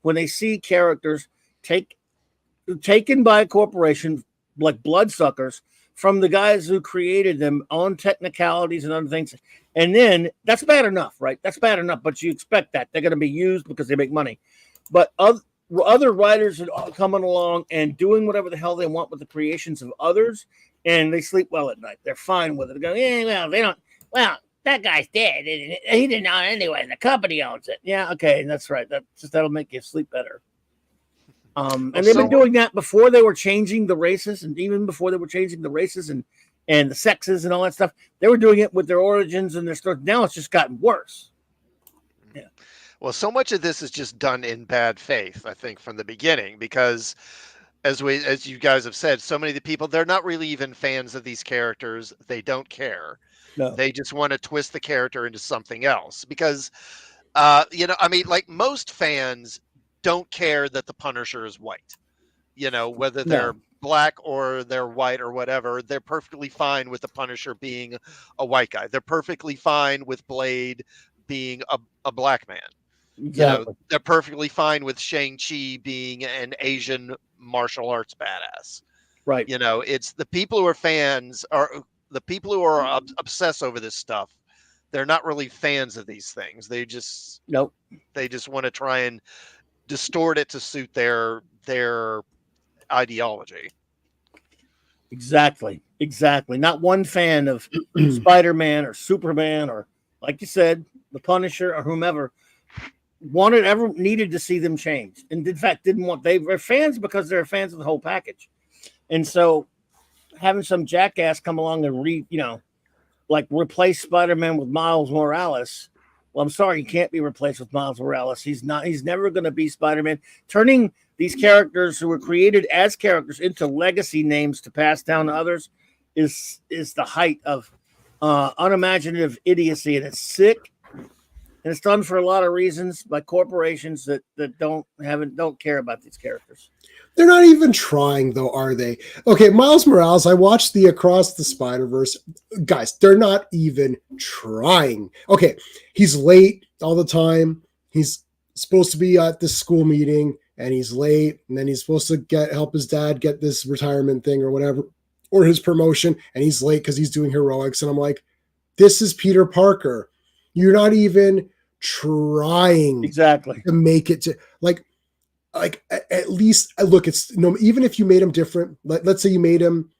when they see characters taken by a corporation like bloodsuckers from the guys who created them on technicalities and other things. And then that's bad enough, right? That's bad enough, but you expect that they're going to be used because they make money. But other writers are coming along and doing whatever the hell they want with the creations of others, and they sleep well at night. They're fine with it. They go, yeah, well, they don't. Well, that guy's dead. He didn't own it anyway. The company owns it. Yeah, okay, that's right. That'll make you sleep better. And they've been doing that before they were changing the races, and even before they were changing the races and the sexes and all that stuff. They were doing it with their origins and their stories. Now it's just gotten worse. Yeah. Well, so much of this is just done in bad faith, I think, from the beginning, because as you guys have said, so many of the people, they're not really even fans of these characters. They don't care. No. They just want to twist the character into something else because, I mean, like most fans don't care that the Punisher is white, whether they're black or they're white or whatever. They're perfectly fine with the Punisher being a white guy. They're perfectly fine with Blade being a black man. Exactly. They're perfectly fine with Shang-Chi being an Asian martial arts badass. Right. It's the people who are fans are the people who are obsessed over this stuff. They're not really fans of these things. They just They just want to try and distort it to suit their ideology. Exactly. Not one fan of Spider-Man or Superman or, like you said, the Punisher or whomever ever needed to see them change, and in fact didn't want. They were fans because they're fans of the whole package, and so having some jackass come along and replace Spider-Man with Miles Morales. Well, I'm sorry, he can't be replaced with Miles Morales. He's never going to be Spider-Man. Turning these characters who were created as characters into legacy names to pass down to others is the height of unimaginative idiocy, and it's sick. And it's done for a lot of reasons by corporations that don't care about these characters. They're not even trying, though, are they? Okay, Miles Morales, I watched the Across the Spider-Verse. Guys, they're not even trying. Okay, he's late all the time. He's supposed to be at this school meeting, and he's late, and then he's supposed to help his dad get this retirement thing or whatever, or his promotion, and he's late because he's doing heroics. And I'm like, this is Peter Parker. You're not even trying exactly to make it to like at least look. It's even if you made him different. Let's say you made him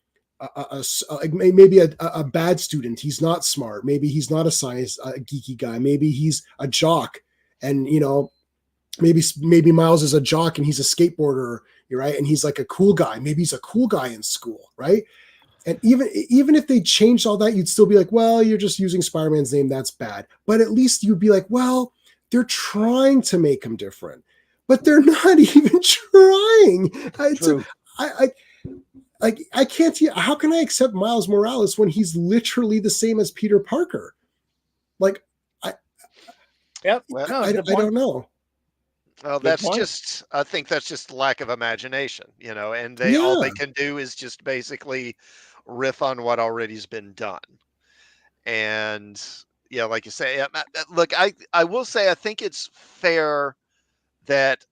maybe a bad student. He's not smart. Maybe he's not a geeky guy. Maybe he's a jock, and maybe Miles is a jock and he's a skateboarder, right? And he's like a cool guy. Maybe he's a cool guy in school, right? And even if they changed all that, you'd still be like, well, you're just using Spider-Man's name. That's bad. But at least you'd be like, well, they're trying to make him different, but they're not even trying. I can't see. How can I accept Miles Morales when he's literally the same as Peter Parker? I don't know. Well, I think that's just lack of imagination, and all they can do is just basically riff on what already has been done. And like you say, look, I will say, I think it's fair that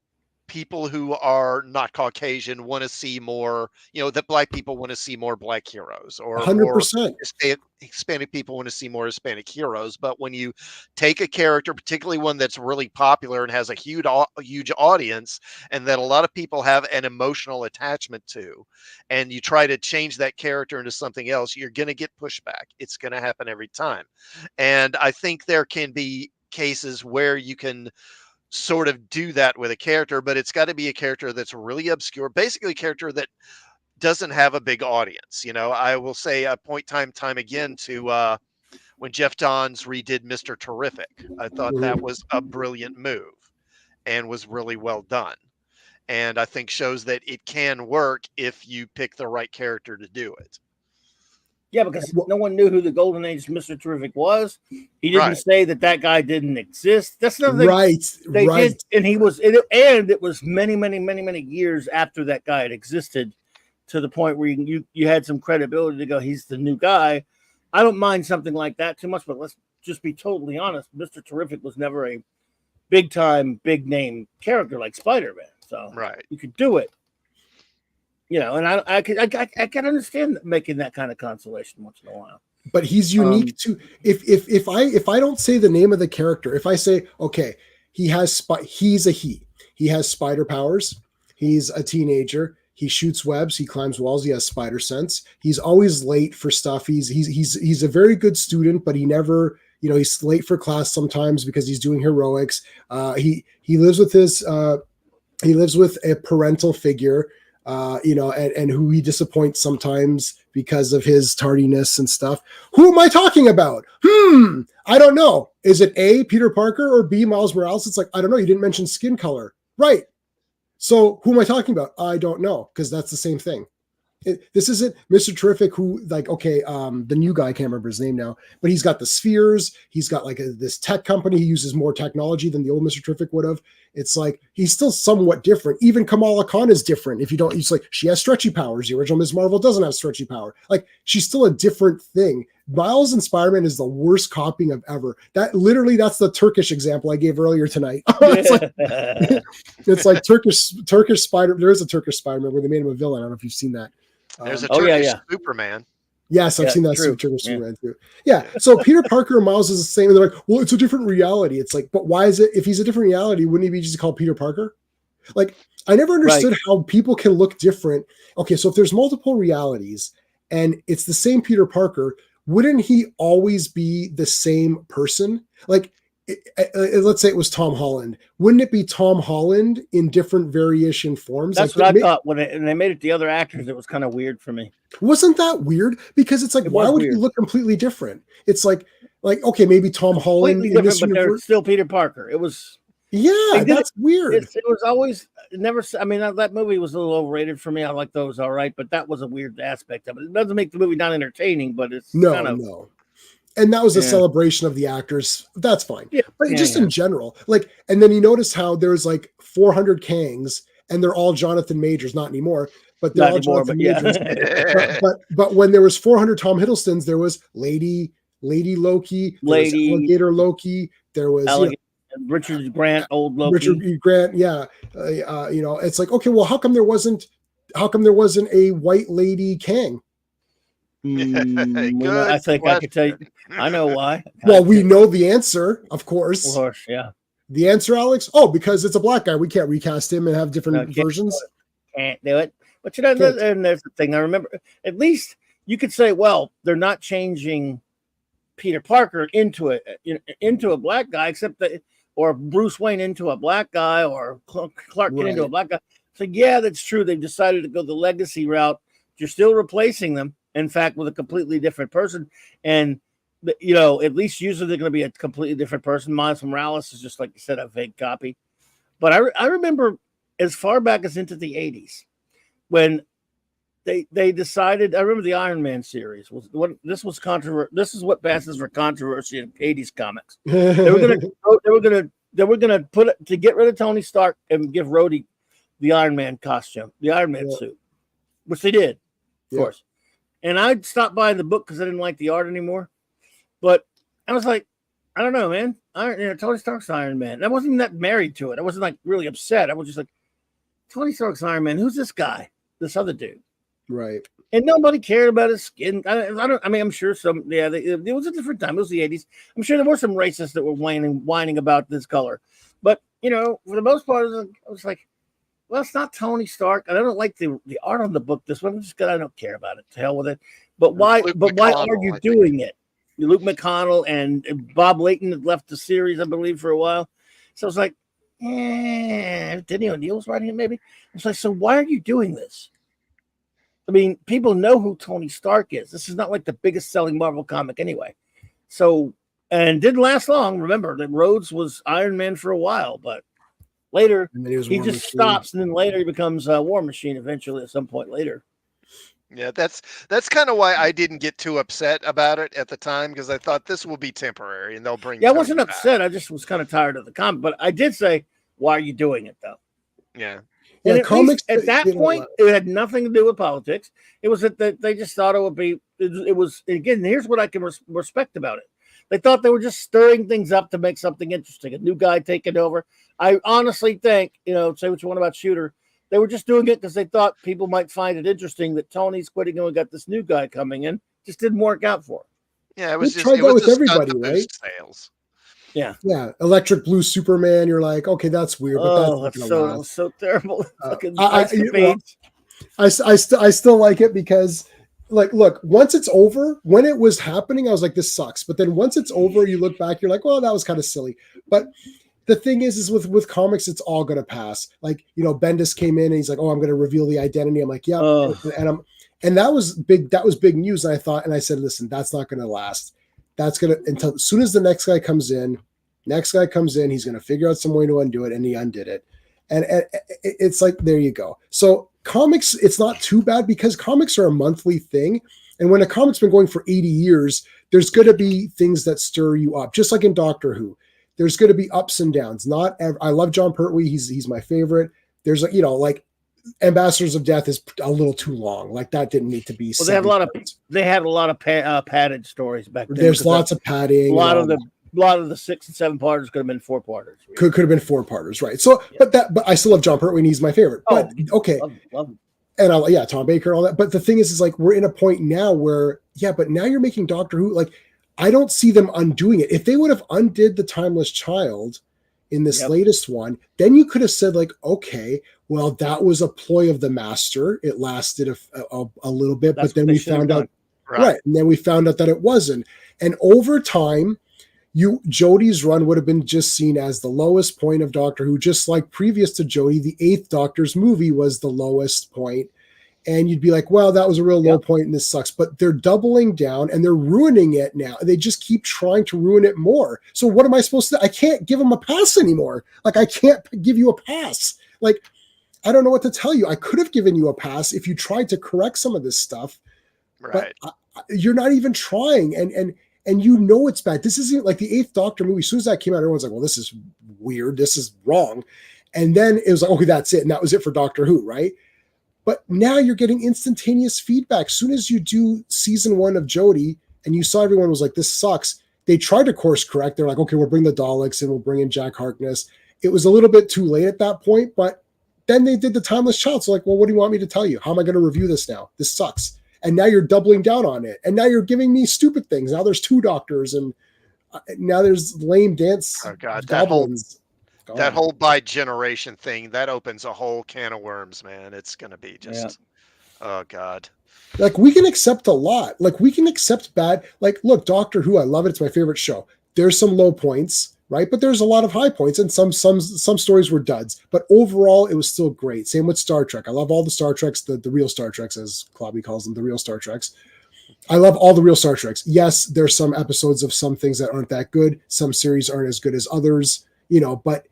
people who are not Caucasian want to see more, that black people want to see more black heroes, or 100%. Hispanic people want to see more Hispanic heroes. But when you take a character, particularly one that's really popular and has a huge audience, and that a lot of people have an emotional attachment to, and you try to change that character into something else, you're going to get pushback. It's going to happen every time. And I think there can be cases where you can sort of do that with a character, but it's got to be a character that's really obscure, basically a character that doesn't have a big audience. I will say, I point time again to when Jeff Johns redid Mr. Terrific. I thought that was a brilliant move and was really well done, and I think shows that it can work if you pick the right character to do it. Yeah, because no one knew who the Golden Age Mr. Terrific was. He didn't say that guy didn't exist. That's another thing. Right. They did, and it was many, many, many, many years after that guy had existed, to the point where you had some credibility to go, he's the new guy. I don't mind something like that too much, but let's just be totally honest. Mr. Terrific was never a big name character like Spider-Man. So you could do it. you know, and I can understand making that kind of consolation once in a while. But he's unique to if I don't say the name of the character, if I say, okay, he has he has spider powers, he's a teenager, he shoots webs, he climbs walls, he has spider sense, he's always late for stuff, he's a very good student, but he never, you know, he's late for class sometimes because he's doing heroics. He lives with his he lives with a parental figure, you know, and who he disappoints sometimes because of his tardiness and stuff. Who am I talking about? I don't know. Is it A, Peter Parker, or B, Miles Morales? It's like, I don't know. You didn't mention skin color. Right. So who am I talking about? I don't know, because that's the same thing. This isn't Mr. Terrific, who, like, okay, the new guy, I can't remember his name now, but he's got the spheres. He's got like this tech company. He uses more technology than the old Mr. Terrific would have. It's like, he's still somewhat different. Even Kamala Khan is different. If you don't, it's like, she has stretchy powers. The original Ms. Marvel doesn't have stretchy power. Like, she's still a different thing. Miles and Spider-Man is the worst copying of ever. That's the Turkish example I gave earlier tonight. It's like Turkish Spider. There is a Turkish Spider-Man where they made him a villain. I don't know if you've seen that. There's a Turkish Superman. Yes, I've seen that Turkish Superman too. Yeah. So Peter Parker and Miles is the same. And they're like, well, it's a different reality. It's like, but why is it? If he's a different reality, wouldn't he be just called Peter Parker? Like, I never understood how people can look different. Okay, so if there's multiple realities and it's the same Peter Parker, wouldn't he always be the same person? Like, let's say it was Tom Holland. Wouldn't it be Tom Holland in different variation forms? That's like, what I thought when they made it the other actors. It was kind of weird for me. Wasn't that weird? Because it's like, why would he look completely different? It's like okay, maybe Tom Holland in this but they're still Peter Parker. It was that's weird. It was always never. I mean, that movie was a little overrated for me. I like those all right, but that was a weird aspect of it. It doesn't make the movie not entertaining, but it's no. And that was a celebration of the actors. That's fine. Yeah, but in general, like, and then you notice how there's like 400 Kangs and they're all Jonathan Majors, not anymore, but they're all Jonathan Majors. but when there was 400 Tom Hiddlestons, there was Lady Loki, there was Alligator Loki, there was Richard Grant, old Loki. Richard Grant, yeah. You know, it's like, okay, well, how come there wasn't a white lady Kang? I think I could tell you. I know why. Well, we know the answer, of course. Of course, yeah. The answer, Alex? Oh, because it's a black guy. We can't recast him and have different versions. Can't do it. But you know, and there's the thing. I remember, at least you could say, well, they're not changing Peter Parker into a black guy, except that, or Bruce Wayne into a black guy, or Clark Kent into a black guy. So yeah, that's true. They've decided to go the legacy route. You're still replacing them, in fact, with a completely different person. And, you know, at least usually they're going to be a completely different person. Miles Morales is just, like you said, a fake copy. But I remember as far back as into the 80s when they decided, I remember the Iron Man series was what this was controversial. This is what passes for controversy in 80s comics. They were gonna put it to get rid of Tony Stark and give Rhodey the Iron Man costume, the Iron Man suit, which they did, of course. And I stopped buying the book because I didn't like the art anymore. But I was like, I don't know, man. Tony Stark's Iron Man. And I wasn't even that married to it. I wasn't like really upset. I was just like, Tony Stark's Iron Man. Who's this guy? This other dude. Right. And nobody cared about his skin. I mean, I'm sure it was a different time. It was the 80s. I'm sure there were some racists that were whining about this color. But, you know, for the most part, I was like, well, it's not Tony Stark. And I don't like the art on the book. This one, I don't care about it. To hell with it. But why are you doing it? Luke McConnell and Bob Layton had left the series, I believe, for a while. So I was like, Denny O'Neil was writing it, maybe. It's like, so why are you doing this? I mean, people know who Tony Stark is. This is not like the biggest selling Marvel comic anyway. So, and didn't last long. Remember that Rhodes was Iron Man for a while, but later he just stops, and then later he becomes a War Machine eventually at some point later. Yeah, that's kind of why I didn't get too upset about it at the time, because I thought this will be temporary and they'll bring. Yeah, I wasn't upset. I just was kind of tired of the comic, but I did say, "Why are you doing it, though?" Yeah. And comics at that point, it had nothing to do with politics. It was that they just thought it would be. It was, again. Here's what I can respect about it. They thought they were just stirring things up to make something interesting. A new guy taking over. I honestly think, say what you want about Shooter, They were just doing it because they thought people might find it interesting that Tony's quitting and we got this new guy coming in. Just didn't work out for him. Yeah, it We was just tried it that was with a stunt everybody, to right? boost sales. Yeah. Yeah, Electric Blue Superman. You're like, okay, that's weird, but Oh, that's that's not gonna last. so terrible. Fucking I, ice well, capades. I still like it because, like, look, once it's over, when it was happening, I was like, this sucks. But then once it's over, you look back, you're like, well, that was kind of silly. But the thing is with comics, it's all gonna pass. Like, Bendis came in and he's like, oh, I'm gonna reveal the identity. I'm like, yeah, and that was big. That was big news. And I said, listen, that's not gonna last. That's gonna until as soon as the next guy comes in. He's gonna figure out some way to undo it, and he undid it. And it's like, there you go. So comics, it's not too bad because comics are a monthly thing. And when a comic's been going for 80 years, there's going to be things that stir you up, just like in Doctor Who. There's going to be ups and downs. I love John Pertwee. He's my favorite. There's like Ambassadors of Death is a little too long. Like that didn't need to be. Well, they had a lot of padded stories back then. There's lots of padding. A lot of the 6 and 7 parters could have been 4 parters. Could have been 4 parters, right? So, yeah. but I still love John Pertwee. And he's my favorite. But okay, love him. And Tom Baker and all that. But the thing is like we're in a point now where but now you're making Doctor Who. Like I don't see them undoing it. If they would have undid the Timeless Child in this latest one, then you could have said like, okay, well that was a ploy of the Master. It lasted a little bit, but then we found out right, and then we found out that it wasn't. And over time. Jodie's run would have been just seen as the lowest point of Doctor Who, just like previous to Jodie, the 8th Doctor's movie was the lowest point. And you'd be like, well, that was a real low point and this sucks. But they're doubling down and they're ruining it now. They just keep trying to ruin it more. So what am I supposed to do? I can't give them a pass anymore. Like, I can't give you a pass. Like, I don't know what to tell you. I could have given you a pass if you tried to correct some of this stuff. Right. But you're not even trying. And it's bad. This isn't like the 8th Doctor movie. As soon as that came out, everyone's like, well, this is weird. This is wrong. And then it was like, okay, that's it. And that was it for Doctor Who, right? But now you're getting instantaneous feedback. As soon as you do season 1 of Jodie and you saw everyone was like, this sucks. They tried to course correct. They're like, okay, we'll bring the Daleks and we'll bring in Jack Harkness. It was a little bit too late at that point, but then they did the Timeless Child. So like, well, what do you want me to tell you? How am I going to review this now? This sucks. And now you're doubling down on it. And now you're giving me stupid things. Now there's 2 doctors and now there's lame dance. Oh God, goblins. That whole by generation thing, that opens a whole can of worms, man. It's going to be just, oh God. Like we can accept a lot. Like we can accept bad. Like, look, Doctor Who, I love it. It's my favorite show. There's some low points, right? But there's a lot of high points and some stories were duds. But overall, it was still great. Same with Star Trek. I love all the Star Treks, the real Star Treks, as Clobby calls them, the real Star Treks. I love all the real Star Treks. Yes, there's some episodes of some things that aren't that good. Some series aren't as good as others, but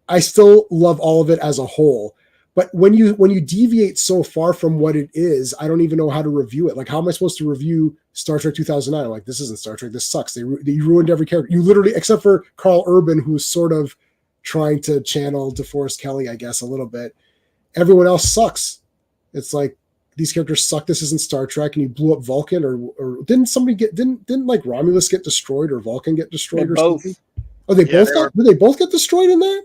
I still love all of it as a whole. But when you deviate so far from what it is, I don't even know how to review it. Like, how am I supposed to review Star Trek 2009? I'm like, this isn't Star Trek. This sucks. You ruined every character. You literally, except for Carl Urban, who's sort of trying to channel DeForest Kelley, I guess, a little bit. Everyone else sucks. It's like, these characters suck. This isn't Star Trek. And you blew up Vulcan, or didn't somebody didn't like Romulus get destroyed or Vulcan get destroyed or something? Oh, did they both get destroyed in that?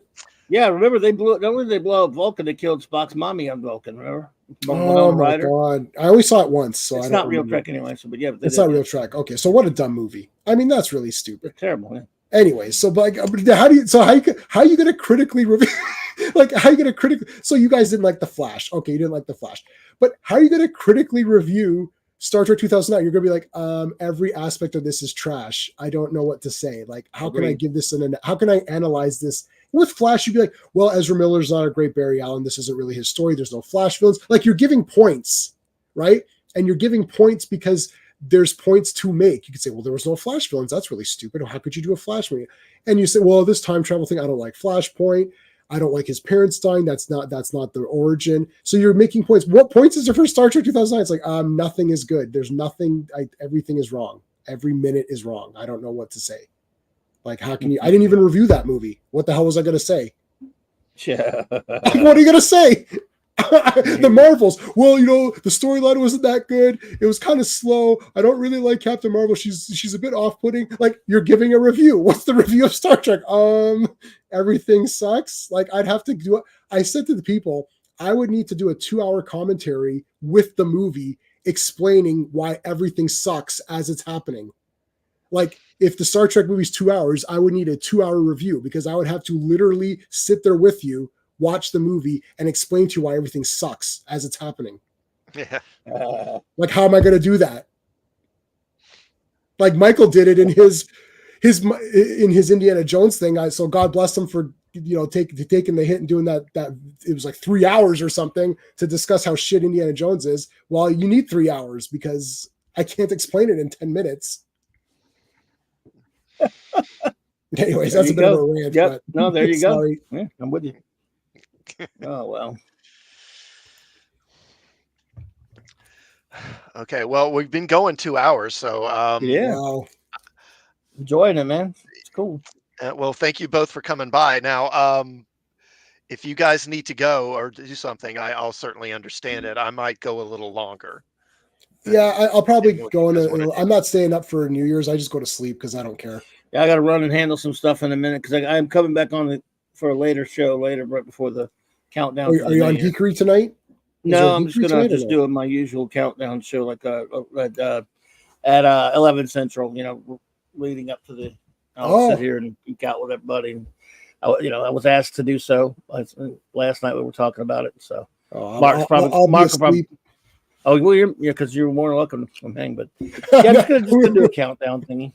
Yeah, remember not only did they blow up Vulcan, they killed Spock's mommy on Vulcan, remember? Oh my God. I only saw it once, so it's not real Trek anyway, but it's not real Trek. Okay, so what a dumb movie. I mean, that's really stupid. It's terrible, yeah. Anyway, so like, how are you gonna critically review like how are you gonna critically so you guys didn't like The Flash. Okay, you didn't like The Flash. But how are you gonna critically review Star Trek 2009? You're gonna be like, every aspect of this is trash. I don't know what to say. Like, how can I give this how can I analyze this? With Flash, you'd be like, well, Ezra Miller's not a great Barry Allen. This isn't really his story. There's no Flash villains. Like, you're giving points, right? And you're giving points because there's points to make. You could say, well, there was no Flash villains. That's really stupid. How could you do a Flash movie? And you say, well, this time travel thing, I don't like Flashpoint. I don't like his parents dying. That's not the origin. So you're making points. What points is there for Star Trek 2009? It's like, nothing is good. There's nothing. Everything is wrong. Every minute is wrong. I don't know what to say. Like, how can you? I didn't even review that movie. What the hell was I going to say? Yeah. Like, what are you going to say? The Marvels. Well, the storyline wasn't that good. It was kind of slow. I don't really like Captain Marvel. She's a bit off-putting. Like, you're giving a review. What's the review of Star Trek? Everything sucks. Like, I'd have to do it. I said to the people, I would need to do a 2-hour commentary with the movie explaining why everything sucks as it's happening. Like if the Star Trek movie's 2 hours, I would need a 2-hour review because I would have to literally sit there with you, watch the movie, and explain to you why everything sucks as it's happening. Yeah. Like, how am I going to do that? Like Michael did it in his Indiana Jones thing. So God bless him for taking the hit and doing that. That it was like 3 hours or something to discuss how shit Indiana Jones is. Well, you need 3 hours because I can't explain it in 10 minutes. Anyways, that's a bit of a rant. Yep. But No, there you go. sorry. Yeah, I'm with you. Oh well. Okay, well, we've been going 2 hours, so Yeah. Wow. Enjoying it, man. It's cool. well, thank you both for coming by. Now, if you guys need to go or do something, I'll certainly understand it. I might go a little longer. Yeah, I'll probably What go you guys wanna in. do. I'm not staying up for New Year's. I just go to sleep because I don't care. Yeah, I got to run and handle some stuff in a minute because I'm coming back on for a later show right before the countdown. Are you on Geekery tonight? No, I'm just gonna doing my usual countdown show, like at 11 Central. Leading up to the. I'll sit here and geek out with everybody. I was asked to do so last night. We were talking about it, so Mark's probably. Mark will probably. Oh, well, yeah, because you're more than welcome to come hang. But yeah, I'm just gonna do a countdown thingy.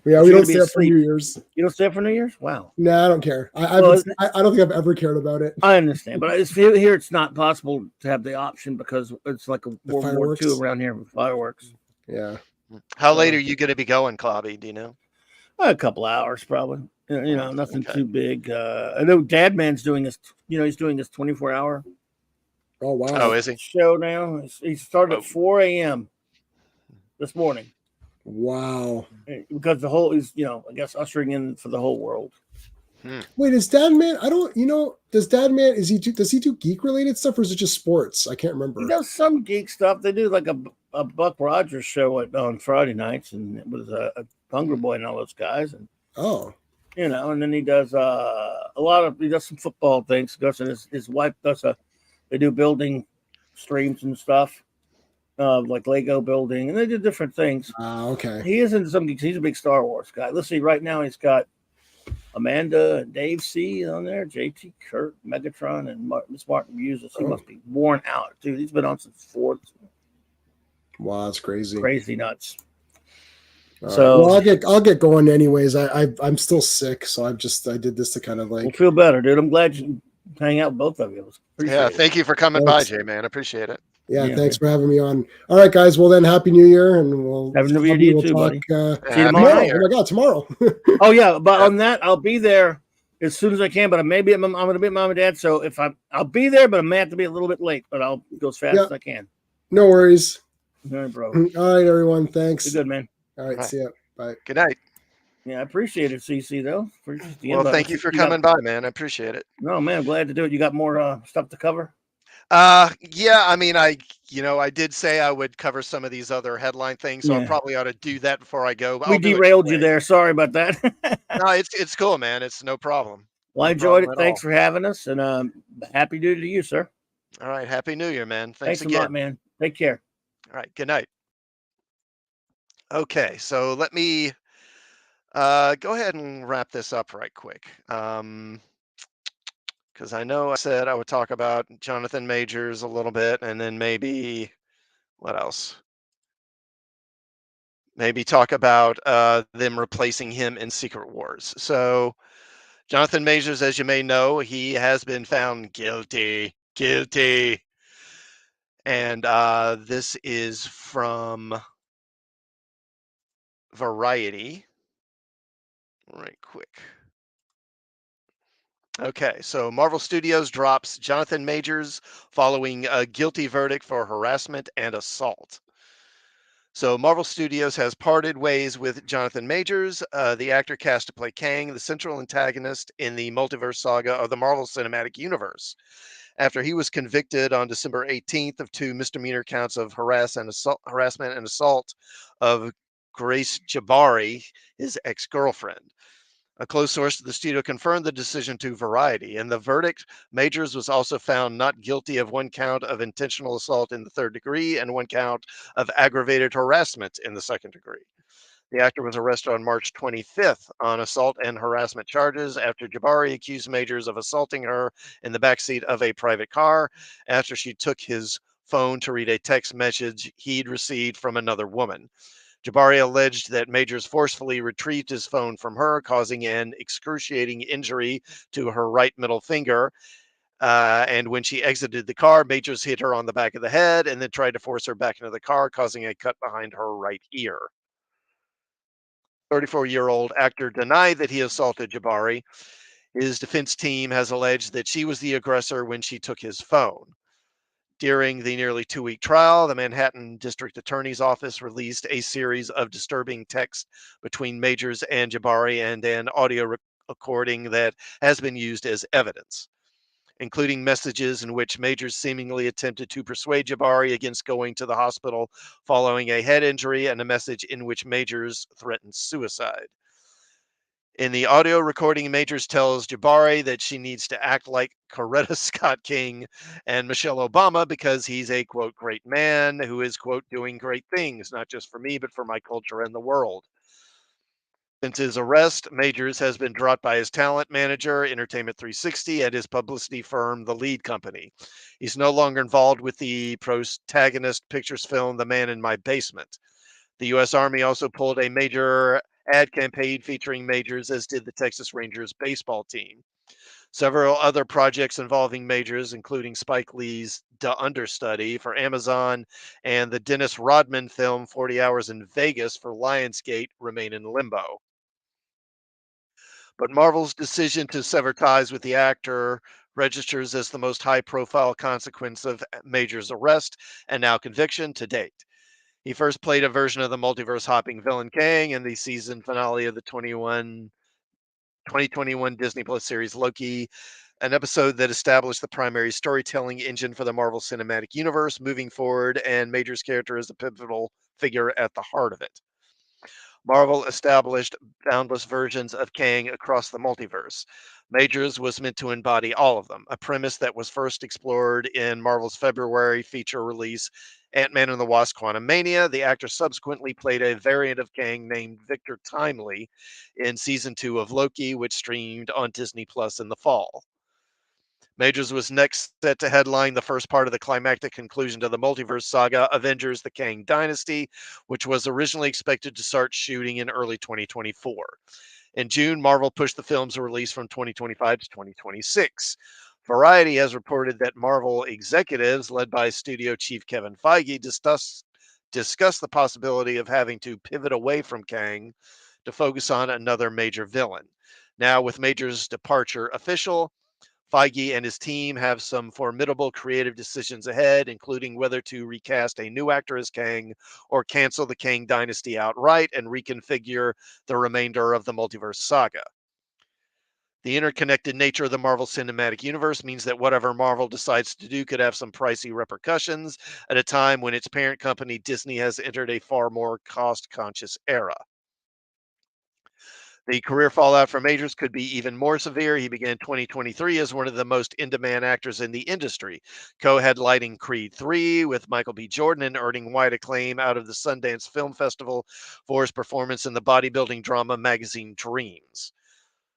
Yeah, we don't stay up for New Year's. You don't stay up for New Year's? Wow. No, I don't care. I don't think I've ever cared about it. I understand, but here it's not possible to have the option because it's like a World War II around here with fireworks. Yeah. How late are you going to be going, Clobby? Do you know? A couple hours, probably. Nothing too big. I know Dadman's doing this. He's doing this 24-hour. Oh wow! Oh, is he? Show now. He started at 4 a.m. this morning. Wow! Because the whole is, I guess ushering in for the whole world. Wait, is Dadman? I don't. Does Dadman? Does he do geek related stuff or is it just sports? I can't remember. He does some geek stuff. They do like a Buck Rogers show on Friday nights, and it was a Hunger Boy and all those guys. And and then he does he does some football things. And his wife does they do building streams and stuff. Like Lego building, and they do different things. Okay. He is into some geeks. He's a big Star Wars guy. Let's see. Right now, he's got Amanda and Dave C on there, JT Kurt, Megatron, and Miss Martin Muses. He must be worn out, dude. He's been on since 4. Wow, that's crazy. Crazy nuts. So I'll get going anyways. I'm still sick, so I did this to kind of like feel better, dude. I'm glad you hang out with both of you. Thank you for coming by, Jay, man. I appreciate it. Yeah, thanks for having me on. All right, guys. Well, then, Happy New Year, and we'll have a New Year to you too, buddy. See you tomorrow. Oh my God, tomorrow. Oh yeah, but on that, I'll be there as soon as I can. But I'm going to be at Mom and Dad, so if I'll be there, but I may have to be a little bit late. But I'll go as fast as I can. No worries. All right, bro. All right, everyone. Thanks. You're good, man. All right, see ya. Bye. Good night. Yeah, I appreciate it, CC, though. Well, thank you for coming by, man. I appreciate it. No, man, I'm glad to do it. You got more stuff to cover? Yeah, I mean, I did say I would cover some of these other headline things, so I probably ought to do that before I go. We derailed you there. Sorry about that. No, it's cool, man. It's no problem. Well, I enjoyed it. Thanks for having us, and happy New Year to you, sir. All right, Happy New Year, man. Thanks again. a lot, man. Take care. All right, good night. Okay, so let me go ahead and wrap this up right quick. Because I know I said I would talk about Jonathan Majors a little bit, and then maybe what else? Maybe talk about them replacing him in Secret Wars. So Jonathan Majors, as you may know, he has been found guilty. And this is from Variety. Right quick. Okay, so Marvel Studios drops Jonathan Majors following a guilty verdict for harassment and assault. So Marvel Studios has parted ways with Jonathan Majors, the actor cast to play Kang, the central antagonist in the multiverse saga of the Marvel Cinematic Universe, after he was convicted on December 18th of 2 misdemeanor counts of harassment and assault of Grace Jabari, his ex-girlfriend. A close source to the studio confirmed the decision to Variety. In the verdict, Majors was also found not guilty of one count of intentional assault in the third degree and one count of aggravated harassment in the second degree. The actor was arrested on March 25th on assault and harassment charges after Jabari accused Majors of assaulting her in the backseat of a private car after she took his phone to read a text message he'd received from another woman. Jabari alleged that Majors forcefully retrieved his phone from her, causing an excruciating injury to her right middle finger. And when she exited the car, Majors hit her on the back of the head and then tried to force her back into the car, causing a cut behind her right ear. 34-year-old actor denied that he assaulted Jabari. His defense team has alleged that she was the aggressor when she took his phone. During the nearly 2 week trial, the Manhattan District Attorney's Office released a series of disturbing texts between Majors and Jabari and an audio recording that has been used as evidence, including messages in which Majors seemingly attempted to persuade Jabari against going to the hospital following a head injury and a message in which Majors threatened suicide. In the audio recording, Majors tells Jabari that she needs to act like Coretta Scott King and Michelle Obama because he's a quote great man who is quote doing great things, not just for me, but for my culture and the world. Since his arrest, Majors has been dropped by his talent manager, Entertainment 360, and his publicity firm, The Lead Company. He's no longer involved with the protagonist pictures film, The Man in My Basement. The U.S. Army also pulled a major ad campaign featuring Majors, as did the Texas Rangers baseball team. Several other projects involving Majors, including Spike Lee's The Understudy for Amazon and the Dennis Rodman film 40 Hours in Vegas for Lionsgate, remain in limbo. But Marvel's decision to sever ties with the actor registers as the most high profile consequence of Major's arrest and now conviction to date. He first played a version of the multiverse hopping villain Kang in the season finale of the 2021 Disney Plus series Loki, an episode that established the primary storytelling engine for the Marvel Cinematic Universe moving forward, and Major's character is the pivotal figure at the heart of it. Marvel established boundless versions of Kang across the multiverse. Majors was meant to embody all of them, a premise that was first explored in Marvel's February feature release, Ant-Man and the Wasp: Quantumania. The actor subsequently played a variant of Kang named Victor Timely in season 2 of Loki, which streamed on Disney Plus in the fall. Majors was next set to headline the first part of the climactic conclusion to the multiverse saga, Avengers: The Kang Dynasty, which was originally expected to start shooting in early 2024. In June, Marvel pushed the film's release from 2025 to 2026. Variety has reported that Marvel executives, led by studio chief Kevin Feige, discussed the possibility of having to pivot away from Kang to focus on another major villain. Now, with Major's departure official, Feige and his team have some formidable creative decisions ahead, including whether to recast a new actor as Kang or cancel the Kang dynasty outright and reconfigure the remainder of the multiverse saga. The interconnected nature of the Marvel Cinematic Universe means that whatever Marvel decides to do could have some pricey repercussions at a time when its parent company, Disney, has entered a far more cost conscious era. The career fallout for Majors could be even more severe. He began 2023 as one of the most in demand actors in the industry, co headlining Creed 3 with Michael B. Jordan and earning wide acclaim out of the Sundance Film Festival for his performance in the bodybuilding drama magazine Dreams.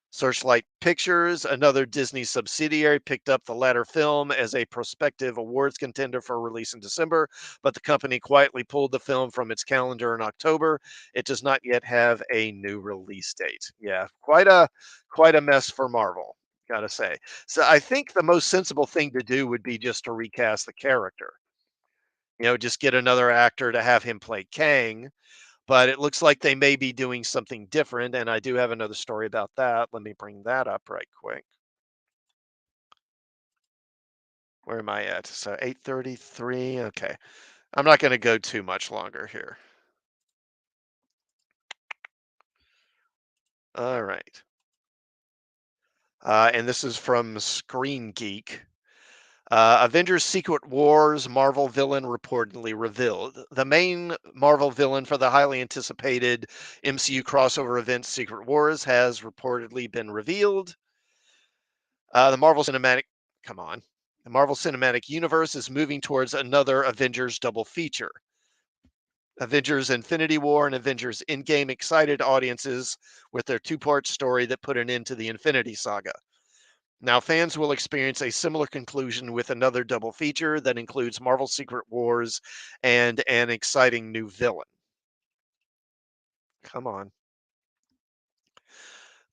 Searchlight Pictures, another Disney subsidiary, picked up the latter film as a prospective awards contender for release in December, but the company quietly pulled the film from its calendar in October. It does not yet have a new release date. Yeah, quite a mess for Marvel, gotta say. So I think the most sensible thing to do would be just to recast the character. Just get another actor to have him play Kang, but it looks like they may be doing something different, and I do have another story about that. Let me bring that up right quick. Where am I at? So 8:33. Okay. I'm not going to go too much longer here. All right. And this is from Screen Geek. Avengers Secret Wars Marvel villain reportedly revealed. The main Marvel villain for the highly anticipated MCU crossover event Secret Wars has reportedly been revealed. The Marvel Cinematic, come on. The Marvel Cinematic Universe is moving towards another Avengers double feature. Avengers Infinity War and Avengers Endgame excited audiences with their two-part story that put an end to the Infinity Saga. Now, fans will experience a similar conclusion with another double feature that includes Marvel Secret Wars and an exciting new villain. Come on.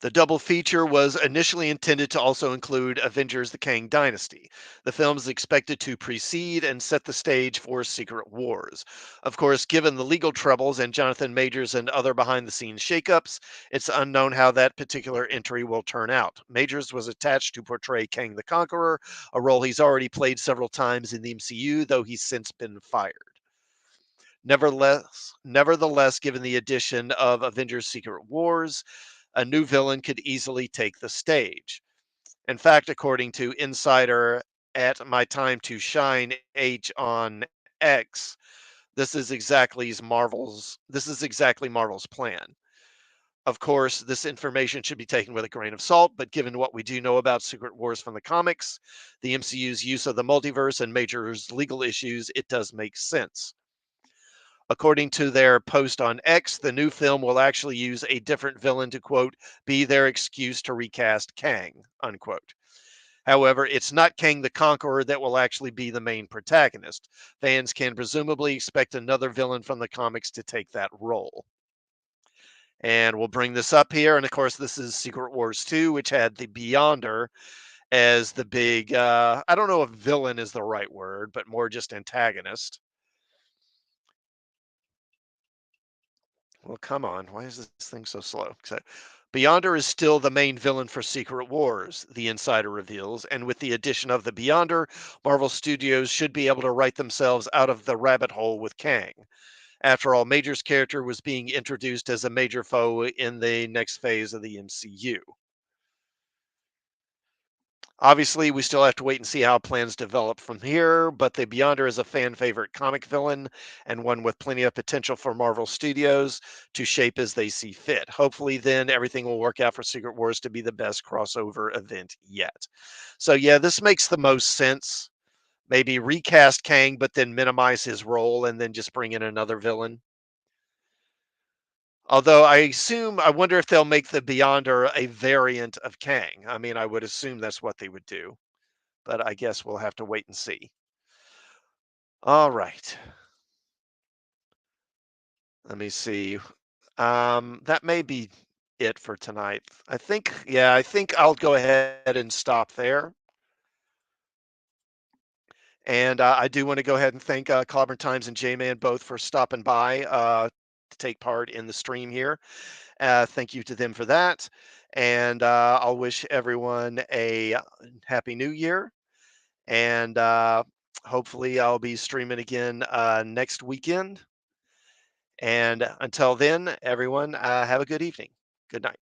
The double feature was initially intended to also include Avengers the Kang Dynasty. The film is expected to precede and set the stage for Secret Wars. Of course, given the legal troubles and Jonathan Majors and other behind the scenes shakeups, it's unknown how that particular entry will turn out. Majors was attached to portray Kang the Conqueror, a role he's already played several times in the MCU, though he's since been fired. Nevertheless, given the addition of Avengers Secret Wars, a new villain could easily take the stage. In fact, according to Insider at My Time to Shine H on X, this is exactly Marvel's plan. Of course, this information should be taken with a grain of salt, but given what we do know about Secret Wars from the comics, the MCU's use of the multiverse and Major's legal issues, it does make sense. According to their post on X, the new film will actually use a different villain to, quote, be their excuse to recast Kang, unquote. However, it's not Kang the Conqueror that will actually be the main protagonist. Fans can presumably expect another villain from the comics to take that role. And we'll bring this up here. And of course, this is Secret Wars 2, which had the Beyonder as the big, I don't know if villain is the right word, but more just antagonist. Well, come on. Why is this thing so slow? So, Beyonder is still the main villain for Secret Wars, the insider reveals, and with the addition of the Beyonder, Marvel Studios should be able to write themselves out of the rabbit hole with Kang. After all, Major's character was being introduced as a major foe in the next phase of the MCU. Obviously, we still have to wait and see how plans develop from here, but the Beyonder is a fan favorite comic villain and one with plenty of potential for Marvel Studios to shape as they see fit. Hopefully, then everything will work out for Secret Wars to be the best crossover event yet. So, yeah, this makes the most sense. Maybe recast Kang, but then minimize his role and then just bring in another villain. Although I wonder if they'll make the Beyonder a variant of Kang. I mean, I would assume that's what they would do, but I guess we'll have to wait and see. All right. Let me see. That may be it for tonight. I think I'll go ahead and stop there. And I do want to go ahead and thank Clobber Times and J-Man both for stopping by to take part in the stream here. Thank you to them for that. And I'll wish everyone a happy new year. And hopefully I'll be streaming again next weekend. And until then, everyone, have a good evening. Good night.